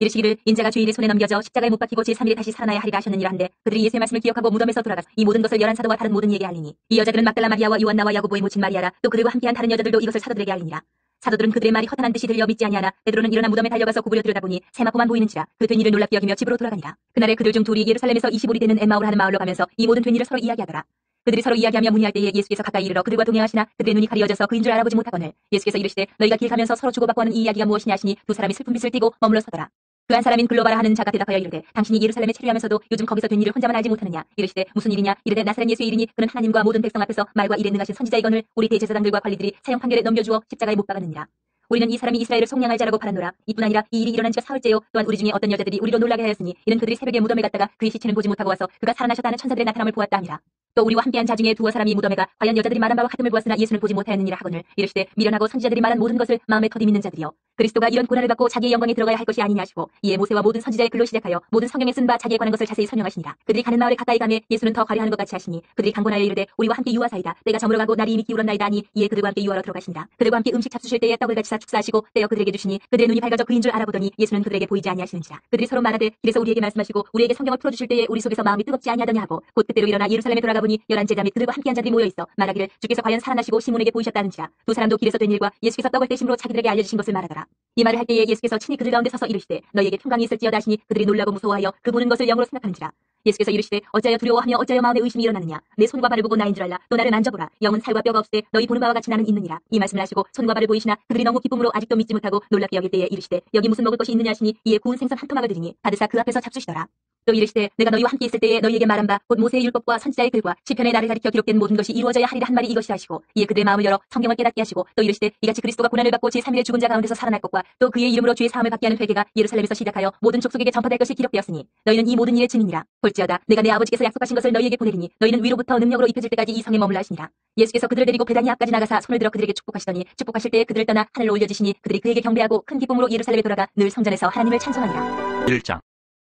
이르시기를 인자가 주인의 손에 넘겨져 십자가에 못 박히고 제3일에 다시 살아나야 하리라 하셨느니라 한데 그들이 예수의 말씀을 기억하고 무덤에서 돌아가 이 모든 것을 열한 사도와 다른 모든 이에게 알리니 이 여자들은 막달라 마리아와 요한나와 야고보의 모친 마리아라. 또 그들과 함께한 다른 여자들도 이것을 사도들에게 알리니라. 사도들은 그들의 말이 허탄한 듯이 들려 믿지 아니하나 베드로는 일어나 무덤에 달려가서 구부려 들여다보니 세마포만 보이는지라. 그 된 일을 놀랍게 여기며 집으로 돌아가니라. 그날에 그들 중 둘이 예루살렘에서 20올이 되는 엠마오를 하는 마을로 가면서 이 모든 된 일을 서로 이야기하더라. 그들이 서로 이야기하며 문의할 때에 예수께서 가까이 이르러 그들과 동행하시나 그들의 눈이 가리어져서 그인 줄 알아보지 못하거늘 예수께서 이르시되 너희가 길 가면서 서로 주고받고 하는 이 이야기가 무엇이냐 하시니 두 사람이 슬픈 빛을 띠고 머물러 서더라. 그 한 사람인 글로바라 하는 자가 대답하여 이르되 당신이 예루살렘에 체류하면서도 요즘 거기서 된 일을 혼자만 알지 못하느냐. 이르시되 무슨 일이냐. 이르되 나사렛 예수의 일이니 그는 하나님과 모든 백성 앞에서 말과 일에 능하신 선지자이거늘 우리 대제사장들과 관리들이 사형 판결에 넘겨주어 십자가에 못 박았느니라. 우리는 이 사람이 이스라엘을 속량할 자라고 바라노라. 이뿐 아니라 이 일이 일어난 지가 사흘째요. 또한 우리 중에 어떤 여자들이 우리로 놀라게 하였으니 이는 그들이 새벽에 무덤에 갔다가 그의 시체는 보지 못하고 와서 그가 살아나셨다는 천사들의 나타남을 보았다 하니라. 또 우리와 함께한 자 중에 두어 사람이 무덤에 가 과연 여자들이 말한 바와 같음을 보았으나 예수는 보지 못하였느니라 하거늘 이르시되 미련하고 선지자들이 말한 모든 것을 마음에 터디 믿는 자들이여 그리스도가 이런 고난을 받고 자기의 영광에 들어가야 할 것이 아니냐 하시고 이에 모세와 모든 선지자의 글로 시작하여 모든 성경에 쓴 바 자기에 관한 것을 자세히 설명하시니라. 그들이 가는 마을에 가까이 가매 예수는 더 가려하는 것 같이 하시니 그들이 강권하여 이르되 우리와 함께 유하사이다. 때가 저물어 가고 날이 이미 기울었나이다 하니 이에 그들과 함께 유하러 들어가시니라. 그들과 함께 음식 잡수실 때에 떡을 같이 사 축사하시고 떼어 그들에게 주시니 그들의 눈이 밝아져 그인 줄 알아보더니 예수는 그들에게 보이지 아니하시는지라. 그들이 서로 말하되 길에서 우리에게 말씀하시고 우리에게 성경을 풀어주실 때에 우리 속에서 마음이 뜨겁지 아니하더냐 하고 곧 그때로 일어나 예루살렘에 돌아가 보니 11제자 및 그들과 함께한 자들이 모여있어 말하기를 주께서 과연 살아나시고 시몬에게 보이셨다는지라. 두 사람도 길에서 된 일과 예수께서 떡을 떼심으로 자기들에게 알려주신 것을 말하더라. 이 말을 할 때에 예수께서 친히 그들 가운데 서서 이르시되 너희에게 평강이 있을지어다 하시니 그들이 놀라고 무서워하여 그 보는 것을 영으로 생각하는지라. 예수께서 이르시되 어찌하여 두려워하며 어찌하여 마음에 의심이 일어나느냐. 내 손과 발을 보고 나인 줄 알라. 또 나를 만져보라. 영은 살과 뼈가 없으되 너희 보는 바와 같이 나는 있느니라. 이 말씀을 하시고 손과 발을 보이시나 그들이 너무 기쁨으로 아직도 믿지 못하고 놀랍게 여길 때에 이르시되 여기 무슨 먹을 것이 있느냐 하시니 이에 구운 생선 한 토막을 드리니 받으사 그 앞에서 잡수시더라. 또 이르시되 내가 너희와 함께 있을 때에 너희에게 말한 바 곧 모세의 율법과 선지자의 글과 시편의 나를 가리켜 기록된 모든 것이 이루어져야 하리라 한 말이 이것이라 하시고 이에 그들의 마음을 열어 성경을 깨닫게 하시고 또 이르시되 이같이 그리스도가 고난을 받고 제3일에 죽은 자 가운데서 살아날 것과 또 그의 이름으로 죄의 사함을 받게 하는 회개가 예루살렘에서 시작하여 모든 족속에게 전파될 것이 기록되었으니 너희는 이 모든 일의 증인이라. 볼지어다 내가 내 아버지께서 약속하신 것을 너희에게 보내리니 너희는 위로부터 능력으로 입혀질 때까지 이 성에 머물라 하시니라. 예수께서 그들을 데리고 베다니 앞까지 나가사 손을 들어 그들에게 축복하시더니 축복하실 때에 그들을 떠나 하늘로 올려지시니 그들이 그에게 경배하고 큰 기쁨으로 예루살렘에 돌아가 늘 성전에서 하나님을 찬송하니라. 1장.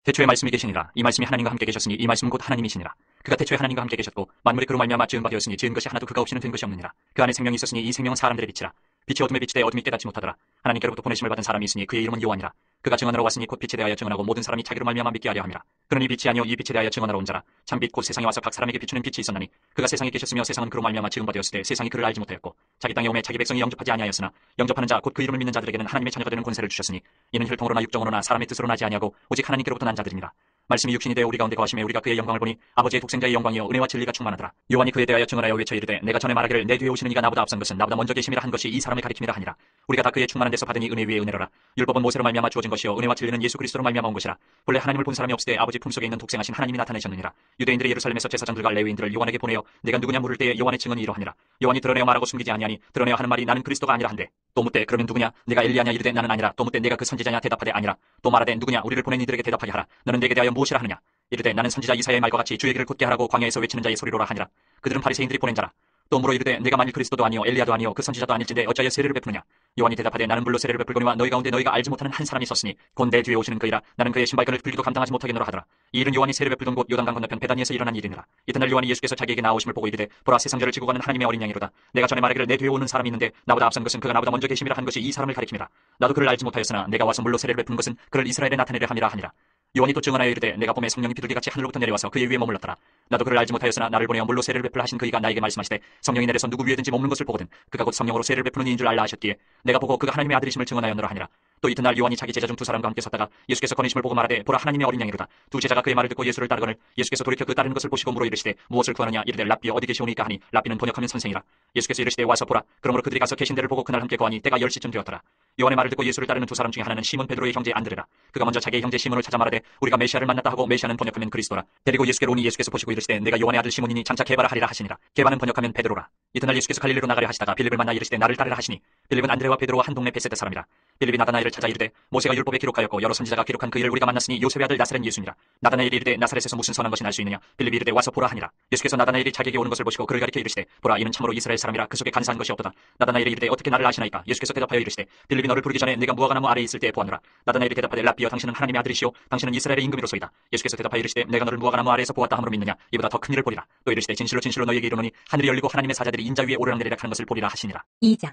태초에 말씀이 계시니라. 이 말씀이 하나님과 함께 계셨으니 이 말씀은 곧 하나님이시니라. 그가 태초에 하나님과 함께 계셨고 만물이 그로 말미암아 지은 바 되었으니 지은 것이 하나도 그가 없이는 된 것이 없느니라. 그 안에 생명이 있었으니 이 생명은 사람들의 빛이라. 빛이 어둠에 비치되 어둠이 깨닫지 못하더라. 하나님께로부터 보내심을 받은 사람이 있으니 그의 이름은 요한이라. 그가 증언하러 왔으니 곧 빛에 대하여 증언하고 모든 사람이 자기로 말미암아 믿게 하려 함이라. 그러니 빛이 아니요 이 빛에 대하여 증언하러 온 자라. 참빛 곧 세상에 와서 각 사람에게 비추는 빛이 있었나니 그가 세상에 계셨으며 세상은 그로 말미암아 지은 바 되었을 때 세상이 그를 알지 못하였고 자기 땅에 오매 자기 백성이 영접하지 아니하였으나 영접하는 자 곧 그 이름을 믿는 자들에게는 하나님의 자녀가 되는 권세를 주셨으니 이는 혈통으로나 육정으로나 사람의 뜻으로 나지 아니하고 오직 하나님께로부터 난 자들이니라. 말씀이 육신이 되어 우리 가운데 거하심에 우리가 그의 영광을 보니 아버지의 독생자의 영광이요 은혜와 진리가 충만하더라. 요한이 그에 대하여 증언하여 외쳐 이르되 내가 전에 말하기를 내 뒤에 오시는 이가 나보다 앞선 것은 나보다 먼저 계심이라 한 것이 이 사람을 가리킴이라 하니라. 우리가 다 그의 충만한 데서 받으니 은혜 위에 은혜로라. 율법은 모세로 말미암아 주어진 것이요 은혜와 진리는 예수 그리스도로 말미암아 온 것이라. 본래 하나님을 본 사람이 없을 때 아버지 품속에 있는 독생하신 하나님이 나타내셨느니라. 유대인들이 예루살렘에서 제사장들과 레위인들을 요한에게 보내어 내가 누구냐 물을 때에 요한의 증언이 이러하니라. 요한이 드러내어 말하고 숨기지 아니하니 드러내어 하는 말이 나는 그리스도가 아니라 한데 또 묻되 그러면 누구냐 내가 엘리야냐 이르되 나는 아니라 또 묻되 내가 그 선지자냐 대답하되 아니라 또 말하되 누구냐 우리를 보낸 이들에게 대답하게 하라. 너는 내게 대하여 무엇이라 하느냐 이르되 나는 선지자 이사야의 말과 같이 주의 길을 곧게 하라고 광야에서 외치는 자의 소리로라 하니라. 그들은 바리새인들이 보낸 자라. 또 물어 이르되 내가 만일 그리스도도 아니요 엘리야도 아니요 그 선지자도 아닐진데 어찌하여 세례를 베푸느냐. 요한이 대답하되 나는 물로 세례를 베풀거니와 너희 가운데 너희가 알지 못하는 한 사람이 있었으니 곧 내 뒤에 오시는 그이라. 나는 그의 신발끈을 풀기도 감당하지 못하겠노라 하더라. 이 일은 요한이 세례 베풀던 곳 요단강 건너편 베다니에서 일어난 일이니라. 이튿날 요한이 예수께서 자기에게 나오심을 보고 이르되 보라 세상 죄를 지고 가는 하나님의 어린 양이로다. 내가 전에 말하기를 내 뒤에 오는 사람이 있는데 나보다 앞선 것은 그가 나보다 먼저 계심이라 한 것이 이 사람을 가리킴이라. 나도 그를 알지 못하였으나 내가 와서 물로 세례를 베푸는 것은 그를 이스라엘에 나타내려 함이라 하니라. 요한이 또 증언하여 이르되 내가 봄에 성령이 비둘기같이 하늘로부터 내려와서 그의 위에 머물렀더라. 나도 그를 알지 못하였으나 나를 보내어 물로 세례를 베풀라 하신 그이가 나에게 말씀하시되 성령이 내려서 누구 위에든지 머무는 것을 보거든 그가 곧 성령으로 세례를 베푸는 이인 줄 알라 하셨기에 내가 보고 그가 하나님의 아들이심을 증언하였노라 하니라. 또 이튿날 요한이 자기 제자 중 두 사람과 함께 섰다가 예수께서 거니심을 보고 말하되 보라 하나님의 어린 양이로다. 두 제자가 그의 말을 듣고 예수를 따르거늘 예수께서 돌이켜 그 따르는 것을 보시고 물어 이르시되 무엇을 구하느냐 이르되 랍비여 어디 계시오니까 하니 랍비는 번역하면 선생이라. 예수께서 이르시되 와서 보라. 그러므로 그들이 가서 계신 데를 보고 그날 함께 거하니 때가 10시쯤 되었더라. 요한의 말을 듣고 예수를 따르는 두 사람 중에 하나는 시몬 베드로의 형제 안드레라. 그가 먼저 자기의 형제 시몬을 찾아 말하되 우리가 메시아를 만났다 하고 메시아는 번역하면 그리스도라. 데리고 예수께로 오니 예수께서 보시고 이르시되 내가 요한의 아들 시몬이니 장차 게바라 하리라 하시니라. 게바는 번역하면 베드로라. 이튿날 예수께서 갈릴리로 나가려 하시다가 빌립을 만나 이르시되 나를 따르라 하시니 빌립은 안드레와 베드로와 한 동네 베세다 사람이라. 빌립이 나다나엘을 찾아 이르되 모세가 율법에 기록하였고 여러 선지자가 기록한 그 일을 우리가 만났으니 요셉의 아들 나사렛 예수니라. 나다나엘이 이르되 나사렛에서 무슨 선한 것이 날 수 있느냐. 빌립이 이르되 와서 보라 하니라. 예수께서 나다나엘이 자기에게 오는 것을 보시고 그를 가리켜 이르시되 보라 이는 참으로 이스라엘 사람이라 그 속에 간사한 것이 없도다. 나다나엘이 이르되 어떻게 나를 아시나이까. 예수께서 대답하여 이르시되 빌립이 너를 부르기 전에 네가 무화과나무 아래에 있을 때에 보았노라. 나다나엘이 대답하되 랍비여 당신은 하나님의 아들이시오 당신은 이스라엘의 임금이로소이다. 예수께서 대답하여 이르시되 내가 너를 무화과나무 아래에서 보았다 함으로 믿느냐. 이보다 더 큰 일을 보리라. 또 이르시되 진실로 진실로 너희에게 이르노니 하늘이 열리고 하나님의 사자들이 인자 위에 오르락내리락 하는 것을 보리라 하시니라. 2장.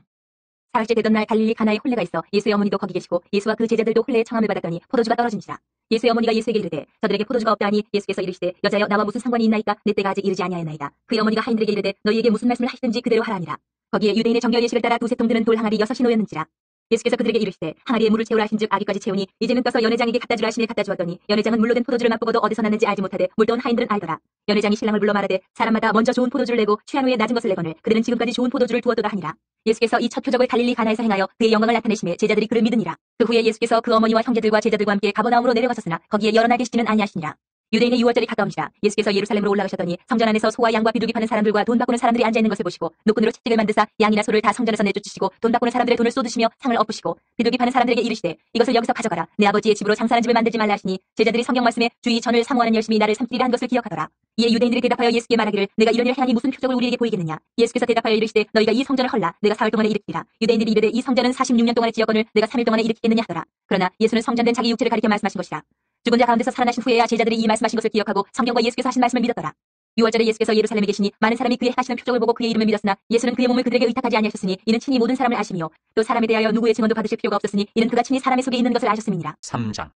사흘째 되던 날 갈릴리 가나에 혼례가 있어 예수의 어머니도 거기 계시고 예수와 그 제자들도 혼례의 청함을 받았더니 포도주가 떨어진지라. 예수의 어머니가 예수에게 이르되 저들에게 포도주가 없다 하니 예수께서 이르시되 여자여 나와 무슨 상관이 있나이까 내 때가 아직 이르지 아니하였나이다. 그의 어머니가 하인들에게 이르되 너희에게 무슨 말씀을 하시든지 그대로 하라니라. 거기에 유대인의 정결 예식을 따라 두세 통 드는 돌 항아리 6이 놓였는지라. 예수께서 그들에게 이르시되 항아리에 물을 채우라 하신즉 아기까지 채우니 이제는 떠서 연회장에게 갖다 주라 하시니 갖다 주었더니 연회장은 물로 된 포도주를 맛보고도 어디서 났는지 알지 못하되 물떠온 하인들은 알더라. 연회장이 신랑을 불러 말하되 사람마다 먼저 좋은 포도주를 내고 취한 후에 낮은 것을 내거늘 그들은 지금까지 좋은 포도주를 두었도다 하니라. 예수께서 이 첫 표적을 갈릴리 가나에서 행하여 그의 영광을 나타내심에 제자들이 그를 믿으니라. 그 후에 예수께서 그 어머니와 형제들과 제자들과 함께 가버나움으로 내려가셨으나 거기에 여러 날 계시지는 아니하시니라. 유대인의 유월절이 가까움이라. 예수께서 예루살렘으로 올라가셨더니 성전 안에서 소와 양과 비둘기 파는 사람들과 돈 바꾸는 사람들이 앉아 있는 것을 보시고 노끈으로 채찍을 만드사 양이나 소를 다 성전에서 내쫓으시고 돈 바꾸는 사람들의 돈을 쏟으시며 상을 엎으시고 비둘기 파는 사람들에게 이르시되 이것을 여기서 가져가라. 내 아버지의 집으로 장사하는 집을 만들지 말라 하시니 제자들이 성경 말씀에 주의 전을 사모하는 열심히 나를 삼키리라 한 것을 기억하더라. 이에 유대인들이 대답하여 예수께 말하기를 내가 이런 일을 행하니 무슨 표적을 우리에게 보이겠느냐. 예수께서 대답하여 이르시되 너희가 이 성전을 헐라 내가 사흘 동안에 일으키리라. 유대인들이 이르되 이 성전은 46년 동안에 지었거늘 내가 3일 동안에 일으키겠느냐 하더라. 그러나 예수는 성전된 자기 육체를 가리켜 말씀하신 것이라. 죽은 자 가운데서 살아나신 후에야 제자들이 이 말씀하신 것을 기억하고 성경과 예수께서 하신 말씀을 믿었더라. 6월절에 예수께서 예루살렘에 계시니 많은 사람이 그의 행하시는 표적을 보고 그의 이름을 믿었으나 예수는 그의 몸을 그들에게 의탁하지 아니하셨으니 이는 친히 모든 사람을 아심이요 또 사람에 대하여 누구의 증언도 받으실 필요가 없었으니 이는 그가 친히 사람의 속에 있는 것을 아셨음이니라. 3장.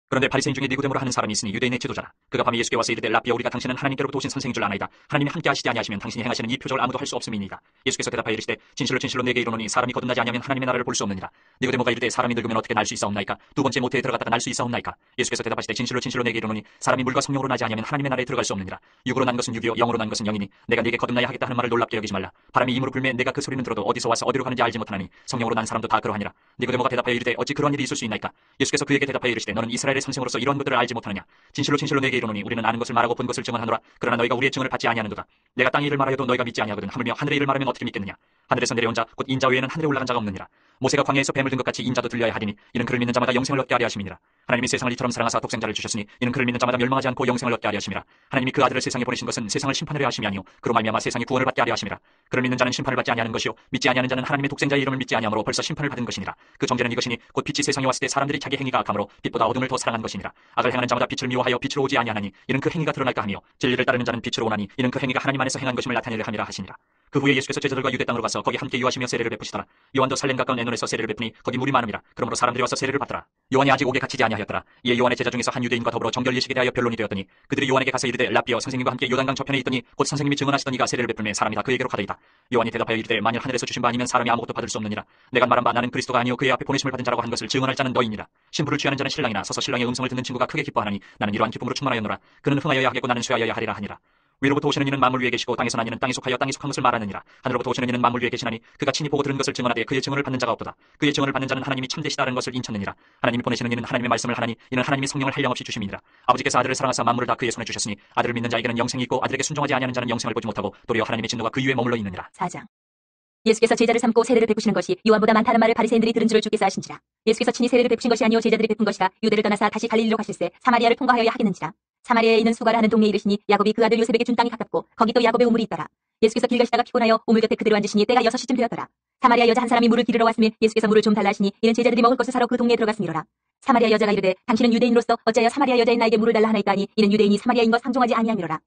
그런데 바리새인 중에 니고데모라 하는 사람이 있으니 유대인의 지도자라. 그가 밤에 예수께 와서 이르되 라삐여 우리가 당신은 하나님께로부터 오신 선생인 줄 아나이다. 하나님이 함께 하시지 아니하시면 당신이 행하시는 이 표적을 아무도 할 수 없음이니이다. 예수께서 대답하여 이르시되 진실로 진실로 내게 이르노니 사람이 거듭나지 아니하면 하나님의 나라를 볼 수 없느니라. 니고데모가 이르되 사람이 늙으면 어떻게 날 수 있사옵나이까? 두 번째 모태에 들어갔다가 날 수 있사옵나이까? 예수께서 대답하시되 진실로 진실로 내게 이르노니 사람이 물과 성령으로 나지 아니하면 하나님의 나라에 들어갈 수 없느니라. 육으로 난 것은 육이요 영으로 난 것은 영이니 내가 네게 거듭나야 하겠다 하는 말을 놀랍게 여기지 말라. 바람이 임으로 불매 내가 그 소리는 들어도 어디서 와서 어디로 가는지 알지 못하나니 성령으로 난 사람도 다 그러하니라. 니고데모가 대답하여 이르되 어찌 그러한 일이 있을 수 있나이까? 예수께서 그에게 대답하여 이르시되 너는 이스라엘의 선생으로서 이러한 것들을 알지 못하느냐? 진실로 진실로 내게 이르노니 우리는 아는 것을 말하고 본 것을 증언하노라. 그러나 너희가 우리의 증언을 받지 아니하는도다. 내가 땅의 일을 말하여도 너희가 믿지 아니하거든 하물며 하늘의 일을 말하면 어떻게 믿겠느냐? 하늘에서 내려온 자 곧 인자 외에는 하늘에 올라간 자가 없느니라. 모세가 광야에서 뱀을 든 것 같이 인자도 들려야 하리니 이는 그를 믿는 자마다 영생을 얻게 하려 하심이니라. 하나님이 세상을 이처럼 사랑하사 독생자를 주셨으니 이는 그를 믿는 자마다 멸망하지 않고 영생을 얻게 하려 하심이라. 하나님이 그 아들을 세상에 보내신 것은 세상을 심판하려 하심이 아니요 그로 말미암아 세상이 구원을 받게 하려 하심이라. 그를 믿는 자는 심판을 받지 아니하는 것이요 믿지 아니하는 자는 하나님의 독생자의 이름을 믿지 아니하므로 벌써 심판을 받은 것이니라. 그 정죄는 이것이니 곧 빛이 세상에 왔을 때 사람들이 자기 행위가 악함으로 빛보다 어둠을 더 사랑한 것이니라. 악을 행하는 자마다 빛을 미워하여 빛으로 오지 아니하나니 이는 그 행위가 드러날까 하며 진리를 따르는 자는 빛으로 오나니 이는 그 행위가 하나님 안에서 행한 것임을 나타내려 함이라 하시니라. 그 후에 예수께서 제자들과 유대 땅으로 가서 거기 함께 유하시며 세례를 베푸시더라. 요한도 살렘 가까운 에논에서 세례를 베푸니 거기 물이 많음이라. 그러므로 사람들이 와서 세례를 받더라. 요한이 아직 옥에 갇히지 아니하였더라. 이에 요한의 제자 중에서 한 유대인과 더불어 정결 예식에 대하여 변론이 되었더니 그들이 요한에게 가서 이르되 라삐여 선생님과 함께 요단강 저편에 있더니 곧 선생님이 증언하시던 이가 세례를 베풀매 사람이 다 그에게로 가더이다. 요한이 대답하여 이르되 만일 하늘에서 주신 바 아니면 사람이 아무것도 받을 수 없느니라. 내가 말한 바 나는 그리스도가 아니요 그의 앞에 보내심을 받은 자라고 한 것을 증언할 자는 너희니라. 신부를 취하는 자는 신랑이나 서서 신랑의 음성을 듣는 친구가 크게 기뻐하나니 나는 이러한 기쁨으로 충만하였노라. 그는 흥하여야 하겠고 나는 쇠하여야 하리라 하니라. 위로부터 오시는 이는 만물 위에 계시고 땅에서 난 이는 땅에 속하여 땅에 속한 것을 말하느니라. 하늘로부터 오시는 이는 만물 위에 계시나니 그가 친히 보고 들은 것을 증언하되 그의 증언을 받는 자가 없도다. 그의 증언을 받는 자는 하나님이 참되시다는 것을 인쳤느니라. 하나님이 보내시는 이는 하나님의 말씀을 하나니 이는 하나님이 성령을 한량없이 주심이니라. 아버지께서 아들을 사랑하사 만물을 다 그의 손에 주셨으니 아들을 믿는 자에게는 영생이 있고 아들에게 순종하지 아니하는 자는 영생을 보지 못하고 도리어 하나님의 진노가 그 위에 머물러 있느니라. 4장. 예수께서 제자를 삼고 세례를 베푸시는 것이 요한보다 많다는 말을 바리새인들이 들은 줄을 주께서 아신지라. 예수께서 친히 세례를 베푸신 것이 아니요 제자들이 베푼 것이라. 유대를 떠나사 다시 갈릴리로 가실새 사마리아를 통과하여야 하겠는지라. 사마리아에 있는 수가라 하는 동네에 이르시니 야곱이 그 아들 요셉에게 준 땅이 가깝고 거기 또 야곱의 우물이 있더라. 예수께서 길 가시다가 피곤하여 우물 곁에 그대로 앉으시니 때가 6시쯤 되었더라. 사마리아 여자 한 사람이 물을 기르러 왔으며 예수께서 물을 좀 달라 하시니 이는 제자들이 먹을 것을 사러 그 동네에 들어갔음이로라. 사마리아 여자가 이르되 당신은 유대인으로서 어찌하여 사마리아 여자인 나에게 물을 달라 하나이까 하니 이는 유대인이 사마리아인 것 상종하지 아니함이로라.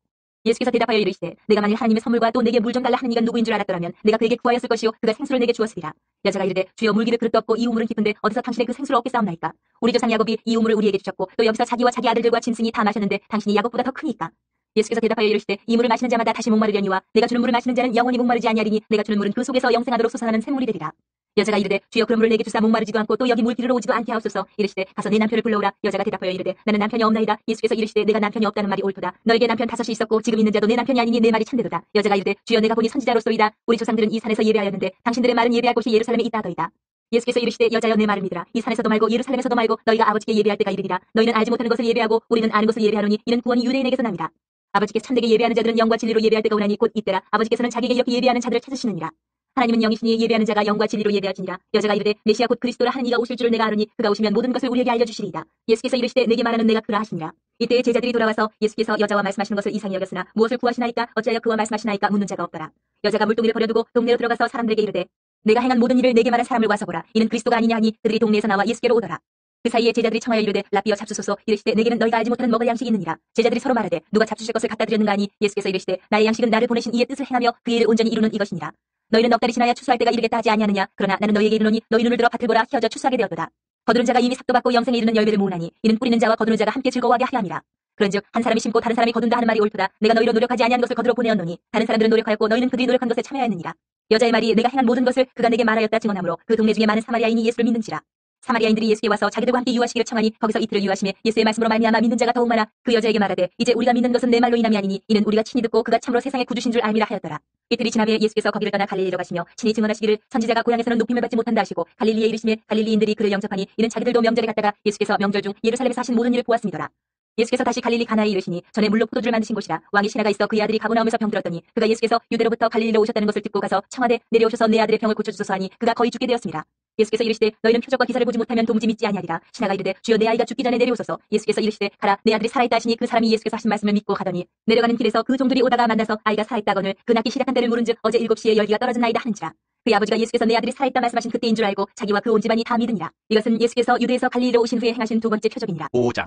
예수께서 대답하여 이르시되 내가 만일 하나님의 선물과 또 내게 물 좀 달라 하는 이가 누구인 줄 알았더라면 내가 그에게 구하였을 것이요 그가 생수를 내게 주었으리라. 여자가 이르되 주여 물기를 그릇도 없고 이 우물은 깊은데 어디서 당신의 그 생수를 얻겠사옵나이까? 우리 조상 야곱이 이 우물을 우리에게 주셨고 또 여기서 자기와 자기 아들들과 짐승이 다 마셨는데 당신이 야곱보다 더 크니까. 예수께서 대답하여 이르시되 이 물을 마시는 자마다 다시 목마르려니와 내가 주는 물을 마시는 자는 영원히 목마르지 아니하리니 내가 주는 물은 그 속에서 영생하도록 솟아나는 샘물이 되리라. 여자가 이르되 주여 그런 물을 내게 주사 목마르지도 않고 또 여기 물 기르러 오지도 않게 하옵소서. 이르시되 가서 네 남편을 불러오라. 여자가 대답하여 이르되 나는 남편이 없나이다. 예수께서 이르시되 내가 남편이 없다는 말이 옳도다. 너에게 남편 5이 있었고 지금 있는 자도 내 남편이 아니니 내 말이 참되도다. 여자가 이르되 주여 내가 보니 선지자로소이다. 우리 조상들은 이 산에서 예배하였는데 당신들의 말은 예배할 곳이 예루살렘에 있다 하더이다. 예수께서 이르시되 여자여 내 말을 믿으라. 이 산에서도 말고 예루살렘에서도 말고 너희가 아버지께 예배할 때가 이르리라. 너희는 알지 못하는 것을 예배하고 우리는 아는 것을 예배하노니 이는 구원이 유대인에게서 납니다. 아버지께 참되게 예배하는 자들은 영과 진리로 예배할 때가 오나니 곧 이때라. 아버지께서는 자기에게 이렇게 예배하는 자들을 찾으시느니라. 하나님은 영이시니 예배하는 자가 영과 진리로 예배하시니라. 여자가 이르되 메시아 곧 그리스도라 하는 이가 오실 줄을 내가 아노니 그가 오시면 모든 것을 우리에게 알려주시리이다. 예수께서 이르시되 내게 말하는 내가 그라 하시니라. 이때에 제자들이 돌아와서 예수께서 여자와 말씀하시는 것을 이상히 여겼으나 무엇을 구하시나이까 어찌하여 그와 말씀하시나이까 묻는 자가 없더라. 여자가 물동이를 버려두고 동네로 들어가서 사람들에게 이르되 내가 행한 모든 일을 내게 말한 사람을 와서 보라. 이는 그리스도가 아니냐 하니 그들이 동네에서 나와 예수께로 오더라. 그 사이에 제자들이 청하여 이르되 라삐여 잡수소서. 이르시되 내게는 너희가 알지 못하는 먹을 양식이 있느니라. 제자들이 서로 말하되 누가 잡수실 것을 갖다 드렸는가 하니 예수께서 이르시되 나의 양식은 나를 보내신 이의 뜻을 행하며 그 일을 온전히 이루는 이것이니라. 너희는 넉 달이 지나야 추수할 때가 이르겠다 하지 아니하느냐. 그러나 나는 너희에게 이르노니 너희 눈을 들어 밭을 보라. 휘어져 추수하게 되었도다. 거두는 자가 이미 삭도 받고 영생에 이르는 열매를 모으나니 이는 뿌리는 자와 거두는 자가 함께 즐거워하게 하려 함이라. 그런즉 한 사람이 심고 다른 사람이 거둔다 하는 말이 옳도다. 내가 너희로 노력하지 아니한 것을 거두러 보내었노니 다른 사람들은 노력하였고 너희는 그들이 노력한 것에 참여하였느니라. 여자의 말이 내가 행한 모든 것을 그가 내게 말하였다 증언하므로 그 동네 중에 많은 사마리아인이 예수를 믿는지라. 사마리아인들이 예수께 와서 자기들과 함께 유하시기를 청하니 거기서 이틀을 유하심에 예수의 말씀으로 말미암아 믿는 자가 더욱 많아 그 여자에게 말하되 이제 우리가 믿는 것은 내 말로 인함이 아니니 이는 우리가 친히 듣고 그가 참으로 세상의 구주신 줄 알미라 하였더라. 이틀이 지나매 예수께서 거기를 떠나 갈릴리로 가시며 친히 증언하시기를 선지자가 고향에서는 높임을 받지 못한다 하시고 갈릴리에 이르시며 갈릴리인들이 그를 영접하니 이는 자기들도 명절에 갔다가 예수께서 명절 중 예루살렘에서 하신 모든 일을 보았음이더라. 예수께서 다시 갈릴리 가나에 이르시니 전에 물로 포도주를 만드신 곳이라. 왕의 신하가 있어 그의 아들이 가버나움에서 병들었더니 그가 예수께서 유대로부터 갈릴리로 오셨다는 것을 듣고 가서 청하되 내려오셔서 내 아들의 병을 고쳐주소서 하니 그가 거의 죽게 되었습니다. 예수께서 이르시되 너희는 표적과 기사를 보지 못하면 도무지 믿지 아니하리라. 신하가 이르되 주여 내 아이가 죽기 전에 내려오소서. 예수께서 이르시되 가라 내 아들이 살아있다 하시니 그 사람이 예수께서 하신 말씀을 믿고 가더니 내려가는 길에서 그 종들이 오다가 만나서 아이가 살아있다거늘 그 낳기 시작한 때를 물은즉 어제 7시에 열기가 떨어진 나이다 하는지라. 그의 아버지가 예수께서 내 아들이 살아있다 말씀하신 그때인 줄 알고 자기와 그 온 집안이 다 믿으니라. 이것은 예수께서 유대에서 갈릴리로 오신 후에 행하신 두 번째 표적이니라. 5장.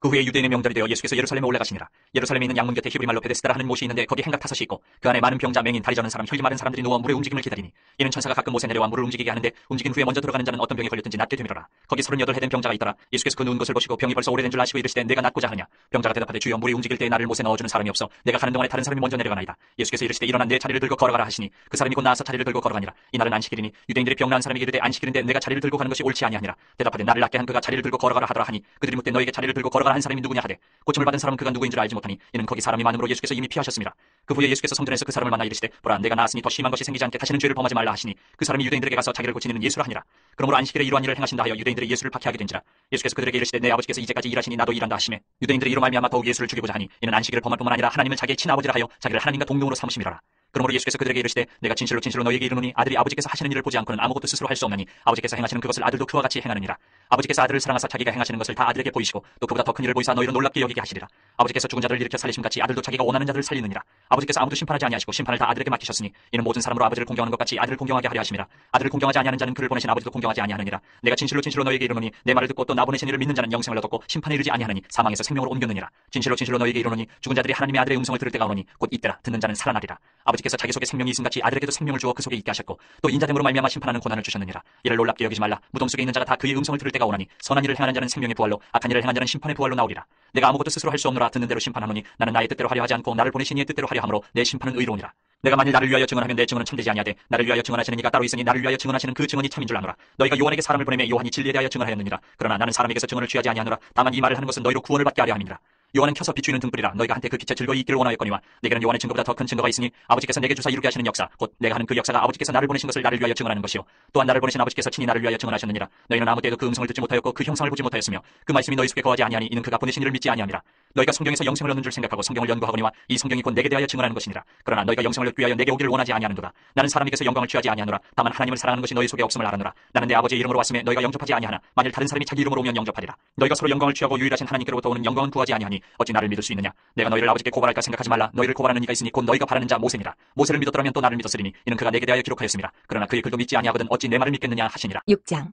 그 후에 유대인의 명절이 되어 예수께서 예루살렘에 올라가시니라. 예루살렘에 있는 양문 곁에 히브리 말로 베데스다라 하는 못이 있는데 거기 행각 5이 있고 그 안에 많은 병자, 맹인, 다리 저는 사람, 혈기 마른 사람들이 누워 물의 움직임을 기다리니 이는 천사가 가끔 못에 내려와 물을 움직이게 하는데 움직인 후에 먼저 들어가는 자는 어떤 병에 걸렸든지 낫게 되밀어라. 거기 38 해된 병자가 있더라. 예수께서 그 누운 것을 보시고 병이 벌써 오래된 줄 아시고 이르시되 내가 낫고자 하느냐. 병자가 대답하되 주여 물이 움직일 때에 나를 못에 넣어주는 사람이 없어 내가 가는 동안에 다른 사람이 먼저 내려가나이다. 예수께서 이르시되 일어나 내 자리를 들고 걸어가라 하시니 그 사람이 곧 나와서 자리를 들고 걸어가니라. 이날은 안식일이니 유대인들이 병 나은 사람에게 이르되 안식일인데 내가 자리를 들고 가는 것이 옳지 아니하니라. 대답하되 나를 낫게 한 그가 자리를 들고 걸어가라 하더라 하니 그들이 묻되 너에게 자리를 들고 걸어가라 한 사람이 누구냐 하되 고침을 받은 사람은 그가 누구인 줄 알지 못하니 이는 거기 사람이 많음으로 예수께서 이미 피하셨습니다. 그 후에 예수께서 성전에서 그 사람을 만나 이르시되 보라 내가 나았으니 더 심한 것이 생기지 않게 다시는 죄를 범하지 말라 하시니 그 사람이 유대인들에게 가서 자기를 고치는 예수라 하니라. 그러므로 안식일에 이러한 일을 행하신다 하여 유대인들이 예수를 박해하게 된지라. 예수께서 그들에게 이르시되 내 아버지께서 이제까지 일하시니 나도 일한다 하시매 유대인들이 이로 말미암아 더욱 예수를 죽이고자 하니 이는 안식일을 범할 뿐만 아니라 하나님을 자기의 친아버지라 하여 자기를 하나님과 동등으로 삼으심이라. 그러므로 예수께서 그들에게 이르시되 내가 진실로 진실로 너희에게 이르노니 아들이 아버지께서 하시는 일을 보지 않고는 아무것도 스스로 할 수 없나니 아버지께서 행하시는 그것을 아들도 그와 같이 행하느니라. 아버지께서 아들을 사랑하사 자기가 행하시는 것을 다 아들에게 보이시고 또 그보다 더 큰 일을 보이사 너희로 놀랍게 여기게 하시리라. 아버지께서 죽은 자들을 일으켜 살리심같이 아들도 자기가 원하는 자들을 살리느니라. 아버지께서 아무도 심판하지 아니하시고 심판을 다 아들에게 맡기셨으니 이는 모든 사람으로 아버지를 공경하는 것 같이 아들을 공경하게 하려 하심이라. 아들을 공경하지 아니하는 자는 그를 보내신 아버지도 공경하지 아니하느니라. 내가 진실로 진실로 너희에게 이르노니 내 말을 듣고 또 나 보내신 이를 믿는 자는 영생을 얻었고 심판에 이르지 아니하느니 사망에서 생명으로 옮겼느니라. 진실로 진실로 너희에게 이르노니 죽은 자들이 하나님의 아들의 음성을 들을 때가 오노니 곧 이때라. 듣는 자는 살아나리라. 아버지께서 자기 속에 생명이 있음같이 아들에게도 생명을 주어 그 속에 있게 하셨고 또 인자됨으로 말미암아 심판하는 고난을 주셨느니라. 이를 놀랍게 여기지 말라. 무덤 속에 있는 자가 다 그의 음성을 들을 때가 오나니 선한 일을 행하는 자는 생명의 부활로 악한 일을 행하는 자는 심판의 부활로 나오리라. 내가 아무것도 스스로 할 수 없노라. 듣는 대로 심판하노니 나는 나의 뜻대로 하려 하지 않고 나를 보내신 이의 뜻대로 하려 함으로 내 심판은 의로우니라. 내가 만일 나를 위하여 증언하면 내 증언은 참되지 아니하되 나를 위하여 증언하시는 이가 따로 있으니 나를 위하여 증언하시는 그 증언이 참인 줄 아노라. 너희가 요한에게 사람을 보내매 요한이 진리에 대하여 증언하였느니라. 그러나 나는 사람에게서 증언을 취하지 아니하노라. 다만 이 말을 하는 것은 너희로 구원을 받게 하려 함이니라. 요한은 켜서 비추이는 등불이라. 너희가 한때 그 빛에 즐거이 있기를 원하였거니와 내게는 요한의 증거보다 더 큰 증거가 있으니 아버지께서 내게 주사 이루게 하시는 역사 곧 내가 하는 그 역사가 아버지께서 나를 보내신 것을 나를 위하여 증언하는 것이요 또한 나를 보내신 아버지께서 친히 나를 위하여 증언하셨느니라. 너희는 아무 때에도 그 음성을 듣지 못하였고 그 형상을 보지 못하였으며 그 말씀이 너희 속에 거하지 아니하니 이는 그가 보내신 이를 믿지 아니함이라. 너희가 성경에서 영생을 얻는 줄 생각하고 성경을 연구하거니와 이 성경이 곧 내게 대하여 증언하는 것이니라. 그러나 너희가 영생을 얻기 위하여 내게 오기를 원하지 아니하는도다. 나는 사람에게서 영광을 취하지 아니하노라. 다만 하나님을 사랑하는 것이 너희 속에 없음을 알아노라. 나는 내 아버지의 이름으로 왔음에 너희가 영접하지 아니하나 만일 다른 사람이 자기 이름으로 오면 영접하리라. 너희가 서로 영광을 취하고 유일하신 하나님께로부터 오는 영광은 구하지 아니하니 어찌 나를 믿을 수 있느냐. 내가 너희를 아버지께 고발할까 생각하지 말라. 너희를 고발하는 이가 있으니 곧 너희가 바라는 자 모세니라. 모세를 믿었더라면 또 나를 믿었으리니 이는 그가 내게 대하여 기록하였습니다. 그러나 그의 글도 믿지 아니하거든 어찌 내 말을 믿겠느냐 하시니라. 6장.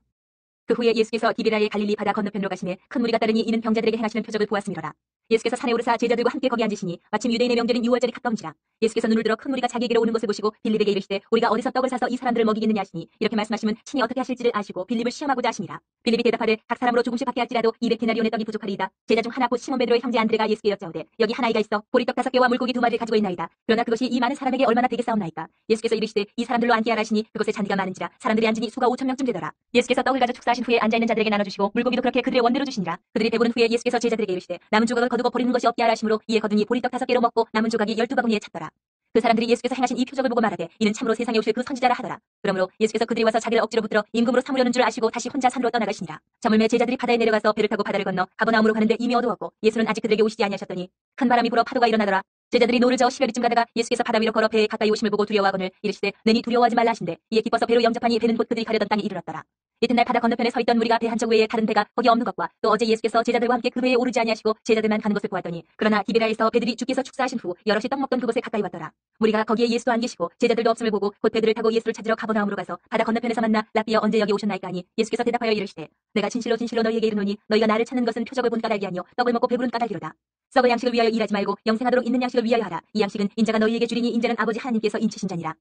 그 후에 예수께서 디베라의 갈릴리 바다 건너편으로 가시매 큰 무리가 따르니 이는 병자들에게 행하시는 표적을 보았음이로라. 예수께서 산에 오르사 제자들과 함께 거기 앉으시니 마침 유대인의 명절인 유월절이 가까운지라. 예수께서 눈을 들어 큰 무리가 자기에게로 오는 것을 보시고 빌립에게 이르시되 우리가 어디서 떡을 사서 이 사람들을 먹이겠느냐 하시니 이렇게 말씀하시면 친히 어떻게 하실지를 아시고 빌립을 시험하고자 하시니라. 빌립이 대답하되 각 사람으로 조금씩 받게 할지라도 200데나리온의 떡이 부족하리이다. 제자 중 하나 곧 시몬 베드로의 형제 안드레가 예수께 여짜오되 여기 한 아이가 있어 보리떡 5개와 물고기 2마리를 가지고 있나이다. 그러나 그것이 이 많은 사람에게 얼마나 되겠사옵나이까. 예수께서 이르시되 이 사람들로 앉게 하라 하시니 그곳에 잔디가 많은지라 사람들이 앉으니 수가 5,000명쯤 되더라. 예수께서 떡을 가져 축사하신 후에 앉아있는 자들에게 나눠주시고 물고기도 그렇게 그들의 원대로 주시니라. 그들이 배부른 후에 예수께서 제자들에게 이르시되 남은 조각을 거두고 버리는 것이 없게 하라 하시므로 이에 거두니 보리떡 5개로 먹고 남은 조각이 12바구니에 찼더라. 그 사람들이 예수께서 행하신 이 표적을 보고 말하되 이는 참으로 세상에 오실 그 선지자라 하더라. 그러므로 예수께서 그들이 와서 자기를 억지로 붙들어 임금으로 삼으려는 줄 아시고 다시 혼자 산으로 떠나가시니라. 저물매 제자들이 바다에 내려가서 배를 타고 바다를 건너 가버나움으로 가는데 이미 어두웠고 예수는 아직 그들에게 오시지 아니하셨더니 큰 바람이 불어 파도가 일어나더라. 제자들이 노를 저어 10여리쯤 가다가 예수께서 바다 위로 걸어 배에 가까이 오심을 보고 두려워하거늘 이르시되 너니 두려워하지 말라 하신대 이에 기뻐서 배로 영접하니 배는 곧 그들이 가려던 땅에 이르렀더라. 이튿날 바다 건너편에 서 있던 무리가 배 한 척 외에 다른 배가 거기 없는 것과 또 어제 예수께서 제자들과 함께 그 배에 오르지 아니하시고 제자들만 가는 것을 보았더니 그러나 디베라에서 배들이 주께서 축사하신 후 여럿이 떡 먹던 그곳에 가까이 왔더라. 무리가 거기에 예수도 안 계시고 제자들도 없음을 보고 곧 배들을 타고 예수를 찾으러 가버나움으로 가서 바다 건너편에서 만나 랍비여 언제 여기 오셨나이까 하니 예수께서 대답하여 이르시되 내가 진실로 진실로 너희에게 이르노니 너희가 나를 찾는 것은 표적을 본 까닭이 아니요 떡을 먹고 배부른 까닭이로다. 썩을 양식을 위하여 일하지 말고 영생하도록 있는 양식을 위하여 하라. 이 양식은 인자가 너희에게 주리니 인자는 아버지 하나님께서 인치신 자니라.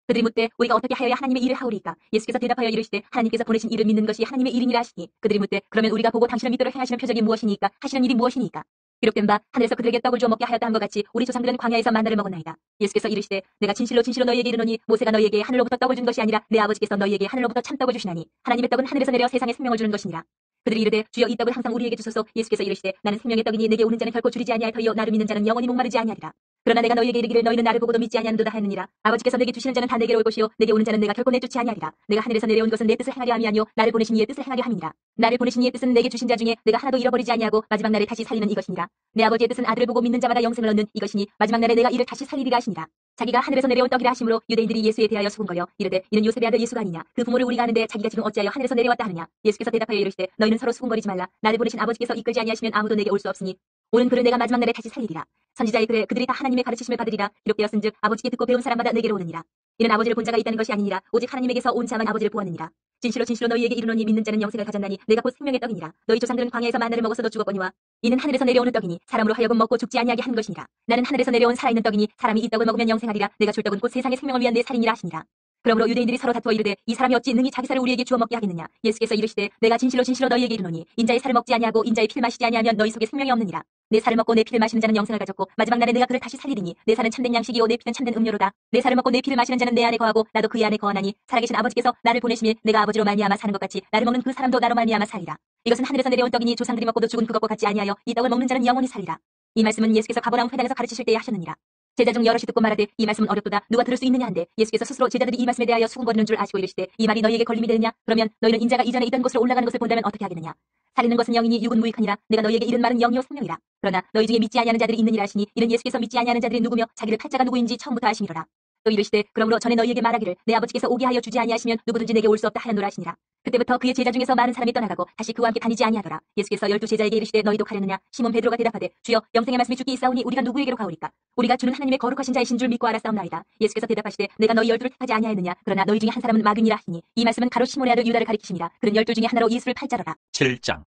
그들이 묻되 우리가 어떻게 하여야 하나님의 일을 하오리까. 예수께서 대답하여 이르시되 하나님께서 보내신 이를 믿는 것이 하나님의 일이니라 하시니 그들이 묻되 그러면 우리가 보고 당신을 믿도록 행하시는 표적이 무엇이니까 하시는 일이 무엇이니까. 기록된 바 하늘에서 그들에게 떡을 주어 먹게 하였다 한 것 같이 우리 조상들은 광야에서 만나를 먹었나이다. 예수께서 이르시되 내가 진실로 진실로 너희에게 이르노니 모세가 너희에게 하늘로부터 떡을 준 것이 아니라 내 아버지께서 너희에게 하늘로부터 참떡을 주시나니 하나님의 떡은 하늘에서 내려 세상에 생명을 주는 것이니라. 그들이 이르되 주여 이 떡을 항상 우리에게 주소서. 예수께서 이르시되 나는 생명의 떡이니 내게 오는 자는 결코 줄이지 아니할 터이요 나를 믿는 자는 영원히 목마르지 아니하리라. 그러나 내가 너희에게 이르기를 너희는 나를 보고도 믿지 아니하는도다 하였느니라. 아버지께서 내게 주시는 자는 다 내게로 올 것이요 내게 오는 자는 내가 결코 내쫓지 아니하리라. 내가 하늘에서 내려온 것은 내 뜻을 행하려 함이 아니요 나를 보내신 이의 뜻을 행하려 함이니라. 나를 보내신 이의 뜻은 내게 주신 자 중에 내가 하나도 잃어버리지 아니하고 마지막 날에 다시 살리는 이것이니라. 내 아버지의 뜻은 아들을 보고 믿는 자마다 영생을 얻는 이것이니 마지막 날에 내가 이를 다시 살리리라 하시니라. 자기가 하늘에서 내려온 떡이라 하심으로 유대인들이 예수에 대하여 수군거려 이르되 이는 요셉의 아들 예수가 아니냐. 그 부모를 우리가 아는데 자기가 지금 어찌하여 하늘에서 내려왔다 하느냐. 예수께서 대답하여 이르시되 너희는 서로 수군거리지 말라. 나를 보내신 아버지께서 이끌지 아니하시면 아무도 내게 올 수 없으니 오는 그를 내가 마지막 날에 다시 살리리라. 선지자의 글에 그들이 다 하나님의 가르치심을 받으리라. 기록되었은즉 아버지께 듣고 배운 사람마다 내게로 오느니라. 이는 아버지를 본 자가 있다는 것이 아니니라. 오직 하나님에게서 온 자만 아버지를 보았느니라. 진실로 진실로 너희에게 이르노니 믿는 자는 영생을 가졌나니 내가 곧 생명의 떡이니라. 너희 조상들은 광야에서 만나를 먹어서도 죽었거니와 이는 하늘에서 내려오는 떡이니 사람으로 하여금 먹고 죽지 아니하게 한 것이니라. 나는 하늘에서 내려온 살아있는 떡이니 사람이 이 떡을 먹으면 영생하리라. 내가 줄 떡은 곧 세상의 생명을 위한 내 살이니라 하시니라. 그러므로 유대인들이 서로 다투어 이르되 이 사람이 어찌 능히 자기 살을 우리에게 주어 먹게 하겠느냐. 예수께서 이르시되 내가 진실로 진실로 너희에게 이르노니 인자의 살을 먹지 아니하고 인자의 피를 마시지 아니하면 너희 속에 생명이 없느니라. 내 살을 먹고 내 피를 마시는 자는 영생을 가졌고 마지막 날에 내가 그를 다시 살리리니 내 살은 참된 양식이요 내 피는 참된 음료로다. 내 살을 먹고 내 피를 마시는 자는 내 안에 거하고 나도 그의 안에 거하나니 살아계신 아버지께서 나를 보내심에 내가 아버지로 말미암아 사는 것 같이 나를 먹는 그 사람도 나로 말미암아 살리라. 이것은 하늘에서 내려온 떡이니 조상들이 먹고도 죽은 그것과 같지 아니하여 이 떡을 먹는 자는 영원히 살리라. 이 말씀은 예수께서 가버나움 회당에서 가르치실 때에 하셨느니라. 제자 중 여럿이 듣고 말하되 이 말씀은 어렵도다. 누가 들을 수 있느냐 한데 예수께서 스스로 제자들이 이 말씀에 대하여 수군거리는 줄 아시고 이르시되 이 말이 너희에게 걸림이 되느냐. 그러면 너희는 인자가 이전에 있던 곳으로 올라가는 것을 본다면 어떻게 하겠느냐. 살리는 것은 영이니 육은 무익하니라. 내가 너희에게 이른 말은 영이요 생명이라. 그러나 너희 중에 믿지 아니하는 자들이 있느니라 하시니 이는 예수께서 믿지 아니하는 자들이 누구며 자기를 팔자가 누구인지 처음부터 아심이로라. 또 이르시되 그러므로 전에 너희에게 말하기를 내 아버지께서 오게 하여 주지 아니하시면 누구든지 내게 올 수 없다 하였노라 하시니라. 그때부터 그의 제자 중에서 많은 사람이 떠나가고 다시 그와 함께 다니지 아니하더라. 예수께서 12제자에게 이르시되 너희도 가려느냐. 시몬 베드로가 대답하되 주여 영생의 말씀이 주께 있사오니 우리가 누구에게로 가오리까. 우리가 주는 하나님의 거룩하신 자이신 줄 믿고 알았사옵나이다. 예수께서 대답하시되 내가 너희 12를 택하지 아니하였느냐. 그러나 너희 중에 한 사람은 마귀니라 하시니 이 말씀은 가롯 시몬의 아들 유다를 가리키시니라. 그는 12 중에 하나로 예수를 팔자로라. 7장.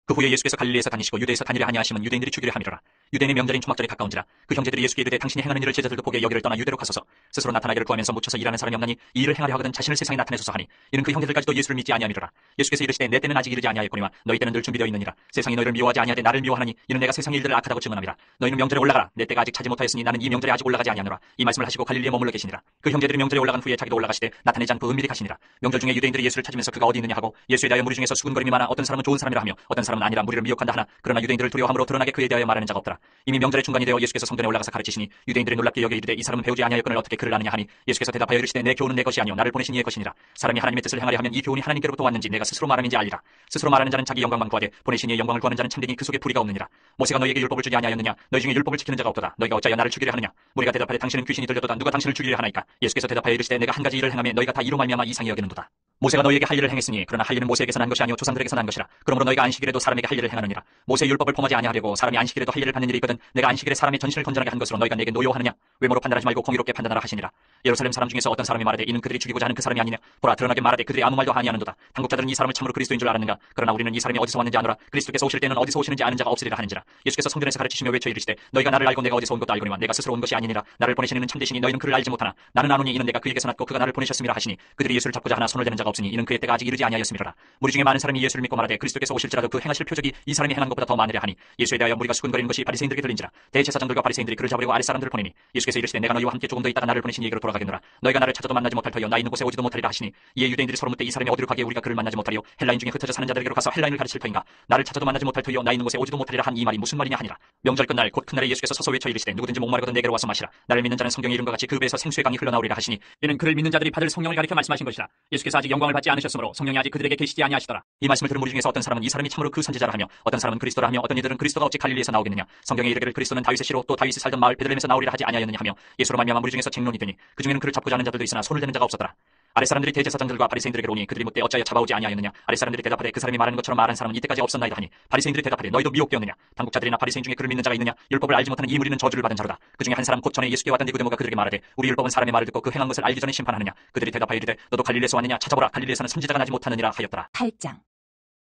그 후에 예수께서 갈릴리에서 다니시고 유대에서 다니려 하냐하시면 유대인들이 죽이려 함이로라. 유대인의 명절인 초막절이 가까운지라. 그 형제들이 예수께 이르되 당신이 행하는 일을 제자들도 보게 여기를 떠나 유대로 가소서. 스스로 나타나기를 구하면서 묻혀서 일하는 사람이 없나니 이 일을 행하려 하거든 자신을 세상에 나타내소서 하니 이는 그 형제들까지도 예수를 믿지 아니함이로라. 예수께서 이르시되 내 때는 아직 이르지 아니하였거니와 너희 때는 늘 준비되어 있느니라. 세상이 너희를 미워하지 아니하되 나를 미워하나니 이는 내가 세상의 일들을 악하다고 증언함이라. 너희는 명절에 올라가라. 내 때가 아직 차지 못하였으니 나는 이 명절에 아직 올라가지 아니하노라. 이 말씀을 하시고 갈릴리에 머물러 계시니라. 그 형제들이 명절에 올라간 후에 자기도 올라가시되 나타내지 않고 은밀히 가시니라. 명절 중에 유대인들이 예수를 찾으면서 그가 어디 있느냐 하고 예수에 대하여 무리 중에서 수군거림이 많아 어떤 사람은 좋은 사람이라 하며 어떤 사람은 아니라 무리를 미혹한다 하나 그러나 유대인들을 두려워함으로 드러나게 그에 대하여 말하는 자가 없더라. 이미 명절의 중간이 되어 예수께서 성전에 올라가서 가르치시니 유대인들이 놀랍게 여겨 이르되 이 사람은 배우지 아니하였거늘 어떻게 그를 아느냐 하니 예수께서 대답하여 이르시되 내 교훈은 내 것이 아니요 나를 보내신 이의 것이니라. 사람이 하나님의 뜻을 행하려 하면 이 교훈이 하나님께로부터 왔는지 내가 스스로 말함인지 알리라. 스스로 말하는 자는 자기 영광만 구하되 보내신 이의 영광을 구하는 자는 참되니 그 속에 불의가 없느니라. 모세가 너희에게 율법을 주지 아니하였느냐. 너희 중에 율법을 지키는 자가 없도다. 너희가 어찌하여 나를 죽이려 하느냐. 무리가 대답하되 당신은 귀신이 들렸도다. 누가 당신을 죽이려 하나이까. 예수께서 대답하여 이르시되 내가 한 가지 일을 행하며 너희가 다 이로 말미암아 이상히 여기는도다. 모세가 너희에게 할 일을 행했으니 그러나 할 일은 모세에게서 난 것이 아니요 조상들에게서 난 것이라. 그러므로 너희가 안식일에도 사람에게 할 일을 행하느니라. 모세 율법을 범하지 아니하려고 사람이 안식일에도 할 일을 받는 일이 있거든 내가 안식일에 사람의 전신을 건전하게 한 것으로 너희가 내게 노여워하느냐. 외모로 판단하지 말고 공의롭게 판단하라 하시니라. 예루살렘 사람 중에서 어떤 사람이 말하되 이는 그들이 죽이고자 하는 그 사람이 아니냐. 보라 드러나게 말하되 그들이 아무 말도 아니하는도다. 당국자들은 이 사람을 참으로 그리스도인 줄 알았는가. 그러나 우리는 이 사람이 어디서 왔는지 아노라. 그리스도께서 오실 때는 어디서 오시는지 아는 자가 없으리라 하는지라. 예수께서 성전에서 가르치시며 외쳐 이르시되 너희가 나를 알고 내가 어디서 온 것도 알거니와 내가 스스로 온 것이 아니니라. 나를 보내신 이는 참되시니 너희는 그를 알지 못하나 나는 아노니 이는 내가 그에게서 났고 그가 나를 보내셨음이라 하시니 그들이 예수를 잡고자 하나 손을 대는 자가 없으니 이는 그의 때가 아직 이르지 아니하였음이로라. 무리 중에 많은 사람이 예수를 믿고 말하되 그리스도께서 오실지라도 그 행하실 표적이 이 사람이 행한 것보다 더 많으려 하니 예수에 대하여 무리가 수군거리는 것이 바리새인들에게 들린지라. 대제사장들과 바리새인들이 그를 잡으려고 아랫사람들을 보내니 예수께서 이르시되 내가 너희와 함께 조금 더 있다가 나를 보내신 이에게로 돌아가겠노라. 너희가 나를 찾아도 만나지 못할 터이요 나 있는 곳에 오지도 못하리라 하시니 이에 유대인들이 서로 묻되 이 사람이 어디로 가기에 우리가 그를 만나지 못하리요. 헬라인 중에 흩어져 사는 자들에게로 가서 헬라인을 가르칠 터인가. 나를 찾아도 만나지 못할 터이요 나 있는 곳에 오지도 못하리라 한 이 말이 무슨 말이냐 하니라. 명절 끝날 곧 큰날에 예수께서 서서 외쳐 이르시되 누구든지 목마르거든 내게로 와서 마시라. 나를 믿는 자는 성경에 이름과 같이 그 배에서 생수의 강이 흘러나오리라 하시니 이는 그를 믿는 자들이 받을 성령을 가리켜 말씀하신 것이라. 예수께서 아직 영광을 받지 않으셨으므로 성령이 아직 그들에게 계시지 아니하시더라. 이 말씀을 들은 무리 중에서 어떤 사람은 이 사람이 참으로 그 선지자라 하며 어떤 사람은 그리스도라 하며 어떤 이들은 그리스도가 어찌 갈릴리에서 나오겠느냐. 성경에 이르기를 그리스도는 다윗의 씨로 또 다윗이 살던 마을 베들레헴에서 나오리라 하지 아니하였느냐 하며 예수로 말미암아 무리 중에서 쟁론이 되니 그 중에는 그를 잡고자 하는 자들도 있으나 손을 대는 자가 없었더라. 아랫사람들이 대제사장들과 바리새인들에게 오니 그들이 묻되 어찌하여 잡아오지 아니하였느냐. 아랫사람들이 대답하되 그 사람이 말하는 것처럼 말한 사람은 이때까지 없었나이다 하니 바리새인들이 대답하되 너희도 미혹되었느냐. 당국자들이나 바리새인 중에 그를 믿는 자가 있느냐. 율법을 알지 못하는 이 무리는 저주를 받은 자로다. 그 중에 한 사람 곧 전에 예수께 왔던 니고데모가 그들에게 말하되 우리 율법은 사람의 말을 듣고 그 행한 것을 알기 전에 심판하느냐. 그들이 대답하여 이르되 너도 갈릴리에서 왔느냐. 찾아보라 갈릴리에서는 선지자가 나지 못하느니라 하였더라. 8장.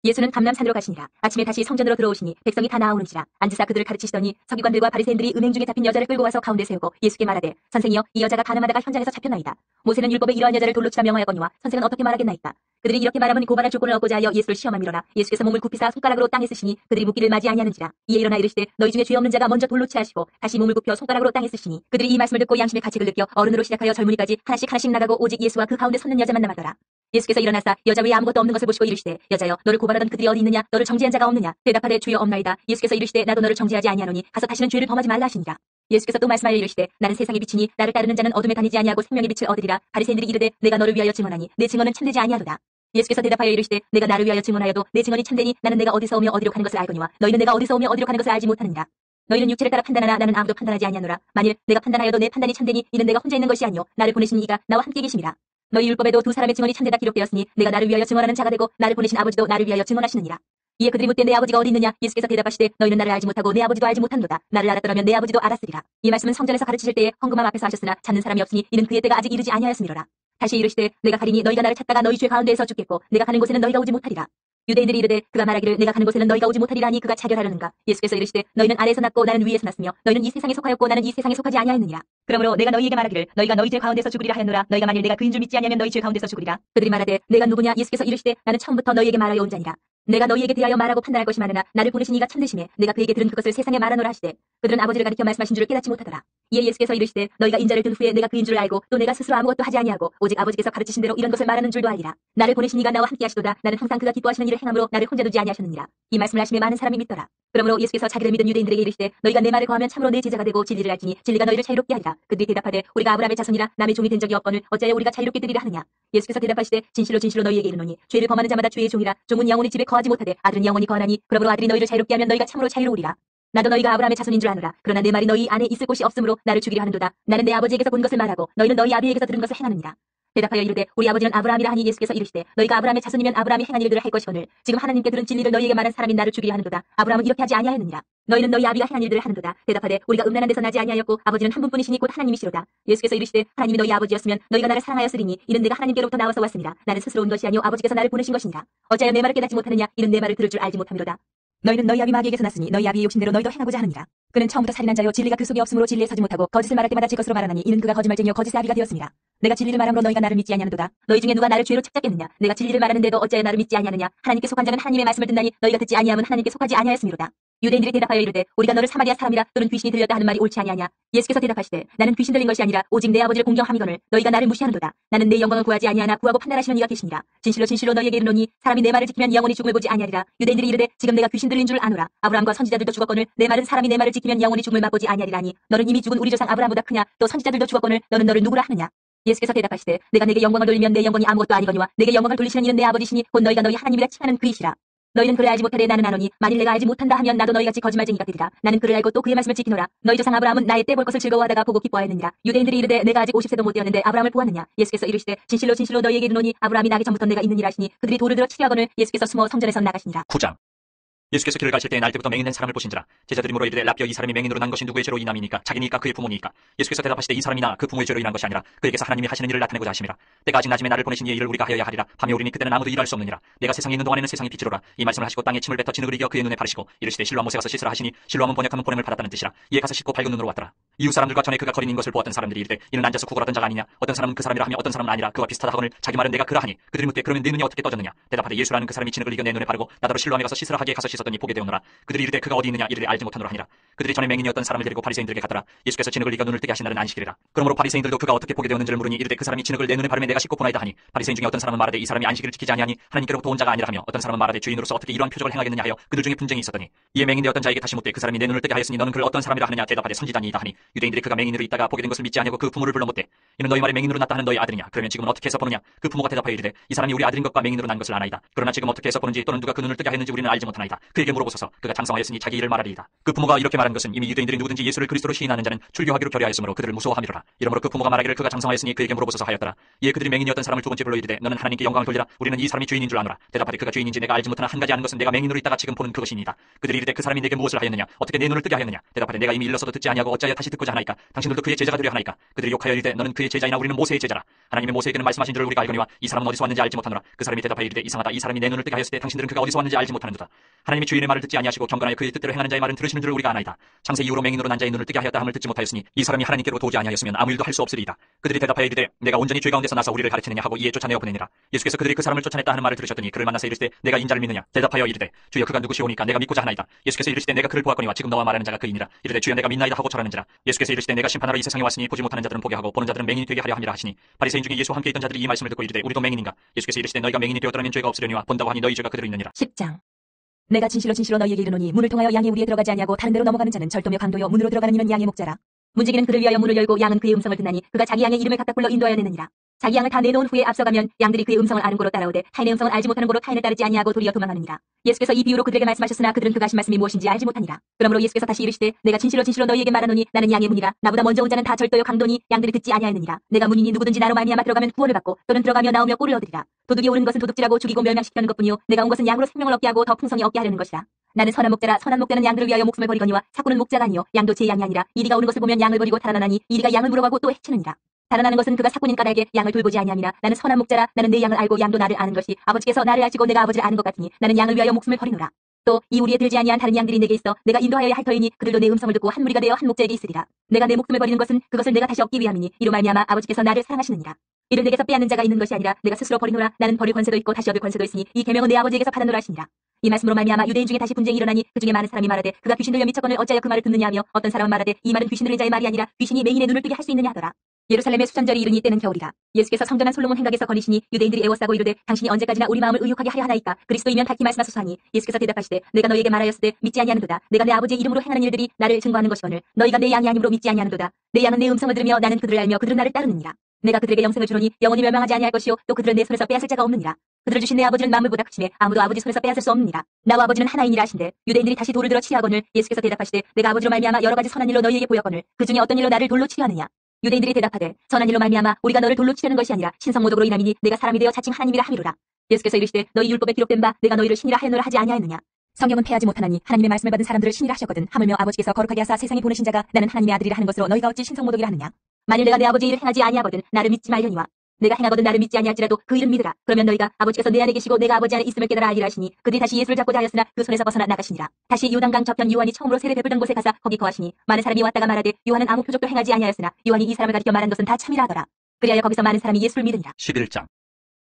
예수는 감람산으로 가시니라. 아침에 다시 성전으로 들어오시니 백성이 다 나아오는지라. 앉으사 그들을 가르치시더니 서기관들과 바리새인들이 음행 중에 잡힌 여자를 끌고 와서 가운데 세우고 예수께 말하되 선생이여 이 여자가 가늠하다가 현장에서 잡혔나이다. 모세는 율법에 이러한 여자를 돌로 치라 명하였거니와 선생은 어떻게 말하겠나이까. 그들이 이렇게 말하면 고발할 조건을 얻고자 하여 예수를 시험함이로라. 예수께서 몸을 굽히사 손가락으로 땅에 쓰시니 그들이 묻기를 맞이 아니하는지라. 이에 일어나 이르시되 너희 중에 죄 없는 자가 먼저 돌로 치라 하시고 다시 몸을 굽혀 손가락으로 땅에 쓰시니 그들이 이 말씀을 듣고 양심의 가책을 느껴 어른으로 시작하여 젊은이까지 하나씩 나가고 오직 예수와 그 가운데 섰는 여자만 남았더라. 예수께서 일어나사 여자 외에 아무것도 없는 것을 보시고 이르시되 여자여 너를 고발하던 그들이 어디 있느냐. 너를 정죄한 자가 없느냐. 대답하되 주여 없나이다. 예수께서 이르시되 나도 너를 정죄하지 아니하노니 가서 다시는 죄를 범하지 말라 하시니라. 예수께서 또 말씀하여 이르시되 나는 세상의 빛이니 나를 따르는 자는 어둠에 다니지 아니하고 생명의 빛을 얻으리라. 바리새인들이 이르되 내가 너를 위하여 증언하니 내 증언은 참되지 아니하도다. 예수께서 대답하여 이르시되 내가 나를 위하여 증언하여도 내 증언이 참되니 나는 내가 어디서 오며 어디로 가는 것을 알거니와 너희는 내가 어디서 오며 어디로 가는 것을 알지 못하느니라. 너희는 육체를 따라 판단하나 나는 아무도 판단하지 아니하노라. 만일 내가 판단하여도 내 판단이 참되니 이는 내가 혼자 있는 것이 아니요 나를 보내신 이가 나와 함께 계심이라. 너희 율법에도 두 사람의 증언이 참되다 기록되었으니 내가 나를 위하여 증언하는 자가 되고 나를 보내신 아버지도 나를 위하여 증언하시느니라. 이에 그들이 묻되 내 아버지가 어디 있느냐? 예수께서 대답하시되 너희는 나를 알지 못하고 내 아버지도 알지 못한도다. 나를 알았더라면 내 아버지도 알았으리라. 이 말씀은 성전에서 가르치실 때에 헌금함 앞에서 하셨으나 찾는 사람이 없으니 이는 그의 때가 아직 이르지 아니하였음이로라. 다시 이르시되 내가 가리니 너희가 나를 찾다가 너희 죄 가운데에서 죽겠고 내가 가는 곳에는 너희가 오지 못하리라. 유대인들이 이르되 그가 말하기를 내가 가는 곳에는 너희가 오지 못하리라 하니 그가 차별하려는가? 예수께서 이르시되 너희는 아래에서 났고 나는 위에서 났으며 너희는 이 세상에 속하였고 나는 이 세상에 속하지 아니하였느니라. 그러므로 내가 너희에게 말하기를 너희가 너희 죄 가운데서 죽으리라 하였노라. 너희가 만일 내가 그인 줄 믿지 아니하면 너희 죄 가운데서 죽으리라. 그들이 말하되 내가 누구냐? 예수께서 이르시되 나는 처음부터 너희에게 말하여 온 자니라. 내가 너희에게 대하여 말하고 판단할 것이 많으나 나를 보내신 이가 참되심에 내가 그에게 들은 그것을 세상에 말하노라 하시되 그들은 아버지를 가리켜 말씀하신 줄을 깨닫지 못하더라. 이에 예수께서 이르시되 너희가 인자를 든 후에 내가 그인 줄을 알고 또 내가 스스로 아무것도 하지 아니하고 오직 아버지께서 가르치신 대로 이런 것을 말하는 줄도 알리라. 나를 보내신 이가 나와 함께 하시도다. 나는 항상 그가 기뻐하시는 일을 행함으로 나를 혼자 두지 아니하셨느니라. 이 말씀을 하심에 많은 사람이 믿더라. 그러므로 예수께서 자기를 믿은 유대인들에게 이르시되 너희가 내 말을 거하면 참으로 내 제자가 되고 진리를 알지니 진리가 너희를 자유롭게 하리라. 그들이 대답하되 우리가 아브라함의 자손이라 남의 종이 된 적이 없거늘 어찌하여 우리가 자유롭게 되리라 하느냐. 예수께서 대답하시되 진실로 진실로 너희에게 이르노니 죄를 범하는 자마다 죄의 종이라. 종은 영원히 집에 거하지 못하되 아들은 영원히 거하나니 그러므로 아들이 너희를 자유롭게 하면 너희가 참으로 자유로우리라. 나도 너희가 아브라함의 자손인 줄 아노라. 그러나 내 말이 너희 안에 있을 곳이 없으므로 나를 죽이려 하는도다. 나는 내 아버지에게서 본 것을 말하고 너희는 너희 아비에게서 들은 것을 행하느니라. 대답하여 이르되 우리 아버지는 아브라함이라 하니 예수께서 이르시되 너희가 아브라함의 자손이면 아브라함이 행한 일들을 할 것이거늘 지금 하나님께 들은 진리를 너희에게 말한 사람이 나를 죽이려 하는도다. 아브라함은 이렇게 하지 아니하였느니라. 너희는 너희 아비가 행한 일들을 하는도다. 대답하되 우리가 음란한 데서 나지 아니하였고 아버지는 한 분뿐이시니 곧 하나님이시로다. 예수께서 이르시되 하나님이 너희 아버지였으면 너희가 나를 사랑하였으리니 이는 내가 하나님께로부터 나와서 왔습니다. 나는 스스로 온 것이 아니요 아버지께서 나를 보내신 것이니라. 어찌하여 내 말을 깨닫지 못하느냐? 이는 내 말을 들을 줄 알지 못함이로다. 너희는 너희 아비 마귀에게서 났으니 너희 아비의 욕심대로 너희도 행하고자 하느니라. 그는 처음부터 살인한 자요 진리가 그 속에 없으므로 진리에 서지 못하고 거짓을 말할 때마다 제 것으로 말하나니 이는 그가 거짓말쟁이요 거짓의 아비가 되었습니다. 내가 진리를 말함으로 너희가 나를 믿지 아니하는도다. 너희 중에 누가 나를 죄로 책잡겠느냐? 내가 진리를 말하는데도 어찌하여 나를 믿지 아니하느냐? 하나님께 속한 자는 하나님의 말씀을 듣나니 너희가 듣지 아니함은 하나님께 속하지 아니하였음이로다. 유대인들이 대답하여 이르되 우리가 너를 사마리아 사람이라 또는 귀신이 들렸다 하는 말이 옳지 아니하냐? 예수께서 대답하시되 나는 귀신 들린 것이 아니라 오직 내 아버지를 공경함이거늘 너희가 나를 무시하는도다. 나는 내 영광을 구하지 아니하나 구하고 판단하시는 이가 계시니라. 진실로 진실로 너희에게 이르노니 사람이 내 말을 지키면 영원히 죽음을 보지 아니하리라. 유대인들이 이르되 지금 내가 귀신 들린 줄 아노라. 아브라함과 선지자들도 죽었거늘 내 말은 사람이 내 말을 지키면 영원히 죽음을 맛보지 아니하리라니 너는 이미 죽은 우리 조상 아브라함보다 크냐? 또 선지자들도 죽었거늘 너는 너를 누구라 하느냐? 예수께서 대답하시되 내가 내게 영광을 돌리면 내 영광이 아무것도 아니거니와 내게 영광을 돌리시는 이는 내 아버지시니 곧 너희가 너희 하나님이라 칭하는 그이시라. 너희는 그를 알지 못하되 나는 아노니 만일 내가 알지 못한다 하면 나도 너희같이 거짓말쟁이가 되리라. 나는 그를 알고 또 그의 말씀을 지키노라. 너희 조상 아브라함은 나의 때 볼 것을 즐거워하다가 보고 기뻐하였느니라. 유대인들이 이르되 내가 아직 50세도 못 되었는데 아브라함을 보았느냐? 예수께서 이르시되 진실로 진실로 너희에게 이르노니 아브라함이 나기 전부터 내가 있느니라 하시니 그들이 돌을 들어 치려 하거늘 예수께서 숨어 성전에서 나가시니라. 9장. 예수께서 길을 가실 때에 날 때부터 맹인된 사람을 보신지라. 제자들이 물어 이르되 라비여 이 사람이 맹인으로 난 것이 누구의 죄로 인함이니까? 자기니까 그의 부모니까? 예수께서 대답하시되 이 사람이나 그 부모의 죄로 인한 것이 아니라 그에게서 하나님이 하시는 일을 나타내고자 하심이라. 때가 아직 낮음에 나를 보내신 이의 일을 우리가 하여야 하리라. 밤에 오리니 그때는 아무도 일할 수 없느니라. 내가 세상에 있는 동안에는 세상의 빛이로라. 이 말씀을 하시고 땅에 침을 뱉어 진흙을 이겨 그의 눈에 바르시고 이르시되 실로암 못에 가서 씻으라 하시니 실로암은 번역하면 보냄을 받았다는 뜻이라. 이에 가서 씻고 밝은 눈으로 왔더라. 이웃 사람들과 전에 그가 거린인 것을 보았던 사람들이 이르되 이는 앉아서 구걸하던 자가 아니냐? 어떤 사람은 그 사람이라 하며 어떤 사람은 아니라 그와 비슷하다 하거늘 자기 말은 내가 그라 하니 그들이 묻되 그러면 네 눈이 어떻게 떠졌느냐? 대답하되 예수라는 그 사람이 진흙을 이겨 내 눈에 바르고 나더러 실로암에 가서 씻으라 하기에 가서 씻었더니 보게 되었노라. 그들이 이르되 그가 어디 있느냐? 이르되 알지 못하노라 하니라. 그들이 전에 맹인이었던 사람을 데리고 바리새인들에게 갔더라. 예수께서 진흙을 이겨 눈을 뜨게 하신 날은 안식일이라. 그러므로 바리새인들도 그가 어떻게 보게 되었는지를 물으니 이르되 그 사람이 진흙을 내 눈에 바르며 내가 씻고 보나이다 하니 바리새인 중에 어떤 사람은 말하되 이 사람이 안식일을 지키지 아니하니 하나님께로부터 온 자가 아니라 하며 어떤 사람은 말하되 주인으로서 어떻게 이러한 표적을 행하겠느냐 하여 그들 중에 분쟁이 있었더니 이에 맹인되었던 자에게 다시 묻되 그 사람이 내 눈을 뜨게 하였으니 너는 그를 어떤 사람이라 하느냐? 대답하되 선지자니이다 하니 유대인들이 그가 맹인으로 있다가 보게 된 것을 믿지 아니하고 그 부모를 불러 묻되 이는 너희 말에 맹인으로 났다 하는 너희 아들이냐? 그러면 지금은 어떻게 해서 보느냐? 그 부모가 대답하여 이르되 이 사람이 우리 아들인 것과 맹인으로 난 것을 아나이다. 그러나 지금 어떻게 해서 보는지 또는 누가 그 눈을 뜨게 하였는지 우리는 알지 못하나이다. 그에게 물어보소서. 그가 장성하였으니 자기 일을 말하리이다. 그 부모가 이렇게 말한 것은 이미 유대인들이 누구든지 예수를 그리스도로 시인하는 자는 출교하기로 결의하였으므로 그들을 무서워함이로라. 이러므로 그 부모가 말하기를 그가 장성하였으니 그에게 물어보소서 하였더라. 이에 그들이 맹인이었던 사람을 두 번째 불러 이르되 너는 하나님께 영광을 돌리라. 우리는 이 사람이 주인인 줄 아노라. 대답하되 그가 주인인지 내가 알지 못하나 한 가지 아는 것은 내가 맹인으로 있다가 지금 보는 그것이니이다. 그들이 이르되 그 사람이 내게 무엇을 하였느냐? 어떻게 내 눈을 뜨게 하였느냐? 대답하되 내가 이미 일러서도 듣지 아니하고 어찌하여 다시 듣고자 하나이까? 당신들도 그의 제자가 되려 하나이까? 그들이 욕하여 이르되 너는 그의 제자이나 우리는 모세의 제자라. 하나님의 모세에게는 말씀하신 줄을 우리가 알거니와 이 사람은 어디서 왔는지 알지 못하노라. 그 사람이 대답하여 이르되 이상하다. 이 사람이 내 눈을 뜨게 하였을 때 당신들은 그가 어디서 왔는지 알지 못하는도다. 하나님이 주인의 말을 듣지 아니하시고 경건하여 그의 뜻대로 행하는 자의 말은 들으시는 줄을 우리가 아나이다. 창세 이후로 맹인으로 난 자의 눈을 뜨게 하였다 함을 듣지 못하였으니 이 사람이 하나님께로 도우지 아니하였으면 아무 일도 할 수 없으리이다. 그들이 대답하여 이르되 내가 온전히 죄 가운데서 나서 우리를 가르치느냐 하고 이에 쫓아내어 보내니라. 예수께서 그들이 그 사람을 쫓아냈다 하는 말을 들으셨더니 그를 만나서 이르시되 내가 인자를 믿느냐? 대답하여 이르되 주여 그가 누구시오니까 내가 믿고자 하나이다. 예수께서 이르시되 내가 그를 보았거니와 지금 너와 말하는 자가 그이니라. 이르되 주여 내가 믿나이다 하고 절하는지라. 예수께서 이르시되 내가 심판하러 이 세상에 왔으니 보지 못하는 자들은 보게 하고 보는 자들은 맹인이 되게 하려 함이라 하시니 바리새인 중에 예수와 함께 있던 자들이 이 말씀을 듣고 이르되 우리도 맹인인가? 예수께서 이르시되 너희가 맹인이 되었더라면 죄가 없으려니와 본다고 하니 너희 죄가 그대로 있느니라. 10장. 내가 진실로 진실로 너희에게 이르노니 문을 통하여 양의 우리에 들어가지 아니하고 다른 데로 넘어가는 자는 절도며 강도요 문으로 들어가는 이는 양의 목자라. 문지기는 그를 위하여 문을 열고 양은 그의 음성을 듣나니 그가 자기 양의 이름을 각각 불러 인도하여 내느니라. 자기 양을 다 내놓은 후에 앞서가면 양들이 그의 음성을 아는 고로 따라오되 타인의 음성을 알지 못하는 고로 타인을 따르지 아니하고 도리어 도망하느니라. 예수께서 이 비유로 그들에게 말씀하셨으나 그들은 그가 하신 말씀이 무엇인지 알지 못하니라. 그러므로 예수께서 다시 이르시되 내가 진실로 진실로 너희에게 말하노니 나는 양의 문이라. 나보다 먼저 온 자는 다 절도요 강도니 양들이 듣지 아니하였느니라. 내가 문이니 누구든지 나로 말미암아 들어가면 구원을 받고 또는 들어가며 나오며 꼴을 얻으리라. 도둑이 오는 것은 도둑질하고 죽이고 멸망시키는 것뿐이요 내가 온 것은 양으로 생명을 얻게 하고 더 풍성히 얻게 하려는 것이라. 나는 선한 목자라. 선한 목자는 양들을 위하여 목숨을 버리거니와 사꾼은 목자가 아니요 양도 제 양이 아니라 이리가 오는 것을 보면 양을 버리고 달아나니 이리가 양을 물어가고 또 해치느니라. 달아나는 것은 그가 사꾼인 까닭에 양을 돌보지 아니함이나 나는 선한 목자라. 나는 내 양을 알고 양도 나를 아는 것이 아버지께서 나를 아시고 내가 아버지를 아는 것 같으니 나는 양을 위하여 목숨을 버리노라. 또 이 우리에 들지 아니한 다른 양들이 내게 있어 내가 인도하여야 할 터이니 그들도 내 음성을 듣고 한 무리가 되어 한 목자에게 있으리라. 내가 내 목숨을 버리는 것은 그것을 내가 다시 얻기 위함이니 이로 말미암아 아버지께서 나를 사랑하시느니라. 이를 내게서 빼앗는 자가 있는 것이 아니라 내가 스스로 버리노라. 나는 버릴 권세도 있고 다시 얻을 권세도 있으니 이 계명은 내 아버지에게서 받았노라 하시니라. 이 말씀으로 말미암아 유대인 중에 다시 분쟁이 일어나니 그 중에 많은 사람이 말하되 그가 귀신 들려 미쳤거늘 어찌하여 그 말을 듣느냐 하며 어떤 사람은 말하되 이 말은 귀신 들린 자의 말이 아니라 귀신이 맹인의 눈을 뜨게 할 수 있느냐 하더라. 예루살렘의 수잔절이 이르니 때는 겨울이라. 예수께서 성전한 솔로몬 행각에서 거니시니 유대인들이 애워싸고 이르되 당신이 언제까지나 우리 마음을 의욕하게 하려 하나이까. 그리스도이면 밝히 말씀하소서 하니 예수께서 대답하시되 내가 너희에게 말하였으되 믿지 아니하는도다. 내가 내 아버지의 이름으로 행하는 일들이 나를 증거하는 것이오늘 너희가 내 양이 아니므로 믿지 아니하는도다. 내 양은 내 음성을 들으며 나는 그들을 알며 그들은 나를 따르느니라. 내가 그들에게 영생을 주노니 영원히 멸망하지 아니할 것이요 또 그들은 내 손에서 빼앗을 자가 없느니라. 그들을 주신 내 아버지는 만물보다 크시매 아무도 아버지 손에서 빼앗을 수 없느니라. 나와 아버지는 하나이니라 하신대 유대인들이 다시 돌을 들어 치하거늘 예수께서 대답하시되 내가 아버지로 말미암아 여러 가지 선한 일로 너희에게 보였거늘 그 중에 어떤 일로 나를 돌로 치려 하느냐. 유대인들이 대답하되 선한 일로 말미암아 우리가 너를 돌로 치려는 것이 아니라 신성모독으로 인함이니 내가 사람이 되어 자칭 하나님이라 함이로라. 예수께서 이르시되 너희 율법에 기록된 바 내가 너희를 신이라 하였노라 하지 아니하였느냐. 성경은 패하지 못하나니 하나님의 말씀을 받은 사람들을 신이라 하셨거든. 하물며 아버지께서 거룩하게 하사 세상에 보내신 자가 나는 하나님의 아들이라 하는 것으로 너희가 어찌 신성모독이라 하느냐. 만일 내가 내 아버지의 일을 행하지 아니하거든 나를 믿지 말려니와 내가 행하거든 나를 믿지 아니할지라도 그 이름 믿으라. 그러면 너희가 아버지께서 내 안에 계시고 내가 아버지 안에 있음을 깨달아 알리라 하시니 그들이 다시 예수를 잡고자 하였으나 그 손에서 벗어나 나가시니라. 다시 요단강 저편 요한이 처음으로 세례 베풀던 곳에 가사 거기 거하시니 많은 사람이 왔다가 말하되 요한은 아무 표적도 행하지 아니하였으나 요한이 이 사람을 가리켜 말한 것은 다 참이라 하더라. 그리하여 거기서 많은 사람이 예수를 믿으니라. 11장.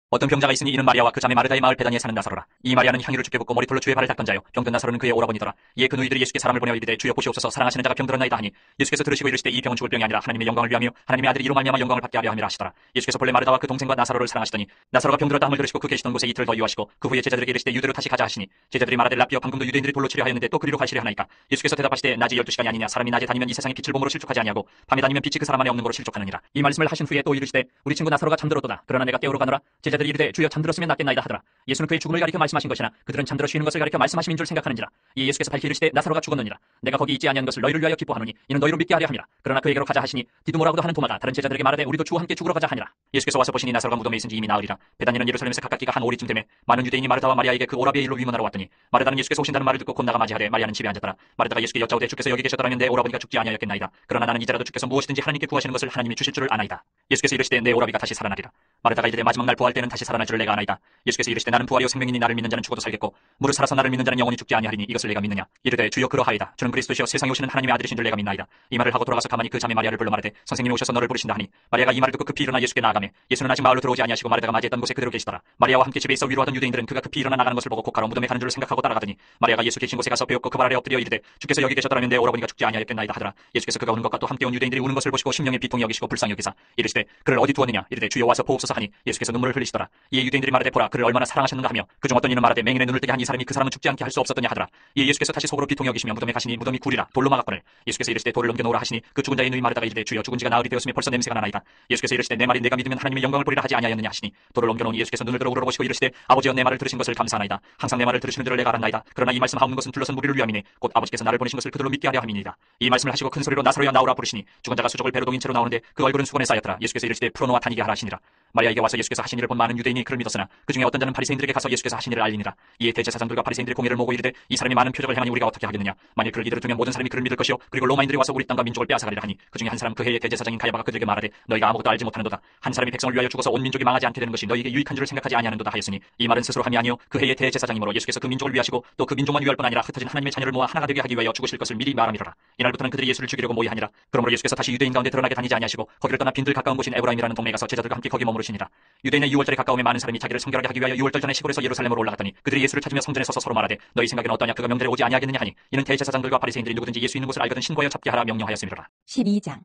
어떤 병자가 있으니 이는 마리아와 그 자매 마르다의 마을 베다니에 사는 나사로라. 이 마리아는 향유를 주께 붓고 머리털로 주의 발을 닦던 자요 병든 나사로는 그의 오라버니더라. 이에 그 누이들이 예수께 사람을 보내어 이르되 주여 보시옵소서 사랑하시는 자가 병들었나이다 하니 예수께서 들으시고 이르시되 이 병은 죽을 병이 아니라 하나님의 영광을 위하며 하나님의 아들이 이로 말미암아 영광을 받게 하려 함이라 하시더라. 예수께서 본래 마르다와 그 동생과 나사로를 사랑하시더니 나사로가 병들었다 함을 들으시고 그 계시던 곳에 이틀 더 유하시고 그 후에 제자들에게 이르시되 유대로 다시 가자 하시니 제자들이 말하되 라피어 방금도 유대인들이 돌로 치려 하였는데 또 그리로 가시려 하나이까. 예수께서 대답하시되 낮이 12시간이 아니냐. 사람이 낮에 다니면 이 세상의 빛을 몸으로 실족하지 아니하고 밤에 다니면 빛이 그 사람 안에 없는 거로 실족하느니라. 이 말씀을 하신 후에 또 이르시되 우리 친구 나사로가 잠들었도다. 그러나 내가 깨우러 가노라. 제자들이 이르되 주여 잠들었으면 낫겠나이다 하더라. 예수는 그의 죽음을 가리켜 말씀하신 것이나 그들은 잠들어 쉬는 것을 가리켜 말씀하심인 줄 생각하는지라. 이 예수께서 밝히 이르시되 나사로가 죽었느니라. 내가 거기 있지 아니한 것을 너희를 위하여 기뻐하노니 이는 너희로 믿게 하려 함이라. 그러나 그에게로 가자 하시니 디두모라고도 하는 도마가 다른 제자들에게 말하되 우리도 주와 함께 죽으러 가자 하니라. 예수께서 와서 보시니 나사로가 무덤에 있은지 이미 나흘이라. 베다니는 예루살렘에서 가깝기가 한 오리쯤 되매 많은 유대인이 마르다와 마리아에게 그 오라비의 일로 위문하러 왔더니 마르다는 예수께서 오신다는 말을 듣고 곧 나가 맞이하되 마리아는 집에 앉았더라. 마르다가 예수께 여짜오되 주께서 여기 계셨더라면 내 오라버니가 죽지 아니하였겠나이다. 그러나 나는 이제라도 주께서 무엇이든지 하나님께 구하시는 것을 하나님이 주실 줄을 아나이다. 예수께서 이르시되 내 오라비가 다시 살아나리라. 마르다가 이르되 마지막 날 부활 때는 다시 살아날 줄을 내가 아나이다. 예수께서 이르시되 나는 부활이요 생명이니 나를 믿는 자는 죽어도 살겠고 무릇 살아서 나를 믿는 자는 영원히 죽지 아니하리니 이것을 내가 믿느냐. 이르되 주여 그러하이다. 주는 그리스도시여 세상에 오시는 하나님의 아들이신 줄 내가 믿나이다. 이 말을 하고 돌아가서 가만히 그 자매 마리아를 불러 말하되 선생님이 오셔서 너를 부르신다 하니 마리아가 이 말을 듣고 급히 일어나 예수께 나아가매 예수는 아직 마을로 들어오지 아니하시고 마르다가 맞이했던 곳에 그대로 계시더라. 마리아와 함께 집에 있어 위로하던 유대인들은 그가 급히 일어나 나가는 것을 보고 곧가로 무덤에 가는 줄을 생각하고 따라가더니 마리아가 예수 계신 곳에 가서 배웠고 그 발 아래 엎드려 이르되 주께서 여기 계셨더라면 내 오라버니가 죽지 아니하였겠나이다 하더라. 예수께서 그가 오는 것과 또 함께 온 유대인들이 우는 것을 보시고 심령의 비통이 여기시고 불쌍히 여기사 이르시되 그를 어디 두었느냐. 이르되 주여 와서 보옵소서 하니 예수께서 눈물을 흘리시더라. 이에 유대인들이 말하되 보라 그를 얼마나 사랑하셨는가 하며 그중 어떤 이는 말하되 맹인의 눈을 뜨게 한 이 사람이 그 사람은 죽지 않게 할 수 없었더냐 하더라. 이에 예수께서 다시 속으로 비통히 여기시며 무덤에 가시니 무덤이 굴이라 돌로 막았거늘. 예수께서 이르시되 돌을 넘겨놓으라 하시니 그 죽은 자의 누이 마르다가 이르되 주여 죽은 지가 나흘이 되었으며 벌써 냄새가 나나이다. 예수께서 이르시되 내 말이 내가 믿으면 하나님의 영광을 보리라 하지 아니하였느냐 하시니 돌을 넘겨놓으니 예수께서 눈을 들어 우러러보시고 이르시되 아버지여 내 말을 들으신 것을 감사하나이다. 항상 내 말을 들으시는 줄을 내가 알았나이다. 그러나 이 말씀 하옵는 것은 둘러선 무리를 위함이니 곧 아버지께서 나를 보내신 것을 그들로 믿게 하려 함이니이다. 이 말씀을 하시고 큰 소리로 나사로야 나오라 부르시니 죽은 자가 수족을 배로 동인 채로 나오는데 그 얼굴은 수건에 쌓였더라. 예수께서 이르시되 풀어놓아 다니게 하라 하시니라. 마리아에게 와서 예수께서 하신 일을 본 많은 유대인이 그를 믿었으나 그 중에 어떤 자는 바리새인들에게 가서 예수께서 하신 일을 알리니라. 이에 대제사장들과 바리새인들이 공회를 모고 이르되 이 사람이 많은 표적을 행하니 우리가 어떻게 하겠느냐. 만일 그를 이대로 두면 모든 사람이 그를 믿을 것이요 그리고 로마인들이 와서 우리 땅과 민족을 빼앗아가리라 하니 그 중에 한 사람 그 해의 대제사장인 가야바가 그들에게 말하되 너희가 아무것도 알지 못하는도다. 한 사람이 백성을 위하여 죽어서 온 민족이 망하지 않게 되는 것이 너희에게 유익한 줄을 생각하지 아니하는도다 하였으니 이 말은 스스로 함이 아니요 그 해의 대제사장이므로 예수께서 그 민족을 위하시고 또 그 민족만 위할 뿐 아니라 흩어진 하나님의 자녀를 모아 하나가 되게 하기 위하여 죽으실 것을 미리 말함이로라. 이날부터는 그들이 예수를 죽이려고 모의하니라. 그러므로 예수께서 다시 유대인 가운데 드러나게 다니지 아니하시고 거기를 떠나 빈들 가까운 곳인 에브라임이라는 동네에 가서 제자들과 함께 거기 머무르시니라. 유대인의 유월절에 가까움에 많은 사람이 자기를 성결하게 하기 위하여 유월절 전에 시골에서 예루살렘으로 올라갔더니 그들이 예수를 찾으며 성전에 서서 서로 말하되 너희 생각에는 어떠냐. 그가 명절에 오지 아니하겠느냐 하니 이는 대제사장들과 바리새인들이 누구든지 예수 있는 곳을 알거든 신고하여 잡게 하라 명령하였음이로라. 12장.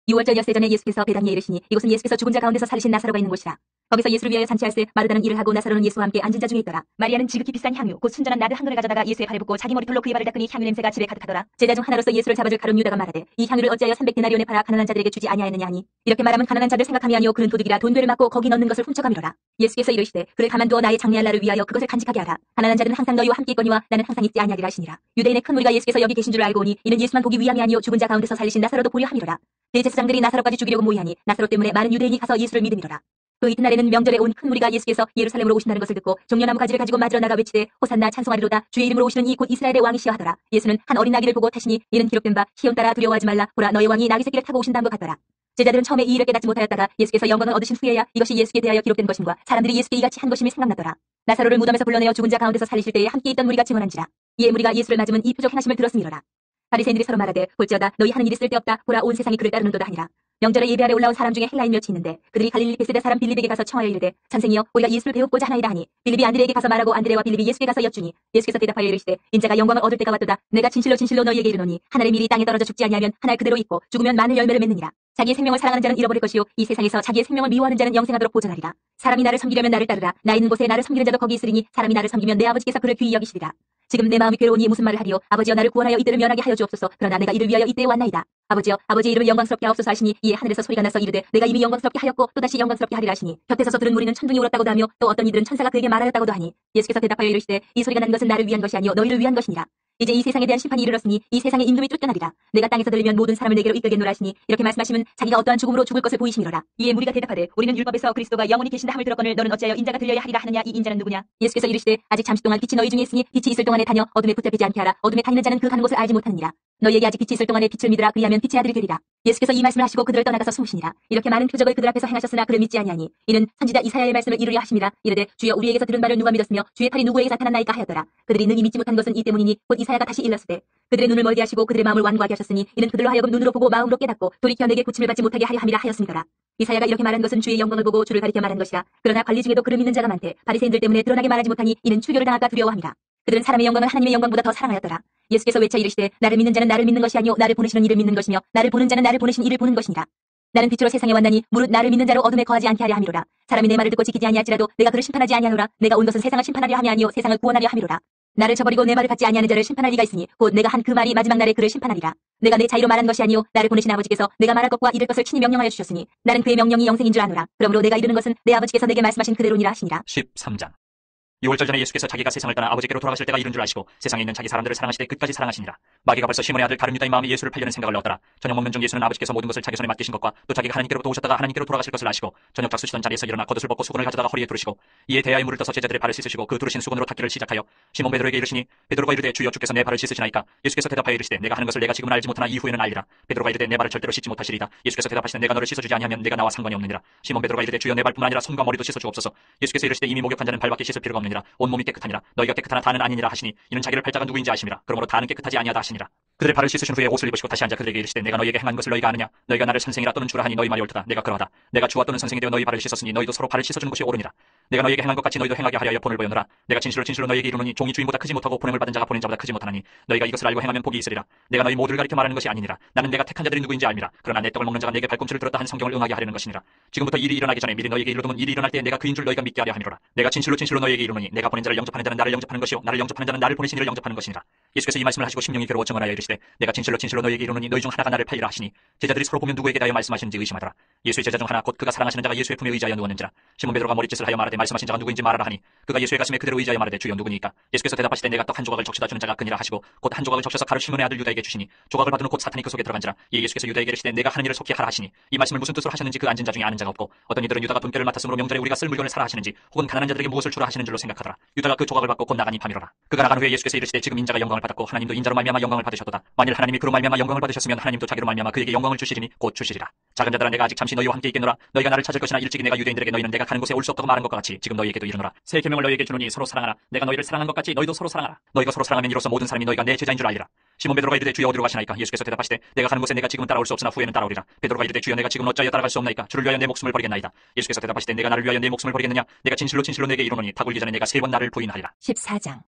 6월절 엿새 전에 예수께서 베다니에 이르시니 이곳은 예수께서 죽은 자 가운데서 살리신 나사로가 있는 곳이라. 거기서 예수를 위하여 잔치할세 마르다는 일을 하고 나사로는 예수와 함께 앉은 자 중에 있더라. 마리아는 지극히 비싼 향유 곧 순전한 나드 한 근을 가져다가 예수의 발에 붓고 자기 머리털로 그의 발을 닦으니 향유 냄새가 집에 가득하더라. 제자 중 하나로서 예수를 잡아줄 가룟 유다가 말하되 이 향유를 어찌하여 300데나리온에 팔아 가난한 자들에게 주지 아니하였느냐 하니 이렇게 말하면 가난한 자들 생각함이 아니오 그는 도둑이라 돈되를 맞고 거기 넣는 것을 훔쳐가미로라. 예수께서 이르시되 그를 가만두어 나의 장래할 날을 위하여 그것을 간직하게 하라. 가난한 자들은 항상 너희와 함께 있거니와 나는 항상 있지 아니하리라 하시니라. 유대인의 큰 무리가 예수께서 여기 계신 줄 알고 오니 이는 예수만 보기 위함이 아니오 죽은 자 가운데서 살리신 나사로도 보려 함이로라. 대제사장들이 나사로까지 죽이려고 모이하니 나사로 때문에 많은 유대인이 가서 예수를 믿음이로라. 그 이튿날에는 명절에 온 큰 무리가 예수께서 예루살렘으로 오신다는 것을 듣고 종려나무 가지를 가지고 맞으러 나가 외치되 호산나 찬송하리로다 주의 이름으로 오시는 이 곧 이스라엘의 왕이시여 하더라. 예수는 한 어린 나귀를 보고 타시니 이는 기록된 바 시온 따라 두려워하지 말라 보라 너의 왕이 나귀 새끼를 타고 오신다 함과 같더라. 제자들은 처음에 이 일을 깨닫지 못하였다가 예수께서 영광을 얻으신 후에야 이것이 예수께 대하여 기록된 것임과 사람들이 예수께 이같이 한 것임이 생각나더라. 나사로를 무덤에서 불러내어 죽은 자 가운데서 살리실 때에 함께 있던 무리가 증언한지라. 이에 무리가 예수를 맞으면 이 표적 행하심을 들었음이로라. 바리새인들이 서로 말하되 볼지어다 너희 하는 일이 쓸데없다 보라 온 세상이 그를 따르는도다 하니라. 명절에 예배하러 올라온 사람 중에 헬라인 몇이 있는데 그들이 갈릴리 베세다 사람 빌립에게 가서 청하여 이르되 선생이여 우리가 예수를 배우고자 하나이다 하니 빌립이 안드레에게 가서 말하고 안드레와 빌립이 예수께 가서 여쭈니 예수께서 대답하여 이르시되 인자가 영광을 얻을 때가 왔도다 내가 진실로 진실로 너희에게 이르노니 하늘의 밀이 땅에 떨어져 죽지 아니하면 하늘 그대로 있고 죽으면 많은 열매를 맺느니라. 자기의 생명을 사랑하는 자는 잃어버릴 것이요 이 세상에서 자기의 생명을 미워하는 자는 영생하도록 보존하리라. 사람이 나를 섬기려면 나를 따르라. 나 있는 곳에 나를 섬기는 자도 거기 있으리니 사람이 나를 섬기면 내 아버지께서 그를 귀히 여기시리라. 지금 내 마음이 괴로우니 무슨 말을 하리요 아버지여 나를 구원하여 이때를 면하게 하여 주옵소서. 그러나 내가 이를 위하여 이때에 왔나이다. 아버지여 아버지의 이름을 영광스럽게 하옵소서 하시니 이에 하늘에서 소리가 나서 이르되 내가 이미 영광스럽게 하였고 또다시 영광스럽게 하리라 하시니 곁에 서서 들은 무리는 천둥이 울었다고도 하며 또 어떤 이들은 천사가 그에게 말하였다고도 하니 예수께서 대답하여 이르시되 이 소리가 난 것은 나를 위한 것이 아니요 너희를 위한 것이니라. 이제 이 세상에 대한 심판이 이르렀으니 이 세상의 임금이 쫓겨나리라. 내가 땅에서 들리면 모든 사람을 내게로 이끌겠노라 하시니 이렇게 말씀하시면 자기가 어떠한 죽음으로 죽을 것을 보이심이로라. 이에 무리가 대답하되 우리는 율법에서 그리스도가 영원히 계신다 함을 들었거늘 너는 어찌하여 인자가 들려야 하리라 하느냐 이 인자는 누구냐. 예수께서 이르시되 아직 잠시 동안 빛이 너희 중에 있으니 빛이 있을 동안에 다녀 어둠에 붙잡히지 않게 하라. 어둠에 다니는 자는 그 가는 곳을 알지 못하느니라. 너희에게 아직 빛이 있을 동안에 빛을 믿으라. 그리하면 빛의 아들이 되리라. 예수께서 이 말씀을 하시고 그들을 떠나가서 숨으시니라. 이렇게 많은 표적을 그들 앞에서 행하셨으나 그를 믿지 아니하니 이는 선지자 이사야의 말씀을 이루려 하심이라. 이르되 주여 우리에게서 들은 말을 누가 믿었으며 주의 팔이 누구에게 나타났나이까 하였더라. 그들이 능히 믿지 못한 것은 이 때문이니 곧 이사야가 다시 일렀으되 그들의 눈을 멀게 하시고 그들의 마음을 완고하게 하셨으니 이는 그들로 하여금 눈으로 보고 마음으로 깨닫고 돌이켜 내게 고침을 받지 못하게 하려 함이라 하였음이더라. 이사야가 이렇게 말한 것은 주의 영광을 보고 주를 가리켜 말한 것이라. 그러나 관리 중에도 그를 믿는 자가 많되 바리새인들 때문에 드러나게 말하지 못하니 이는 출교를 당할까 두려워함이라. 그들은 사람의 영광을 하나님의 영광보다 더 사랑하였더라. 예수께서 외쳐 이르시되 나를 믿는 자는 나를 믿는 것이 아니요 나를 보내시는 이를 믿는 것이며 나를 보는 자는 나를 보내신 이를 보는 것이니라. 나는 빛으로 세상에 왔나니 무릇 나를 믿는 자로 어둠에 거하지 않게 하려 함이로라. 사람이 내 말을 듣고 지키지 아니할지라도 내가 그를 심판하지 아니하노라. 내가 온 것은 세상을 심판하려 함이 아니요 세상을 구원하려 함이로라. 나를 저버리고 내 말을 받지 아니하는 자를 심판할 리가 있으니 곧 내가 한 그 말이 마지막 날에 그를 심판하리라. 내가 내 자의로 말한 것이 아니요 나를 보내신 아버지께서 내가 말할 것과 이를 것을 친히 명령하여 주셨으니 나는 그의 명령이 영생인 줄 아노라. 그러므로 내가 이르는 것은 내 아버지께서 내게 말씀하신 그대로니라 하시니라. 13장 6월절 전에 예수께서 자기가 세상을 떠나 아버지께로 돌아가실 때가 이른 줄 아시고 세상에 있는 자기 사람들을 사랑하시되 끝까지 사랑하시니라. 마귀가 벌써 시몬의 아들 가룟 유다의 마음이 예수를 팔려는 생각을 얻더라. 저녁 먹는 중 예수는 아버지께서 모든 것을 자기 손에 맡기신 것과 또 자기가 하나님께로부터 오셨다가 하나님께로 돌아가실 것을 아시고 저녁 잡수시던 자리에서 일어나 겉옷을 벗고 수건을 가져다가 허리에 두르시고 이에 대야의 물을 떠서 제자들의 발을 씻으시고 그 두르신 수건으로 닦기를 시작하여 시몬 베드로에게 이르시니 베드로가 이르되 주여 주께서 내 발을 씻으시나이까. 예수께서 대답하여 이르시되 내가 하는 것을 내가 지금은 알지 못하나 이후에는 알리라. 베드로가 이르되 내 발을 절대로 씻지 못하시리다. 예수께서 대답하시되 내가 너를 씻어주지 아니하면 내가 나와 상관이 없느니라. 시몬 베드로가 이르되 주여 내 발뿐만 아니라 손과 머리도 씻어주옵소서. 예수께서 이르시되 이미 목욕한 자는 발밖에 씻을 필요가 없느니라. 온 몸이 깨끗하니라. 너희가 깨끗하나 다는 아니니라 하시니 이는 자기를 팔자가 누구인지 아심이라. 그러므로 다는 깨끗하지 아니하다 하시니라. 그들의 발을 씻으신 후에 옷을 입으시고 다시 앉아 그들에게 이르시되 내가 너희에게 행한 것을 너희가 아느냐. 너희가 나를 선생이라 또는 주라 하니 너희 말이 옳도다. 내가 그러하다. 내가 주와 또는 선생이 되어 너희 발을 씻었으니 너희도 서로 발을 씻어주는 것이 옳으니라. 내가 너희에게 행한 것 같이 너희도 행하게 하려 본을 보였노라. 내가 진실로 진실로 너희에게 이르노니 종이 주인보다 크지 못하고 보냄을 받은 자가 보낸 자보다 크지 못하나니 너희가 이것을 알고 행하면 복이 있으리라. 내가 너희 모두를 가리켜 말하는 것이 아니니라. 나는 내가 택한 자들이 누구인지 알미라. 그러나 내 떡을 먹는 자가 내게 발꿈치를 들었다 한 성경을 응하게 하려는 것이니라. 지금부터 일이 일어나기 전에 미리 너희에게 이르도면 일이 일어날 때 내가 그인 줄 너희가 믿게 하려 함이로라. 내가 진실로 진실로 너희에게 이르노니 내가 보낸 자를 영접하는 자는 나를 영접하는 것이요 나를 영접하는 자는 나를 보내신 이를 영접하는 것이니라. 예수께서 이 말씀을 하시고 심령이 괴로워 증언하여 이르시되 내가 진실로 진실로 너희에게 이르노니 너희 중 하나가 나를 팔리라 하시니 제자들이 서로 보면 누구에게 대하여 말씀하시는지 의심하더라. 예수의 제자 중 하나 곧 그가 사랑하시는 자가 예수의 품에 의지하여 누웠는지라. 시몬 베드로가 머리짓을 하여 말하되 말씀하신 자가 누구인지 말하라 하니 그가 예수의 가슴에 그대로 의지하여 말하되 주여 누구니까. 예수께서 대답하시되 내가 떡 한 조각을 적시다 주는 자가 그니라 하시고 곧 한 조각을 적셔서 가룟 시몬의 아들 유다에게 주시니 조각을 받은 후 곧 사탄이 그 속에 들어간지라. 이에 예수께서 유다에게 이르시되 내가 하는 일을 속히 하라 하시니 이 말씀을 무슨 뜻으로 하셨는지 그 앉은 자 중에 아는 자가 없고 어떤 이들은 유다가 돈깨를 맡았으므로 명절에 우리가 쓸 물건을 사라 하시는지 혹은 가난한 자들에게 무엇을 주라 하시는 줄로 생각하더라. 유다가 그 조각을 받고 곧 나가니 밤이로라. 그가 나간 후에 예수께서 이르시되 지금 인자가 영광을 받았고 하나님도 인자로 말미암아 영광을 받으셨도다. 만일 하나님이 그로 말미암아 영광을 받으셨으면 하나님도 자기로 말미암아 그에게 영광을 주시리니 곧 주시리라. 작은 자들아 내가 아직 잠시 너희와 함께 있겠노라. 너희가 나를 찾을 것이나 일찍이 내가 유대인들에게 너희는 내가 가는 곳에 올 수 없다고 말한 것과 같이 지금 너희에게도 이르노라. 새 계명을 너희에게 주노니 서로 사랑하라. 내가 너희를 사랑한 것 같이 너희도 서로 사랑하라. 너희가 서로 사랑하면 이로써 모든 사람이 너희가 내 제자인 줄 알리라. 시몬 베드로가 이르되 주여 어디로 가시나이까. 예수께서 대답하시되 내가 가는 곳에 내가 지금은 따라올 수 없으나 후에는 따라오리라. 베드로가 이르되 주여 내가 지금 어찌하여 따라갈 수 없나이까. 주를 위하여 내 목숨을 버리겠나이다. 예수께서 대답하시되 내가 나를 위하여 내 목숨을 버리겠느냐. 내가 진실로 진실로 내게 이르노니 닭 울기 전에 내가 3번 나를 부인하리라. 14장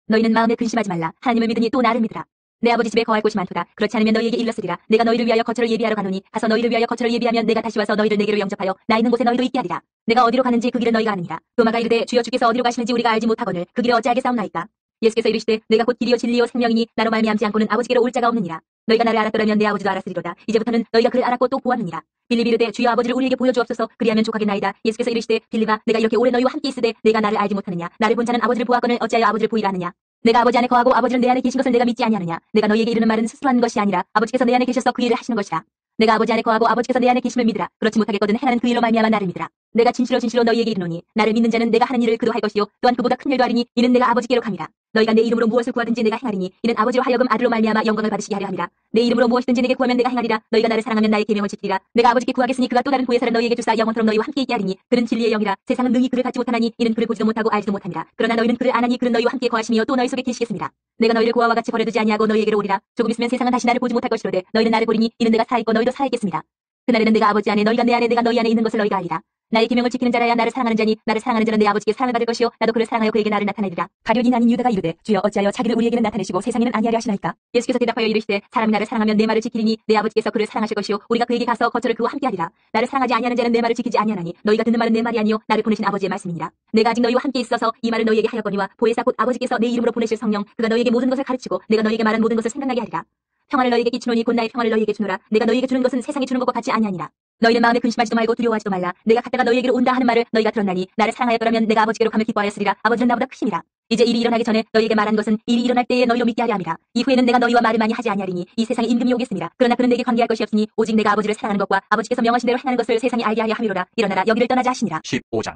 너희는 마음에 근심하지 말라. 하나님을 믿으니 또 나를 믿으라. 내 아버지 집에 거할 곳이 많도다. 그렇지 않으면 너희에게 일렀으리라. 내가 너희를 위하여 거처를 예비하러 가노니 가서 너희를 위하여 거처를 예비하면 내가 다시 와서 너희를 내게로 영접하여 나 있는 곳에 너희도 있게 하리라. 내가 어디로 가는지 그 길은 너희가 아느니라. 도마가 이르되 주여 주께서 어디로 가시는지 우리가 알지 못하거늘 그 길을 어찌하겠사옵나이까. 예수께서 이르시되 내가 곧 길이요 진리요 생명이니 나로 말미암지 않고는 아버지께로 올 자가 없느니라. 너희가 나를 알았더라면 내 아버지도 알았으리로다. 이제부터는 너희가 그를 알았고 또 보았느니라. 빌립이 이르되 주여 아버지를 우리에게 보여주옵소서. 그리하면 족하겠나이다. 예수께서 이르시되 빌립아 내가 이렇게 오래 너희와 함께 있으되 내가 나를 알지 못하느냐. 나를 본 자는 아버지를 보았거늘 어찌하여 아버지를 보이라 하느냐. 내가 아버지 안에 거하고 아버지는 내 안에 계신 것을 내가 믿지 아니하느냐. 내가 너희에게 이르는 말은 스스로 하는 것이 아니라 아버지께서 내 안에 계셔서 그 일을 하시는 것이라. 내가 아버지 안에 거하고 아버지께서 내 안에 계심을 믿으라. 그렇지 못하겠거든 행하는 그 일로 말미암아 나를 믿으라. 내가 진실로 진실로 너희에게 이르노니 나를 믿는 자는 내가 하는 일을 그도 할 것이요 또한 그보다 큰 일도 하리니 이는 내가 아버지께로 감이라. 너희가 내 이름으로 무엇을 구하든지 내가 행하리니 이는 아버지로 하여금 아들로 말미암아 영광을 받으시게 하려 함이라. 내 이름으로 무엇이든지 내게 구하면 내가 행하리라. 너희가 나를 사랑하면 나의 계명을 지키리라. 내가 아버지께 구하겠으니 그가 또 다른 보혜사를 너희에게 주사 영원토록 너희와 함께 있게 하리니 그는 진리의 영이라. 세상은 능히 그를 갖지 못하나니 이는 그를 보지도 못하고 알지도 못함이라. 그러나 너희는 그를 아나니 그는 너희와 함께 거하시며 또 너희 속에 계시겠습니다. 내가 너희를 고아와 같이 버려두지 아니하고 너희에게로 오리라. 조금 있으면 세상은 다시 나를 보지 못할 것이로되 너희는 나를 보리니 이는 내가 살아있고 너희도 살아있겠습니다. 그날에는 내가 아버지 안에 너희가 내 안에 내가 너희 안에 있는 것을 너희가 알리라. 나의 계명을 지키는 자라야 나를 사랑하는 자니 나를 사랑하는 자는 내 아버지께 사랑을 받을 것이요 나도 그를 사랑하여 그에게 나를 나타내리라. 가룟인 아닌 유다가 이르되 주여 어찌하여 자기를 우리에게는 나타내시고 세상에는 아니하려 하시나이까. 예수께서 대답하여 이르시되 사람이 나를 사랑하면 내 말을 지키리니 내 아버지께서 그를 사랑하실 것이요 우리가 그에게 가서 거처를 그와 함께하리라. 나를 사랑하지 아니하는 자는 내 말을 지키지 아니하나니 너희가 듣는 말은 내 말이 아니요 나를 보내신 아버지의 말씀이니라. 내가 아직 너희와 함께 있어서 이 말을 너희에게 하였거니와 보혜사 곧 아버지께서 내 이름으로 보내실 성령 그가 너희에게 모든 것을 가르치고 내가 너희에게 말한 모든 것을 생각나게 하리라. 평안을 너희에게 끼치노니 곧 나의 평안을 너희에게 주노라. 내가 너희에게 주는 것은 세상이 주는 것과 같이 아니하니라. 너희는 마음에 근심하지도 말고 두려워하지도 말라. 내가 갔다가 너희에게로 온다 하는 말을 너희가 들었나니 나를 사랑하였더라면 내가 아버지께로 가며 기뻐하였으리라. 아버지는 나보다 크심이라. 이제 일이 일어나기 전에 너희에게 말한 것은 일이 일어날 때에 너희로 믿게 하려 함이라. 이후에는 내가 너희와 말을 많이 하지 아니하리니 이 세상에 임금이 오겠습니다. 그러나 그는 내게 관계할 것이 없으니 오직 내가 아버지를 사랑하는 것과 아버지께서 명하신 대로 행하는 것을 세상이 알게 하려 함이로라. 일어나라 여기를 떠나자 하시니라. 15장.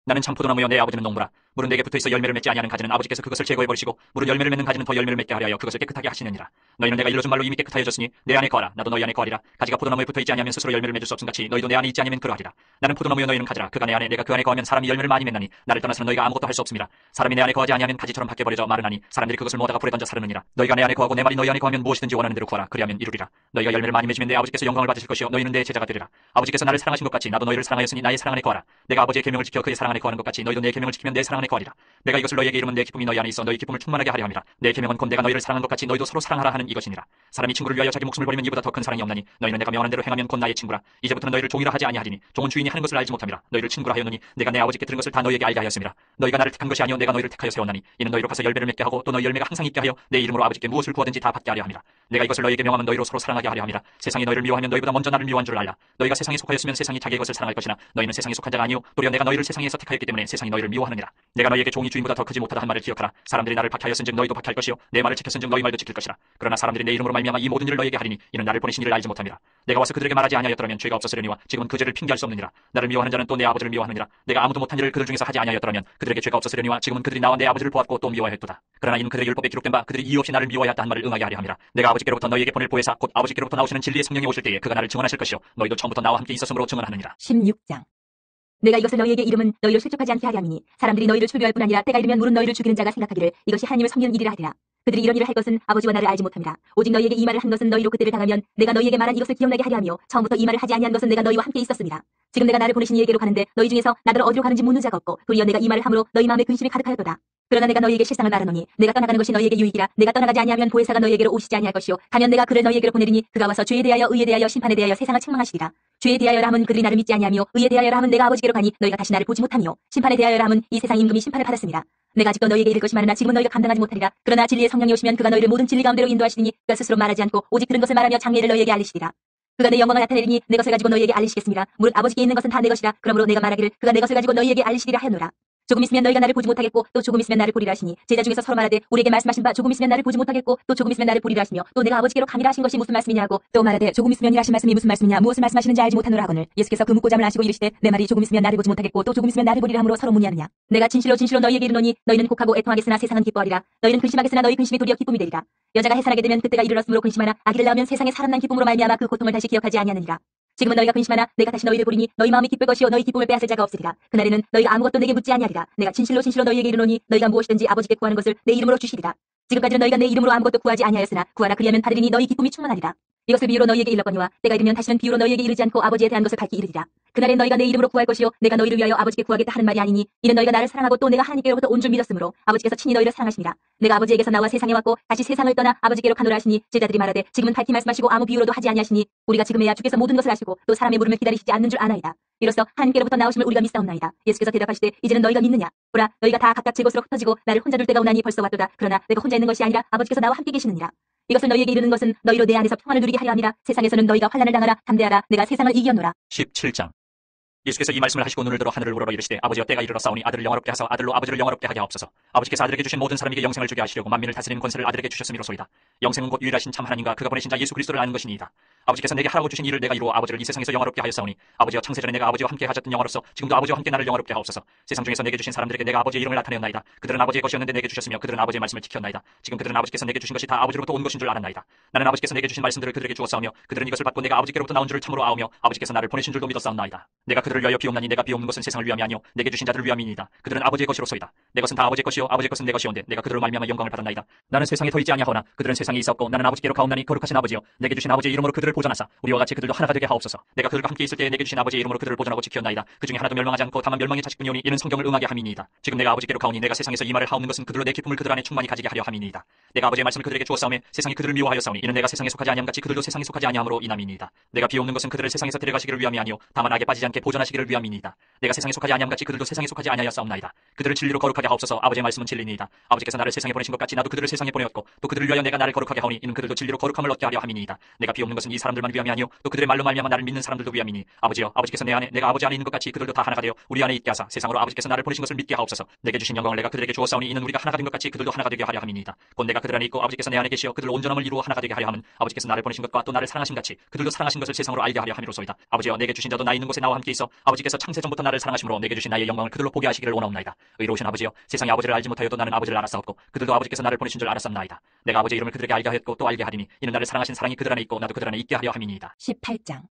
나는 참포도나무여 내 아버지는 농부라. 물은 내게 붙어있어 열매를 맺지 아니하는 가지는 아버지께서 그것을 제거해버리시고 물은 열매를 맺는 가지는 더 열매를 맺게 하려 하여 그것을 깨끗하게 하시느니라. 너희는 내가 일러준 말로 이미 깨끗하여졌으니 내 안에 거하라. 나도 너희 안에 거하리라. 가지가 포도나무에 붙어있지 아니하면 스스로 열매를 맺을 수 없음 같이 너희도 내 안에 있지 아니하면 그러하리라. 나는 포도나무여 너희는 가지라. 그가 내 안에 내가 그 안에 거하면 사람이 열매를 많이 맺나니 나를 떠나서는 너희가 아무것도 할 수 없음이라. 사람이 내 안에 거하지 아니하면 가지처럼 밖에 버려져 마르나니 사람들이 그것을 모아다가 불에 던져 사르느니라. 너희가 내 안에 거하고 내 말이 너희 안에 거하면 무엇이든지 원하는 대로 구하라. 그리하면 이루리라. 너희가 열매를 많이 맺으면 내 아버지께서 영광을 받으실 것이요 너희는 내 제자가 되리라. 아버지께서 나를 사랑하신 것 같이 나도 너희를 사랑하였으니 나의 사랑 안에 거하라. 내가 아버지의 계명을 지켜 그의 사랑 안에 거하는 것 같이 너희도 내 계명을 지키면 내 사랑 안에 거하리라. 내가 이것을 너희에게 이루면 내 기쁨이 너희 안에 있어 너희 기쁨을 충만하게 하려 함이라. 내 계명은 곧 내가 너희를 사랑한 것 같이 너희도 서로 사랑하라 하는 이것이니라. 사람이 친구를 위하여 자기 목숨을 버리면 이보다 더 큰 사랑이 없나니 너희는 내가 명하는 대로 행하면 곧 나의 친구라. 이제부터는 너희를 종이라 하지 아니하리니 종은 주인이 하는 것을 알지 못함이라. 너희를 친구라 하였노니 내가 내 아버지께 들은 것을 다 너희에게 알게 하였음이라. 너희가 나를 택한 것이 아니요 내가 너희를 택하여 세웠나니 이는 너희로 가서 열매를 맺게 하고 또 너희 열매가 항상 있게 하여 내 이름으로 아버지께 무엇을 구하든지 다 받게 하려 함이라. 내가 이것을 너희에게 명하면 너희로 서로 사랑하게 하려 함이라. 세상이 너희를 미워하면 너희보다 먼저 나를 미워한 줄 알라. 너희가 세상에 속하였으면 세상이 자기의 것을 사랑할 것이나 너희는 세상에 속한 자가 아니요 도리어 내가 너희를 세상에서 택하였기 때문에 세상이 너희를 미워하느니라. 내가 너희에게 종이 주인보다 더 크지 못하다 한 말을 기억하라. 사람들이 나를 박해하였은즉 너희도 박해할 것이요 내 말을 지켰은즉 너희 말도 지킬 것이라. 그러나 사람들이 내 이름으로 말미암아 이 모든 일을 너희에게 하리니 이는 나를 보내신 이를 알지 못함이라. 내가 와서 그들에게 말하지 아니하였더라면 죄가 없었으려니와 지금은 그 죄를 핑계할 수 없느니라. 나를 미워하는 자는 또 내 아버지를 미워하느니라. 내가 아무도 못한 일을 그들 중에서 하지 아니하였더라면 그들에게 죄가 없었으려니와 지금은 그들이 나와 내 아버지를 보았고 또 미워하였도다. 그러나 이는 그들의 율법에 기록된 바 그들이 이유 없이 나를 미워하였다 한 말을 응하게 하려 함이라. 내가 아버지께로부터 너희에게 보낼 보혜사 곧 아버지께로부터 나오시는 진리의 성령이 오실 때에 그가 나를 증언하실 것이요 너희도 처음부터 나와 함께 있었으므로 증언하느니라. 16장. 내가 이것을 너희에게 이름은 너희를 실족하지 않게 하려 함이니 사람들이 너희를 출교할 뿐 아니라 때가 이르면 물은 너희를 죽이는 자가 생각하기를 이것이 하나님을 섬기는 일이라 하리라. 그들이 이런 일을 할 것은 아버지와 나를 알지 못함이라. 오직 너희에게 이 말을 한 것은 너희로 그때를 당하면 내가 너희에게 말한 이것을 기억나게 하려 하며 처음부터 이 말을 하지 아니한 것은 내가 너희와 함께 있었음이라. 지금 내가 나를 보내신 이에게로 가는데 너희 중에서 나더러 어디로 가는지 묻는 자가 없고 도리어 내가 이 말을 함으로 너희 마음에 근심이 가득하였도다. 그러나 내가 너희에게 실상을 말하노니 내가 떠나가는 것이 너희에게 유익이라. 내가 떠나가지 아니하면 보혜사가 너희에게로 오시지 아니할 것이요 가면 내가 그를 너희에게로 보내리니 그가 와서 죄에 대하여 의에 대하여 심판에 대하여 세상을 책망하시리라. 죄에 대하여라 함은 그들이 나를 믿지 아니하며 의에 대하여라 함은 내가 아버지께로 가니 너희가 다시 나를 보지 못하며 심판에 대하여라 함은 이 세상 임금이 심판을 받았습니다. 내가 아직도 너희에게 이를 것이 많으나 지금은 너희가 감당하지 못하리라. 그러나 진리의 성령이 오시면 그가 너희를 모든 진리 가운데로 인도하시리니 그가 스스로 말하지 않고 오직 들은 것을 말하며 장래를 너희에게 알리시리라. 그가 내 영광을 나타내리니 내 것을 가지고 너희에게 알리시겠습니다. 무릇 아버지께 있는 것은 다 내 것이라. 그러므로 내가 말하기를 그가 내 것을 가지고 너희에게 알리시리라 하였노라. 조금 있으면 너희가 나를 보지 못하겠고 또 조금 있으면 나를 보리라 하시니 제자 중에서 서로 말하되 우리에게 말씀하신 바 조금 있으면 나를 보지 못하겠고 또 조금 있으면 나를 보리라 하시며 또 내가 아버지께로 가니라 하신 것이 무슨 말씀이냐 하고 또 말하되 조금 있으면 이라신 말씀이 무슨 말씀이냐 무엇을 말씀하시는지 알지 못하노라 하거늘 예수께서 그 묻고자를 아시고 이르시되 내 말이 조금 있으면 나를 보지 못하겠고 또 조금 있으면 나를 보리라 함으로 서로 문의하느냐. 내가 진실로 진실로 너희에게 이르노니 너희는 곡하고 애통하겠으나 세상은 기뻐하리라. 너희는 근심하겠으나 너희 근심이 도리어 기쁨이 되리라. 여자가 해산하게 되면 그때가 이르렀으므로 근심하나 아기를 낳으면 세상에 살아난 기쁨으로 말미암아 그 고통을 다시 기억하지 아니하느니라. 지금은 너희가 근심하나 내가 다시 너희를 보리니 너희 마음이 기쁠 것이요 너희 기쁨을 빼앗을 자가 없으리라. 그날에는 너희가 아무것도 내게 묻지 아니하리라. 내가 진실로 진실로 너희에게 이르노니 너희가 무엇이든지 아버지께 구하는 것을 내 이름으로 주시리라. 지금까지는 너희가 내 이름으로 아무것도 구하지 아니하였으나 구하라 그리하면 받으리니 너희 기쁨이 충만하리라. 이것을 비유로 너희에게 일렀거니와 때가 이르면 다시는 비유로 너희에게 이르지 않고 아버지에 대한 것을 밝히 이르리라. 그날엔 너희가 내 이름으로 구할 것이요 내가 너희를 위하여 아버지께 구하겠다 하는 말이 아니니 이는 너희가 나를 사랑하고 또 내가 하나님께로부터 온 줄 믿었으므로 아버지께서 친히 너희를 사랑하시니라. 내가 아버지에게서 나와 세상에 왔고 다시 세상을 떠나 아버지께로 가노라 하시니 제자들이 말하되 지금은 밝히 말씀하시고 아무 비유로도 하지 아니하시니 우리가 지금에야 주께서 모든 것을 아시고 또 사람의 물음을 기다리시지 않는 줄 아나이다. 이로써 하나님께로부터 나오심을 우리가 믿사옵나이다. 예수께서 대답하시되 이제는 너희가 믿느냐? 보라, 너희가 다 각각 제 곳으로 흩어지고 나를 혼자 둘 때가 오나니 벌써 왔도다. 그러나 내가 혼자 있는 것이 아니라 아버지께서 나와 함께 계시느니라. 이것을 너희에게 이르는 것은 너희로 내 안에서 평안을 누리게 하려 함이라. 세상에서는 너희가 환난을 당하라. 담대하라. 내가 세상을 이기었노라. 17장. 예수께서 이 말씀을 하시고 눈을 들어 하늘을 우러러 이르시되 아버지여 때가 이르렀사오니 아들을 영화롭게 하사 아들로 아버지를 영화롭게 하게 하옵소서. 아버지께서 아들에게 주신 모든 사람에게 영생을 주게 하시려고 만민을 다스리는 권세를 아들에게 주셨음이로소이다. 영생은 곧 유일하신 참 하나님과 그가 보내신 자 예수 그리스도를 아는 것이니이다. 아버지께서 내게 하라고 주신 일을 내가 이루어 아버지를 이 세상에서 영화롭게 하였사오니 아버지여 창세전에 내가 아버지와 함께 하셨던 영화로서 지금도 아버지와 함께 나를 영화롭게 하옵소서. 세상 중에서 내게 주신 사람들에게 내가 아버지의 이름을 나타내었나이다. 그들은 아버지의 것이었는데 내게 주셨으며 그들은 아버지의 말씀을 지켰나이다. 지금 그들은 아버지께서 내게 주신 것이 다 아버지로부터 온 것인 줄 알았나이다. 나는 아버지께서 내게 주신 말씀들을 그들에게 주었사오며 그들은 이것을 받고 내가 아버지께로부터 나온 줄을 참으로 아오며 아버지께서 나를 보내신 줄도 믿었사옵나이다. 내가 그들을 위하여 비옵나니 내가 비옵는 것은 세상을 위함이 아니요 내게 주신 자들을 위함이니이다. 그들은 아버지의 것이로소이다. 내 것은 다 아버지의 것이요 아버지의 것은 내 것이온데 내가 그들로 말미암아 영광을 받았나이다. 나는 세상에 더 있지 아니하오나 그들은 세상에 있었고 나는 아버지께로 가옵나니 거룩하신 아버지여 내게 주신 아버지의 이름으로 그들을 보존하사 우리와 같이 그들도 하나가 되게 하옵소서. 내가 그들과 함께 있을 때에 내게 주신 아버지의 이름으로 그들을 보존하고 지켰나이다. 그 중에 하나도 멸망하지 않고 다만 멸망의 자식뿐이오니 이는 성경을 응하게 함이니이다. 지금 내가 아버지께로 가오니 내가 세상에서 이 말을 하옵는 것은 그들로 내 기쁨을 그들 안에 충만히 가지게 하려 함이니이다. 내가 아버지의 말씀을 그들에게 주었사오매 세상이 그들을 미워하였사오니 이는 내가 세상에 속하지 아니함 같이 그들도 세상에 속하지 아니함으로 인함이니이다. 내가 비옵는 것은 그들을 세상에서 데려가시기를 위함이 아니요 다만 악에 빠지지 않게 보존하시기를 위함이니이다. 내가 세상에 속하지 아니함 같이 그들도 세상에 속하지 아니하였사옵나이다. 그들을 진리로 거룩하게 하옵소서. 아버지의 말씀은 진리니이다. 아버지께서 나를 세상에 보내신 것 같이 나도 그들을 세상에 보내었고 또 그들을 위하여 내가 나를 거룩하게 하오니 이는 그들도 진리로 거룩함을 얻게 하려 함이니이다. 내가 비옵는 것은 이 사람들만 위함이 아니요 또 그들의 말로 말미암아 나를 믿는 사람들도 위함이니 아버지여 아버지께서 내 안에 내가 아버지 안에 있는 것 같이 그들도 다 하나가 되어 우리 안에 있게 하사 세상으로 아버지께서 나를 보내신 것을 믿게 하옵소서. 내게 주신 영광을 내가 그들에게 주었사오니 이는 우리가 하나가 된 것 같이 그들도 하나가 되게 하려 함이니이다. 곧 내가 그들 안에 있고 아버지께서 내 안에 계시어 그들 온전함을 이루어 하나가 되게 하려 함은 아버지께서 나를 보내신 것과 또 나를 사랑하신 같이 그들도 사랑하신 것을 세상으로 알게 하려 함이로소이다. 아버지여 내게 주신 자도 나 있는 곳에 나와 함께 있어 아버지께서 창세 전부터 나를 사랑하심으로 내게 주신 나의 영광을 그들로 보게 하시기를 원하옵나이다. 의로우신 아버지여 세상이 아버지를 알지 못하여도 나는 아버지를 알았사옵고 그들도 아버지께서 나를 보내신 줄 알았사옵나이다. 내가 아버지의 이름을 그들에게 알게 하였고 또 알게 하리니 이는 나를 사랑하신 사랑이 그들 안에 있고 나도 그들 안에 있게 하려 함이니이다. 18장.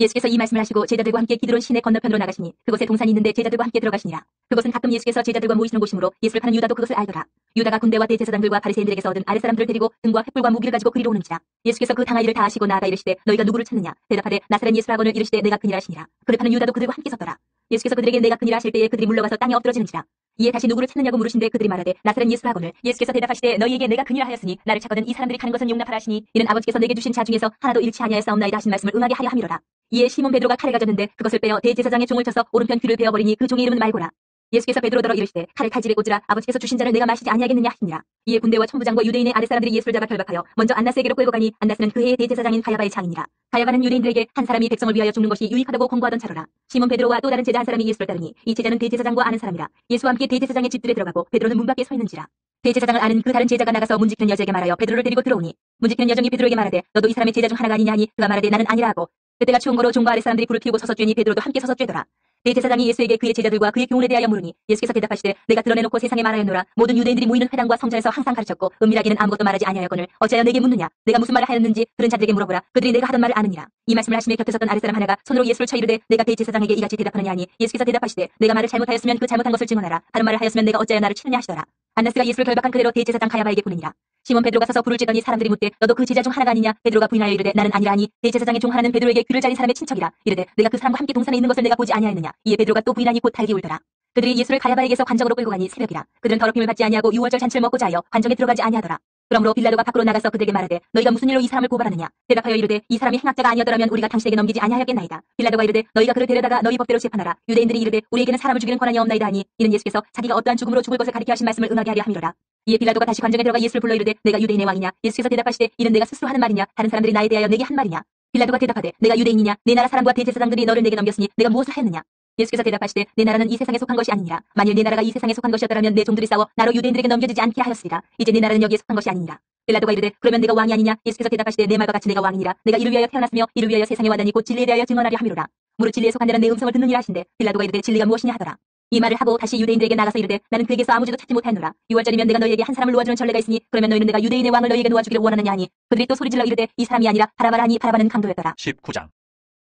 예수께서 이 말씀을 하시고 제자들과 함께 기드론 시내 건너편으로 나가시니 그곳에 동산이 있는데 제자들과 함께 들어가시니라. 그곳은 가끔 예수께서 제자들과 모이시는 곳이므로 예수를 파는 유다도 그것을 알더라. 유다가 군대와 대제사장들과 바리새인들에게서 얻은 아랫사람들을 데리고 등과 횃불과 무기를 가지고 그리로 오는지라. 예수께서 그 당할 일을 다 하시고 나아가 이르시되 너희가 누구를 찾느냐? 대답하되 나사렛 예수라거늘 이르시되 내가 그니라 하시니라. 그를 파는 유다도 그들과 함께 섰더라. 예수께서 그들에게 내가 그니라 하실 때에 그들이 물러가서 땅에 엎드러지는지라. 이에 다시 누구를 찾느냐고 물으신데 그들이 말하되 나사렛 예수라거늘. 예수께서 대답하시되 너희에게 내가 그니라 하였으니 나를 찾거든 이 사람들이 가는 것은 용납하라 하시니 이는 아버지께서 내게 주신 자 중에서 하나도 잃지 아니하였사옵나이다 하신 말씀을 응하게 하려 함이로라. 이에 시몬 베드로가 칼을 가졌는데 그것을 빼어 대제사장의 종을 쳐서 오른편 귀를 베어버리니 그 종의 이름은 말고라. 예수께서 베드로더러 이르시되 칼을 칼집에 꽂으라. 아버지께서 주신 자를 내가 마시지 아니하겠느냐 하시니라. 이에 군대와 천부장과 유대인의 아랫사람들이 예수를 잡아 결박하여 먼저 안나스에게로 끌고 가니 안나스는 그 해의 대제사장인 가야바의 장이니라. 가야바는 유대인들에게 한 사람이 백성을 위하여 죽는 것이 유익하다고 권고하던 자로라. 시몬 베드로와 또 다른 제자 한 사람이 예수를 따르니 이 제자는 대제사장과 아는 사람이라. 예수와 함께 대제사장의 집들에 들어가고 베드로는 문 밖에 서 있는지라. 대제사장을 아는 그 다른 제자가 나가서 문지키는 여자에게 말하여 베드로를 데리고 들어오니 문지키는 여종이 베드로에게 말하되 너도 이 사람의 제자 중 하나가 아니냐 하니 그가 말하되 나는 아니라 하고 그때가 추운 거로 종과 아랫사람들이 불을 피우고 서서 쬐니 베드로도 함께 서서 쬐더라. 대제사장이 예수에게 그의 제자들과 그의 교훈에 대하여 물으니 예수께서 대답하시되 내가 드러내놓고 세상에 말하였노라. 모든 유대인들이 모이는 회당과 성전에서 항상 가르쳤고 은밀하게는 아무것도 말하지 아니하였거늘 어찌하여 내게 묻느냐? 내가 무슨 말을 하였는지 들은 자들에게 물어보라. 그들이 내가 하던 말을 아느니라. 이 말씀을 하시며 곁에 섰던 아랫사람 하나가 손으로 예수를 쳐 이르되 내가 대제사장에게 이같이 대답하느냐 하니 예수께서 대답하시되 내가 말을 잘못하였으면 그 잘못한 것을 증언하라. 다른 말을 하였으면 내가 어찌하여 나를 치느냐 하시더라. 안나스가 예수를 결박한 그대로 대제사장 가야바에게 보내니라. 시몬 베드로가 서서 불을 쬐더니 사람들이 묻되 너도 그 제자 중 하나가 아니냐? 베드로가 부인하여 이르되 나는 아니라 하니 대제사장의 종 하나는 베드로에게 귀를 잘린 사람의 친척이라. 이르되 내가 그 사람과 함께 동산에 있는 것을 내가 보지 아니하였느냐? 이에 베드로가 또 부인하니 곧 달기 울더라. 그들이 예수를 가야바에게서 관정으로 끌고 가니 새벽이라. 그들은 더럽힘을 받지 아니하고 유월절 잔치를 먹고자 하여 관정에 들어가지 아니하더라. 그러므로 빌라도가 밖으로 나가서 그들에게 말하되 너희가 무슨 일로 이 사람을 고발하느냐? 대답하여 이르되 이 사람이 행악자가 아니었더라면 우리가 당신에게 넘기지 아니하였겠나이다. 빌라도가 이르되 너희가 그를 데려다가 너희 법대로 재판하라. 유대인들이 이르되 우리에게는 사람을 죽이는 권한이 없나이다 하니 이는 예수께서 자기가 어떠한 죽음으로 죽을 것을 가리켜 하신 말씀을 응하게 하려 함이로라. 이에 빌라도가 다시 관정에 들어가 예수를 불러 이르되 내가 유대인의 왕이냐? 예수께서 대답하시되 이는 내가 스스로 하는 말이냐? 다른 사람들이 나에 대하여 내게 한 말이냐? 빌라도가 대답하되 내가 유대인이냐? 내 나라 사람과 대제사장들이 너를 내게 넘겼으니 내가 무엇을 하였느냐? 예수께서 대답하시되 내 나라는 이 세상에 속한 것이 아니니라. 만일 내 나라가 이 세상에 속한 것이었더라면 내 종들이 싸워 나로 유대인들에게 넘겨지지 않게 하였으리라. 이제 내 나라는 여기에 속한 것이 아니니라. 빌라도가 이르되 그러면 내가 왕이 아니냐? 예수께서 대답하시되 내 말과 같이 내가 왕이니라. 내가 이를 위하여 태어났으며 이를 위하여 세상에 왔다니 곧 진리에 대하여 증언하려 함이로라. 무릇 진리에 속한 자는 내 음성을 듣느니라 하신대 빌라도가 이르되 진리가 무엇이냐 하더라. 이 말을 하고 다시 유대인들에게 나가서 이르되 나는 그에게서 아무 죄도 찾지 못하였노라. 유월절이면 내가 너희에게 한 사람을 놓아주는 전례가 있으니 그러면 너희는 내가 유대인의 왕을 너희에게 놓아주기를 원하느냐 하니 그들이 또 소리질러 이르되 이 사람이 아니라 바라바라 하니 바라바는 강도였더라. 19장.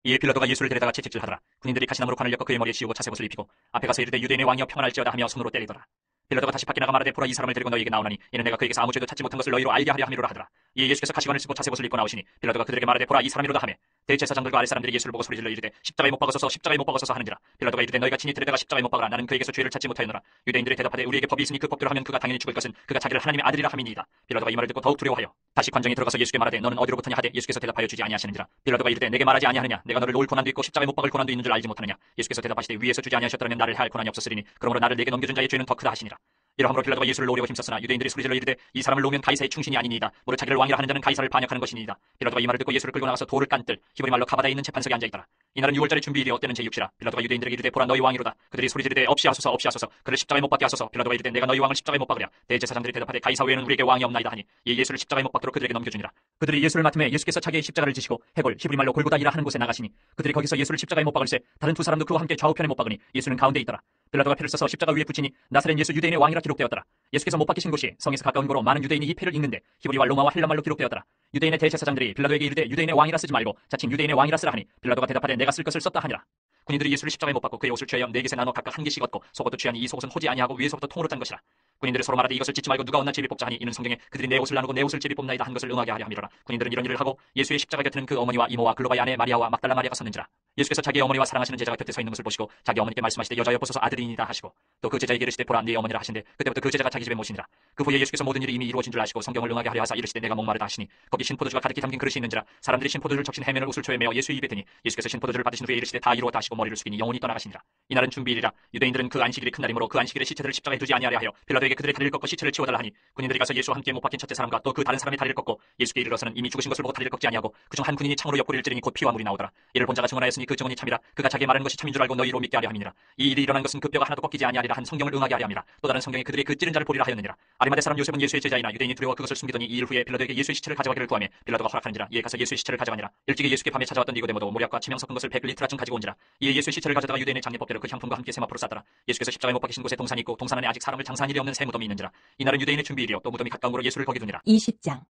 이에 빌라도가 예수를 데려다가 채찍질하더라. 군인들이 가시나무로 관을 엮어 그의 머리에 씌우고 차색옷을 입히고 앞에 가서 이르되 유대인의 왕이여 평안할지어다 하며 손으로 때리더라. 빌라도가 다시 밖에 나가 말하되 보라 이 사람을 데리고 너희에게 나오나니 이는 내가 그에게서 아무 죄도 찾지 못한 것을 너희로 알게 하려 함이로라 하더라. 이에 예수께서 가시관을 쓰고 차색옷을 입고 나오시니 빌라도가 그들에게 말하되 보라 이 사람이로다 하매 대제사장들과 아랫 사람들이 예수를 보고 소리질러 이르되 십자가에 못 박으소서 십자가에 못 박으소서 하는지라. 빌라도가 이르되 너희가 친히 데려다가 십자가에 못 박으라. 나는 그에게서 죄를 찾지 못하였노라. 유대인들이 대답하되 우리에게 법이 있으니 그 법대로 하면 그가 당연히 죽을 것은 그가 자기를 하나님의 아들이라 함이니이다. 빌라도가 이 말을 듣고 더욱 두려워하여 다시 관정에 들어가서 예수께 말하되 너는 어디로부터냐 하되 예수께서 대답하여 주지 아니하시는지라. 빌라도가 이르되 내게 말하지 아니하느냐. 내가 너를 놓을 고난도 있고 십자가에 못 박을 고난도 있는 줄 알지 못하느냐. 예수께서 대답하시되 위에서 주지 아니하셨더라면 나를 할 고난이 없었으리니 그러므로 나를 내게 넘겨준 자의 죄는 더 크다 하시니라. 이러함으로 빌라도가 예수를 놓으려고 힘썼으나 유대인들이 소리질러 이르되 이 사람을 놓으면 가이사의 충신이 아니니이다. 무릇 자기를 왕이라 하는 자는 가이사를 반역하는 것이니이다. 빌라도가 이 말을 듣고 예수를 끌고 나가서 돌을 깐뜰 히브리 말로 가바다에 있는 재판석에 앉아있더라. 이날은 6월절의 준비일이 어때는 제6시라. 빌라도가 유대인들에게 이르되 보라 너희 왕이로다. 그들이 소리지르되 없이 하소서 없이 하소서. 그를 십자가에 못 박게 하소서. 빌라도가 이르되 내가 너희 왕을 십자가에 못 박으랴. 대제사장들이 대답하되 가이사 외에는 우리에게 왕이 없나이다 하니 이 예수를 십자가에 못 박도록 그들에게 넘겨주니라. 그들이 예수를 맡음에 예수께서 자기의 십자가를 지시고 해골 히브리 말로 골고다이라 하는 곳에 나가시니 그들이 거기서 예수를 십자가에 못 박을새 다른 두 사람도 그와 함께 좌우편에 못 박으니 예수는 가운데 있더라. 빌라도가 패를 써서 십자가 위에 붙이니 나사렛 예수 유대인의 왕이라 기록되었더라. 예수께서 못 박히신 곳이 성에서 가까운 고로 많은 유대인이 이 패를 읽는데 히브리와 로마와 헬라말로 기록되었더라. 유대인의 대제사장들이 빌라도에게 이르되 유대인의 왕이라 쓰지 말고 자칭 유대인의 왕이라 쓰라 하니 빌라도가 대답하되 내가 쓸 것을 썼다 하니라. 군인들이 예수를 십자가에 못 박고 그의 옷을 취하여 네 깃에 나눠 각각 한 개씩 얻고 속옷도 취하니 이 속옷은 호지 아니하고 위에서부터 통으로 짠 것이라. 군인들이 서로 말하되 이것을 찢지 말고 누가 얻나 제비 뽑자 하니 이는 성경에 그들이 내 옷을 나누고 내 옷을 제비 뽑나이다 한 것을 응하게 하려 함이로라. 군인들은 이런 일을 하고 예수의 십자가 곁에는 그 어머니와 이모와 글로바의 아내 마리아와 막달라 마리아가 섰는지라. 예수께서 자기의 어머니와 사랑하시는 제자가 곁에 서 있는 것을 보시고 자기 어머니께 말씀하시되 여자여 보소서 아들이니이다 하시고 또 그 제자에게 이르시되 보라 네 어머니라 하신데 그때부터 그 제자가 자기 집에 모시니라. 그 후에 예수께서 모든 일이 이미 이루어진 줄 아시고 성경을 응하게 하려 하사 이르시되 내가 목마르다 하시니 거기 신포도주가 가득히 담긴 그릇이 있는지라. 사람들이 신포도주를 적신 해면을 우슬초에 메어 예수의 입에 드니 예수께서 신포도주를 받으신 후에 이르시되 다 이루었다 하시고 머리를 숙이니 영혼이 떠나가시니라. 이날은 준비일이라. 유대인들은 그 안식일이 큰 날이므로 그 안식일에 시체들을 십자가에 두지 아니하려 하여 빌라도에게 그들의 다리를 꺾고 시체를 치워달라 하니 군인들이 가서 예수와 함께 못 박힌 첫째 사람과 또 그 다른 사람의 다리를 꺾고 예수께 이르러서는 이미 죽으신 것을 보고 다리를 꺾지 아니하고 그중 한 군인이 창으로 옆구리를 찌르니 곧 피와 물이 나오더라. 이를 본 자가 증언하였으니 그 증언이 참이라. 그가 자기 말하는 것이 참인 줄 알고 너희로 믿게 하려 함이니라. 이 일이 일어난 것은 그 뼈가 하나도 꺾이지 아니하리라 한 성경을 응하게 하려 함이라. 또 다른 성경에 그들이 그 찌른 자를 보리라 하였느니라. 아리마대 사람 요셉은 예수의 제자이나 유대인이 두려워 그것을 숨기더니 2일 후에 빌라도에게 예수의 시체를 가져가기를 구하며 빌라도가 허락하는지라. 이에 가서 예수의 시체를 가져가니라. 일찍이 예수께 밤에 찾아왔던 니고데모도 모략과 치명 섞은 것을 100리트라쯤 가지고 온지라. 이에 예수의 시체를 가져다가 유대인의 장례법대로 그 향품과 함께 세마포로 쌌더라. 예수께서 십자가에 못 박히신 곳에 동산이 있고 동산 안에 아직 사람을 장사한 일이 없는 새 무덤이 있는지라. 이날은 유대인의 준비일이요 또 무덤이 가까운 곳으로 예수를 거기 두니라. 20장.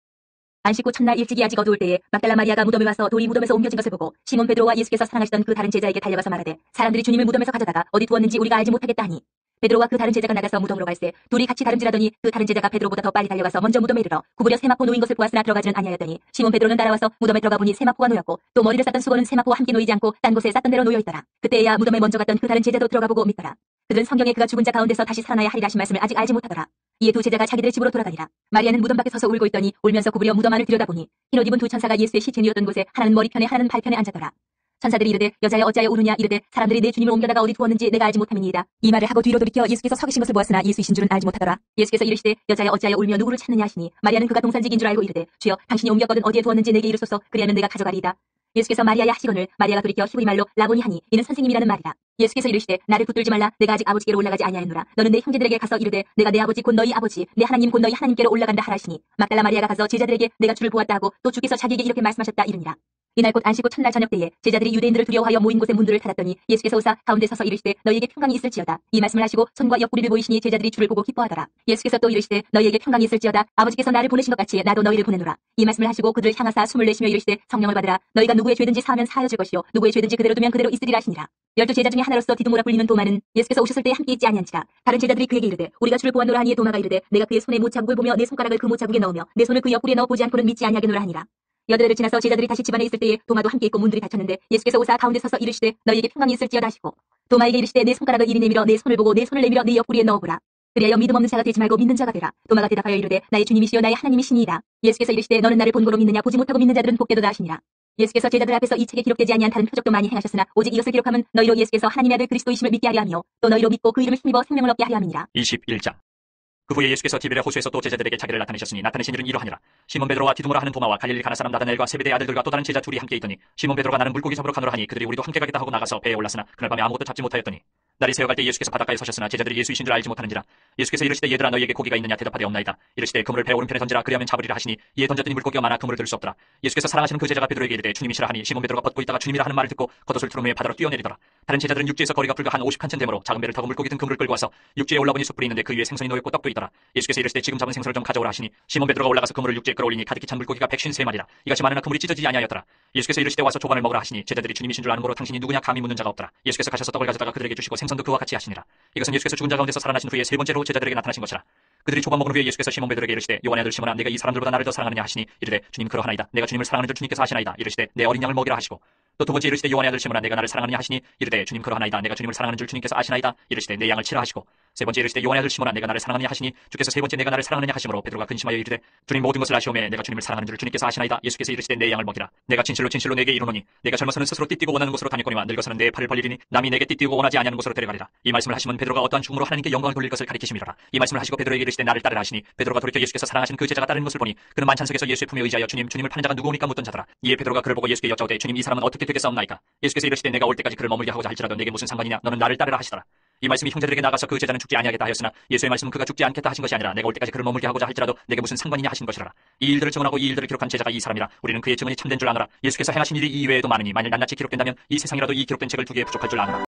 안식 후 첫날 일찍이 아직 어두울 때에 막달라 마리아가 무덤에 와서 돌이 무덤에서 옮겨진 것을 보고 시몬 베드로와 예수께서 사랑하시던 그 다른 제자에게 달려가서 말하되 사람들이 주님을 무덤에서 가져다가 어디 두었는지 우리가 알지 못하겠다 하니 베드로와 그 다른 제자가 나가서 무덤으로 갈새 둘이 같이 다름질하더니 그 다른 제자가 베드로보다 더 빨리 달려가서 먼저 무덤에 이르러 구부려 세마포 놓인 것을 보았으나 들어가지는 아니하였더니 시몬 베드로는 따라와서 무덤에 들어가 보니 세마포가 놓였고 또 머리를 쌌던 수건은 세마포와 함께 놓이지 않고 딴 곳에 쌌던 대로 놓여 있더라. 그때야 무덤에 먼저 갔던 그 다른 제자도 들어가 보고 믿더라. 그들은 성경에 그가 죽은 자 가운데서 다시 살아나야 하리라 하신 말씀을 아직 알지 못하더라. 이에 두 제자가 자기들의 집으로 돌아가니라. 마리아는 무덤 밖에 서서 울고 있더니 울면서 구부려 무덤 안을 들여다보니 흰옷 입은 두 천사가 예수의 시체 누웠던 곳에 하나는 머리편에 하나는 발편에 앉았더라. 천사들이 이르되 여자여 어찌하여 우느냐 이르되 사람들이 내 주님을 옮겨다가 어디 두었는지 내가 알지 못함이니이다. 이 말을 하고 뒤로 돌이켜 예수께서 서 계신 것을 보았으나 예수이신 줄은 알지 못하더라. 예수께서 이르시되 여자여 어찌하여 울며 누구를 찾느냐 하시니 마리아는 그가 동산직인 줄 알고 이르되 주여 당신이 옮겼거든 어디에 두었는지 내게 이르소서 그리하면 내가 가져가리이다. 예수께서 마리아야 하시거늘 마리아가 돌이켜 히브리 말로 라보니 하니 이는 선생님이라는 말이라. 예수께서 이르시되 나를 붙들지 말라. 내가 아직 아버지께로 올라가지 아니하였노라. 너는 내 형제들에게 가서 이르되 내가 내 아버지 곧 너희 아버지 내 하나님 곧 너희 하나님께로 올라간다 하라시니 막달라 마리아가 가서 제자들에게 내가 주를 보았다 하고 또 주께서 자기에게 이렇게 말씀하셨다 이르니라. 이날 곧 안식 후 첫날 저녁 때에 제자들이 유대인들을 두려워하여 모인 곳에 문들을 닫았더니 예수께서 오사 가운데 서서 이르시되 너희에게 평강이 있을지어다. 이 말씀을 하시고 손과 옆구리를 보이시니 제자들이 주를 보고 기뻐하더라. 예수께서 또 이르시되 너희에게 평강이 있을지어다. 아버지께서 나를 보내신 것 같이 나도 너희를 보내노라. 이 말씀을 하시고 그들을 향하사 숨을 내쉬며 이르시되 성령을 받으라. 너희가 누구의 죄든지 사하면 사하여질 것이요 누구의 죄든지 그대로 두면 그대로 있으리라 하시니라. 12제자 중에 하나로서 디두모라 불리는 도마는 예수께서 오셨을 때 함께 있지 아니한지라. 다른 제자들이 그에게 이르되 우리가 주를 보았노라 하니에 도마가 이르되 내가 그의 손에 못자국을 보며 내 손가락을 그 못자국에 넣으며 내 손을 그 옆구리에 넣어 보지 않고는 믿지 아니하겠노라 하니라. 8일을 지나서 제자들이 다시 집안에 있을 때에 도마도 함께 있고 문들이 닫혔는데 예수께서 오사 가운데 서서 이르시되 너희에게 평강이 있을지어다 하시고 도마에게 이르시되 내 손가락을 이리 내밀어 내 손을 보고 내 손을 내밀어 내 옆구리에 넣어보라. 그리하여 믿음 없는 자가 되지 말고 믿는 자가 되라. 도마가 대답하여 이르되 나의 주님이시여 나의 하나님이시니이다. 예수께서 이르시되 너는 나를 본고로 믿느냐 보지 못하고 믿는 자들은 복되도다 하시니라. 예수께서 제자들 앞에서 이 책에 기록되지 아니한 다른 표적도 많이 행하셨으나 오직 이것을 기록하면 너희로 예수께서 하나님의 아들 그리스도이심을 믿게 하려 하며 또 너희로 믿고 그 이름을 힘입어 생명을 얻게 하려 함이니라. 21장. 그 후에 예수께서 디베랴 호수에서 또 제자들에게 자기를 나타내셨으니 나타내신 일은 이러하니라. 시몬 베드로와 디두모라 하는 도마와 갈릴리 가나 사람 나다나엘과 세베대의 아들들과 또 다른 제자 둘이 함께 있더니 시몬 베드로가 나는 물고기 잡으러 가노라 하니 그들이 우리도 함께 가겠다 하고 나가서 배에 올랐으나 그날 밤에 아무것도 잡지 못하였더니 날이 새어갈 때 예수께서 바닷가에 서셨으나 제자들이 예수이신 줄 알지 못하는지라. 예수께서 이르시되 얘들아 너희에게 고기가 있느냐 대답하되 없나이다. 이르시되 그물을 배 오른편에 던지라 그리하면 잡으리라 하시니 이에 던졌더니 물고기가 많아 그물을 들 수 없더라. 예수께서 사랑하시는 그 제자가 베드로에게 이르되 주님이시라 하니 시몬 베드로가 벗고 있다가 주님이라 하는 말을 듣고 겉옷을 두루무에 바다로 뛰어내리더라. 다른 제자들은 육지에서 거리가 불과 한 50칸쯤 되므로 작은 배를 타고 물고기 든 그물을 끌고 와서 육지에 올라보니 숯불이 있는데 그 위에 생선이 놓였고 떡도 있더라. 예수께서 이르시되 지금 잡은 생선을 좀 가져오라 하시니 시몬 베드로가 올라가서 그물을 육지에 끌어올리니 가득히 찬 물고기가 153마리라. 이같이 많으나 그물이 찢어지지 아니하였더라. 예수께서 이르시되 와서 조반을 먹으라 하시니 제자들이 주님이신 줄 아는 거로 당신이 누구냐 감히 묻는 자가 없더라. 예수께서 가셔서 떡을 가져다가 그들에게 주시고 생선도 그와 같이 하시니라. 이것은 예수께서 죽은 자 가운데서 살아나신 후에 세 번째로 제자들에게 나타나신 것이라. 그들이 조밥 먹은 후에 예수께서 시몬 베드로에게 이르시되 요한의 아들 시몬아 내가 이 사람들보다 나를 더 사랑하느냐 하시니 이르되 주님 그러하나이다. 내가 주님을 사랑하는 줄 주님께서 아시나이다. 이르시되 내 어린 양을 먹이라 하시고 또 두 번째 이르시되 요한의 아들 시몬아 내가 나를 사랑하느냐 하시니 이르되 주님 그러하나이다. 내가 주님을 사랑하는 줄 주님께서 아시나이다. 이르시되 내 양을 치라 하시고 세 번째 이르시되 요한의 아들 시몬아 내가 나를 사랑하느냐 하시니 주께서 세 번째 내가 나를 사랑하느냐 하심으로 베드로가 근심하여 이르되 주님 모든 것을 아시오매 내가 주님을 사랑하는 줄 주님께서 아시나이다. 예수께서 이르시되 내 양을 먹이라. 내가 진실로 진실로 내게 이르노니 내가 젊어서는 스스로 띠띠고 원하는 곳으로 다녔거니와 늙어서는 내 팔을 벌리리니 남이 내게 띠띠고 원하지 아니하는 곳으로 데려가리라. 이 말씀을 하시면 베드로가 어떠한 죽음으로 하나님께 영광을 돌릴 것을 가리키심이로라. 이 말씀을 하시고 베드로에게 이르시되 나를 따르라 하시니 베드로가 돌이켜 예수께서 사랑하신 그 제자가 따르는 것을 보니 그는 만찬석에서 예수의 품에 의지하여 주님을 파는 자가 누구오니까 묻던 자더라. 이에 베드로가 그를 보고 예수께 여짜오되 주님 이 사람은 어떻게 되겠사옵나이까. 예수께서 이르시되 내가 올 때까지 그를 머물게 하고자 할지라도 내게 무슨 상관이냐. 너는 나를 따르라 하시더라. 이 말씀이 형제들에게 나가서 그 제자는 죽지 아니하겠다 하였으나 예수의 말씀은 그가 죽지 않겠다 하신 것이 아니라 내가 올 때까지 그를 머물게 하고자 할지라도 내게 무슨 상관이냐 하신 것이라. 이 일들을 증언하고 이 일들을 기록한 제자가 이 사람이라. 우리는 그의 증언이 참된 줄 아노라. 예수께서 행하신 일이 이 외에도 많으니 만일 낱낱이 기록된다면 이 세상이라도 이 기록된 책을 두기에 부족할 줄 아노라.